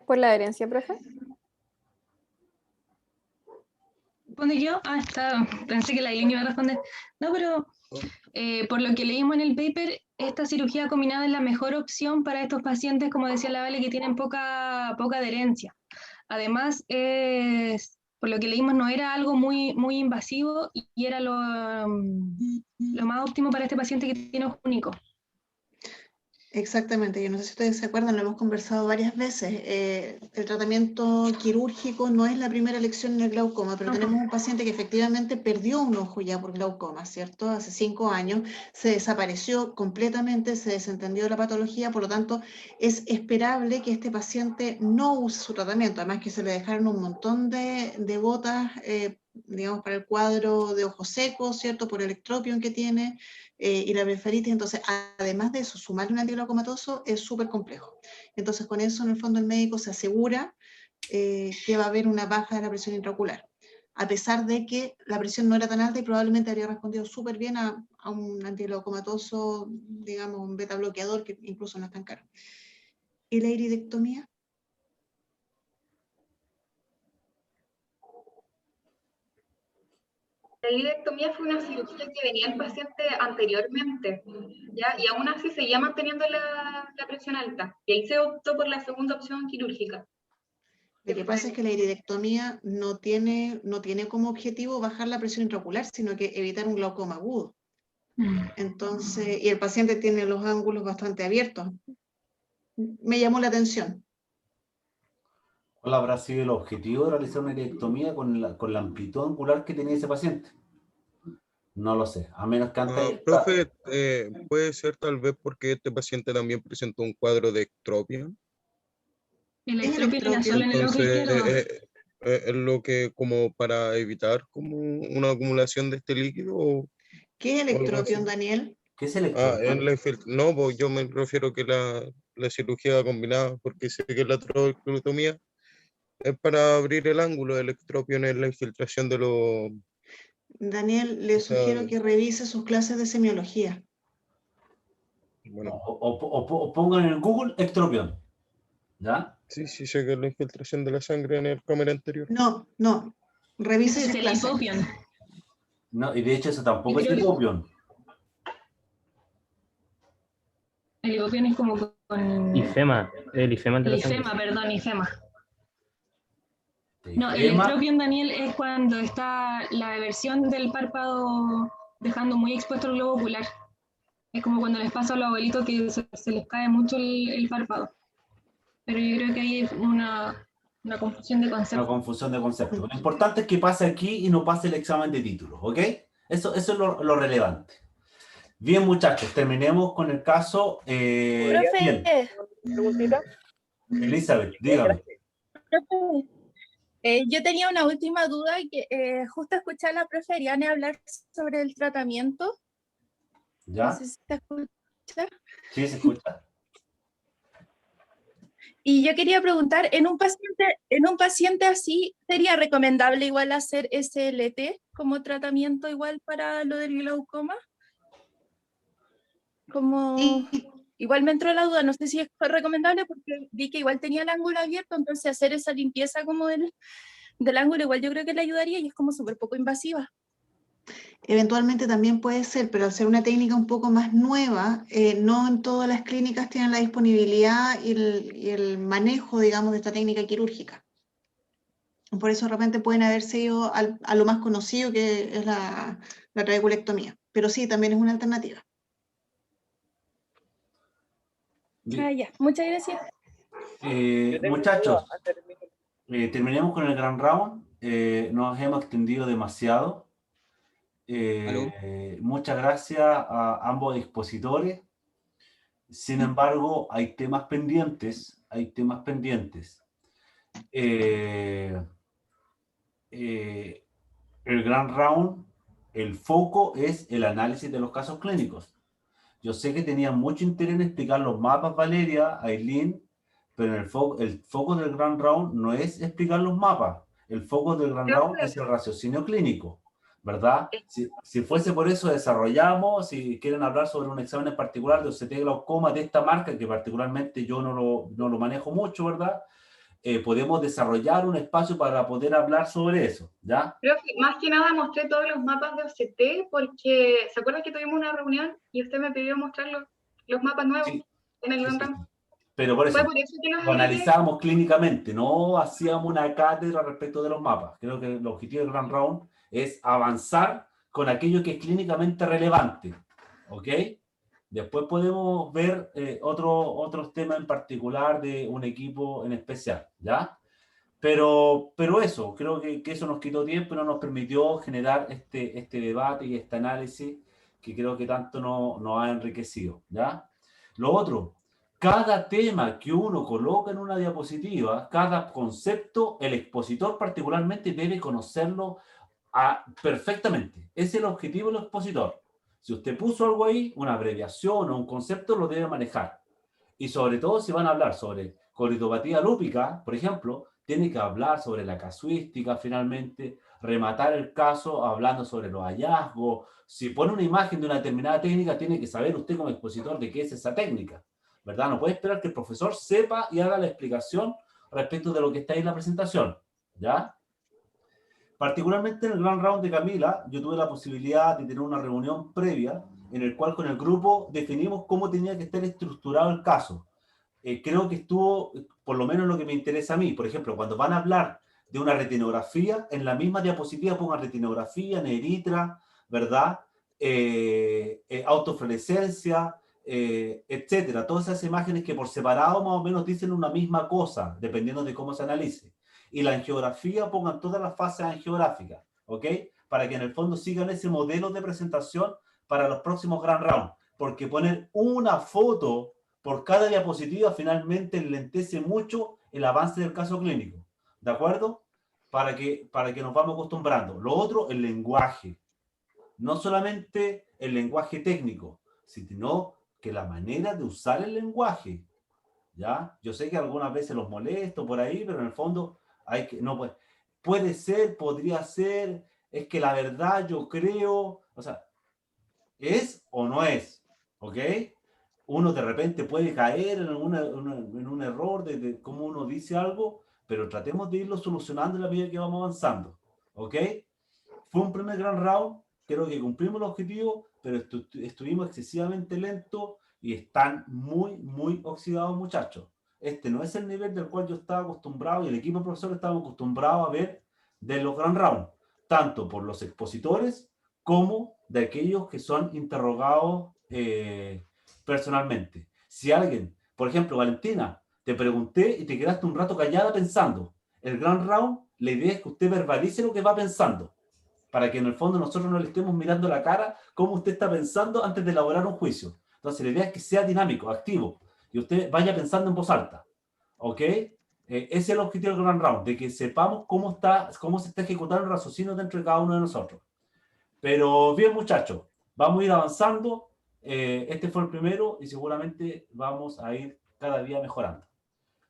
S3: ¿Por la adherencia, profe?
S5: ¿Responde yo? Pensé que la Aileen iba a responder. No, pero por lo que leímos en el paper, esta cirugía combinada es la mejor opción para estos pacientes, como decía la Vale, que tienen poca adherencia. Además, por lo que leímos, no era algo muy invasivo y era lo más óptimo para este paciente que tiene ojo único.
S16: Exactamente, yo no sé si ustedes se acuerdan, lo hemos conversado varias veces. El tratamiento quirúrgico no es la primera elección en el glaucoma, pero tenemos un paciente que efectivamente perdió un ojo ya por glaucoma, ¿cierto? Hace 5 años, se desapareció completamente, se desentendió de la patología, por lo tanto, es esperable que este paciente no use su tratamiento, además que se le dejaron un montón de botas, digamos, para el cuadro de ojos secos, ¿cierto? Por el ectropion que tiene. Y la blefaritis, entonces, además de eso, sumarle un antiglaucomatoso es súper complejo. Entonces, con eso, en el fondo, el médico se asegura que va a haber una baja de la presión intraocular, a pesar de que la presión no era tan alta y probablemente habría respondido súper bien a un antiglaucomatoso, digamos, un beta bloqueador, que incluso no es tan caro. ¿Y la iridectomía?
S18: La iridectomía fue una cirugía que venía el paciente anteriormente, ¿ya? Y aún así seguía manteniendo la presión alta. Y ahí se optó por la segunda opción quirúrgica.
S16: Lo que pasa es que la iridectomía no tiene como objetivo bajar la presión intraocular, sino que evitar un glaucoma agudo. Entonces, y el paciente tiene los ángulos bastante abiertos. Me llamó la atención.
S2: ¿Cuál habrá sido el objetivo de realizar una ileectomía con la amplitud angular que tenía ese paciente? No lo sé, a menos que antes...
S8: Profe, puede ser tal vez porque este paciente también presentó un cuadro de ectropia.
S5: El ectropia era solo en el ojo izquierdo.
S8: Entonces, es lo que como para evitar como una acumulación de este líquido.
S16: ¿Qué es el
S8: o algo
S16: ectropión,
S8: así.
S16: Daniel?
S2: ¿Qué es el
S8: No, pues yo me refiero que la cirugía combinada, porque sé que la troclotomía es para abrir el ángulo, el ectropión es la infiltración de los...
S16: Daniel, le sugiero que revise sus clases de semiología.
S8: Bueno.
S2: O pongan en el Google ectropión. ¿Ya?
S8: Sí, sé que es la infiltración de la sangre en el cámara anterior.
S16: No, revise
S5: Ese
S16: sus
S5: es el
S16: clases.
S5: hipopión.
S2: No, y de hecho eso tampoco es
S5: Yo creo que-
S2: hipopión.
S5: El hipopión es como con...
S17: Ifema, el ifema de la sangre.
S5: Ifema, perdón, ifema. No, el
S2: Ifema.
S5: ectropión, Daniel, es cuando está la eversión del párpado dejando muy expuesto el globo ocular. Es como cuando les pasa a los abuelitos que se les cae mucho el párpado. Pero yo creo que hay una confusión de
S2: Una
S5: conceptos.
S2: confusión de conceptos. Lo importante es que pase aquí y no pase el examen de títulos, ¿ok? Eso es lo relevante. Bien, muchachos, terminemos con el caso. Bien.
S11: Preguntita.
S2: Elizabeth, dígame.
S11: Profe, yo tenía una última duda que justo escuché a la profe Ariane hablar sobre el tratamiento.
S2: ¿Ya?
S11: No sé si se escucha.
S2: Sí, se escucha.
S11: Y yo quería preguntar, en un paciente así, ¿sería recomendable igual hacer SLT como tratamiento igual para lo del glaucoma? Como... Igual me entró la duda, no sé si es recomendable porque vi que igual tenía el ángulo abierto, entonces hacer esa limpieza como del ángulo igual yo creo que le ayudaría y es como súper poco invasiva.
S16: Eventualmente también puede ser, pero al ser una técnica un poco más nueva, no en todas las clínicas tienen la disponibilidad y el manejo, digamos, de esta técnica quirúrgica. Por eso de repente pueden haberse ido a lo más conocido, que es la trabeculectomía. Pero sí, también es una alternativa.
S11: Ah, ya. Muchas gracias.
S2: Muchachos, terminemos con el gran round. Nos hemos extendido demasiado. Muchas gracias a ambos expositores. Sin embargo, hay temas pendientes. El gran round, el foco es el análisis de los casos clínicos. Yo sé que tenían mucho interés en explicar los mapas, Valeria, Aileen, pero el foco del gran round no es explicar los mapas. El foco del gran round es el raciocinio clínico, ¿verdad? Si fuese por eso, desarrollamos, si quieren hablar sobre un examen en particular de OCT glaucoma de esta marca, que particularmente yo no lo manejo mucho, ¿verdad? Podemos desarrollar un espacio para poder hablar sobre eso, ¿ya?
S18: Creo que más que nada mostré todos los mapas de OCT porque, ¿se acuerdan que tuvimos una reunión y usted me pidió mostrar los mapas nuevos en el Grand Round?
S2: Pero por eso,
S18: Fue por eso que nos
S2: lo analizábamos clínicamente, no hacíamos una cátedra respecto de los mapas. Creo que el objetivo del Grand Round es avanzar con aquello que es clínicamente relevante, ¿ok? Después podemos ver otros temas en particular de un equipo en especial, ¿ya? Pero eso, creo que eso nos quitó tiempo y no nos permitió generar este debate y este análisis que creo que tanto nos ha enriquecido, ¿ya? Lo otro, cada tema que uno coloca en una diapositiva, cada concepto, el expositor particularmente debe conocerlo perfectamente. Ese es el objetivo del expositor. Si usted puso algo ahí, una abreviación o un concepto, lo debe manejar. Y sobre todo si van a hablar sobre coritopatía lúpica, por ejemplo, tiene que hablar sobre la casuística finalmente, rematar el caso hablando sobre los hallazgos. Si pone una imagen de una determinada técnica, tiene que saber usted como expositor de qué es esa técnica, ¿verdad? No puede esperar que el profesor sepa y haga la explicación respecto de lo que está ahí en la presentación, ¿ya? Particularmente en el Grand Round de Camila, yo tuve la posibilidad de tener una reunión previa en el cual con el grupo definimos cómo tenía que estar estructurado el caso. Creo que estuvo, por lo menos lo que me interesa a mí, por ejemplo, cuando van a hablar de una retinografía, en la misma diapositiva pongan retinografía, negritra, ¿verdad? autofluorescencia, etcétera. Todas esas imágenes que por separado más o menos dicen una misma cosa, dependiendo de cómo se analice. Y la angiografía, pongan todas las fases angiográficas, ¿ok? Para que en el fondo sigan ese modelo de presentación para los próximos Grand Round. Porque poner una foto por cada diapositiva finalmente lentece mucho el avance del caso clínico. ¿De acuerdo? Para que nos vamos acostumbrando. Lo otro, el lenguaje. No solamente el lenguaje técnico, sino que la manera de usar el lenguaje. ¿Ya? Yo sé que algunas veces los molesto por ahí, pero en el fondo hay que, no puede ser, podría ser, es que la verdad yo creo, o sea, ¿es o no es? ¿Ok? Uno de repente puede caer en un error de cómo uno dice algo, pero tratemos de irlo solucionando en la medida que vamos avanzando. ¿Ok? Fue un primer Grand Round, creo que cumplimos el objetivo, pero estuvimos excesivamente lentos y están muy, muy oxidados, muchachos. Este no es el nivel del cual yo estaba acostumbrado y el equipo de profesores estaba acostumbrado a ver de los Grand Round, tanto por los expositores como de aquellos que son interrogados personalmente. Si alguien, por ejemplo, Valentina, te pregunté y te quedaste un rato callada pensando, el Grand Round, la idea es que usted verbalice lo que va pensando, para que en el fondo nosotros no le estemos mirando la cara cómo usted está pensando antes de elaborar un juicio. Entonces la idea es que sea dinámico, activo, y usted vaya pensando en voz alta. ¿Ok? Ese es el objetivo del Grand Round, de que sepamos cómo se está ejecutando el raciocinio dentro de cada uno de nosotros. Pero bien, muchachos, vamos a ir avanzando. Este fue el primero y seguramente vamos a ir cada día mejorando.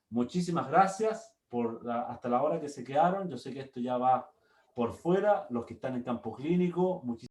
S2: Muchísimas gracias hasta la hora que se quedaron. Yo sé que esto ya va por fuera, los que están en campo clínico.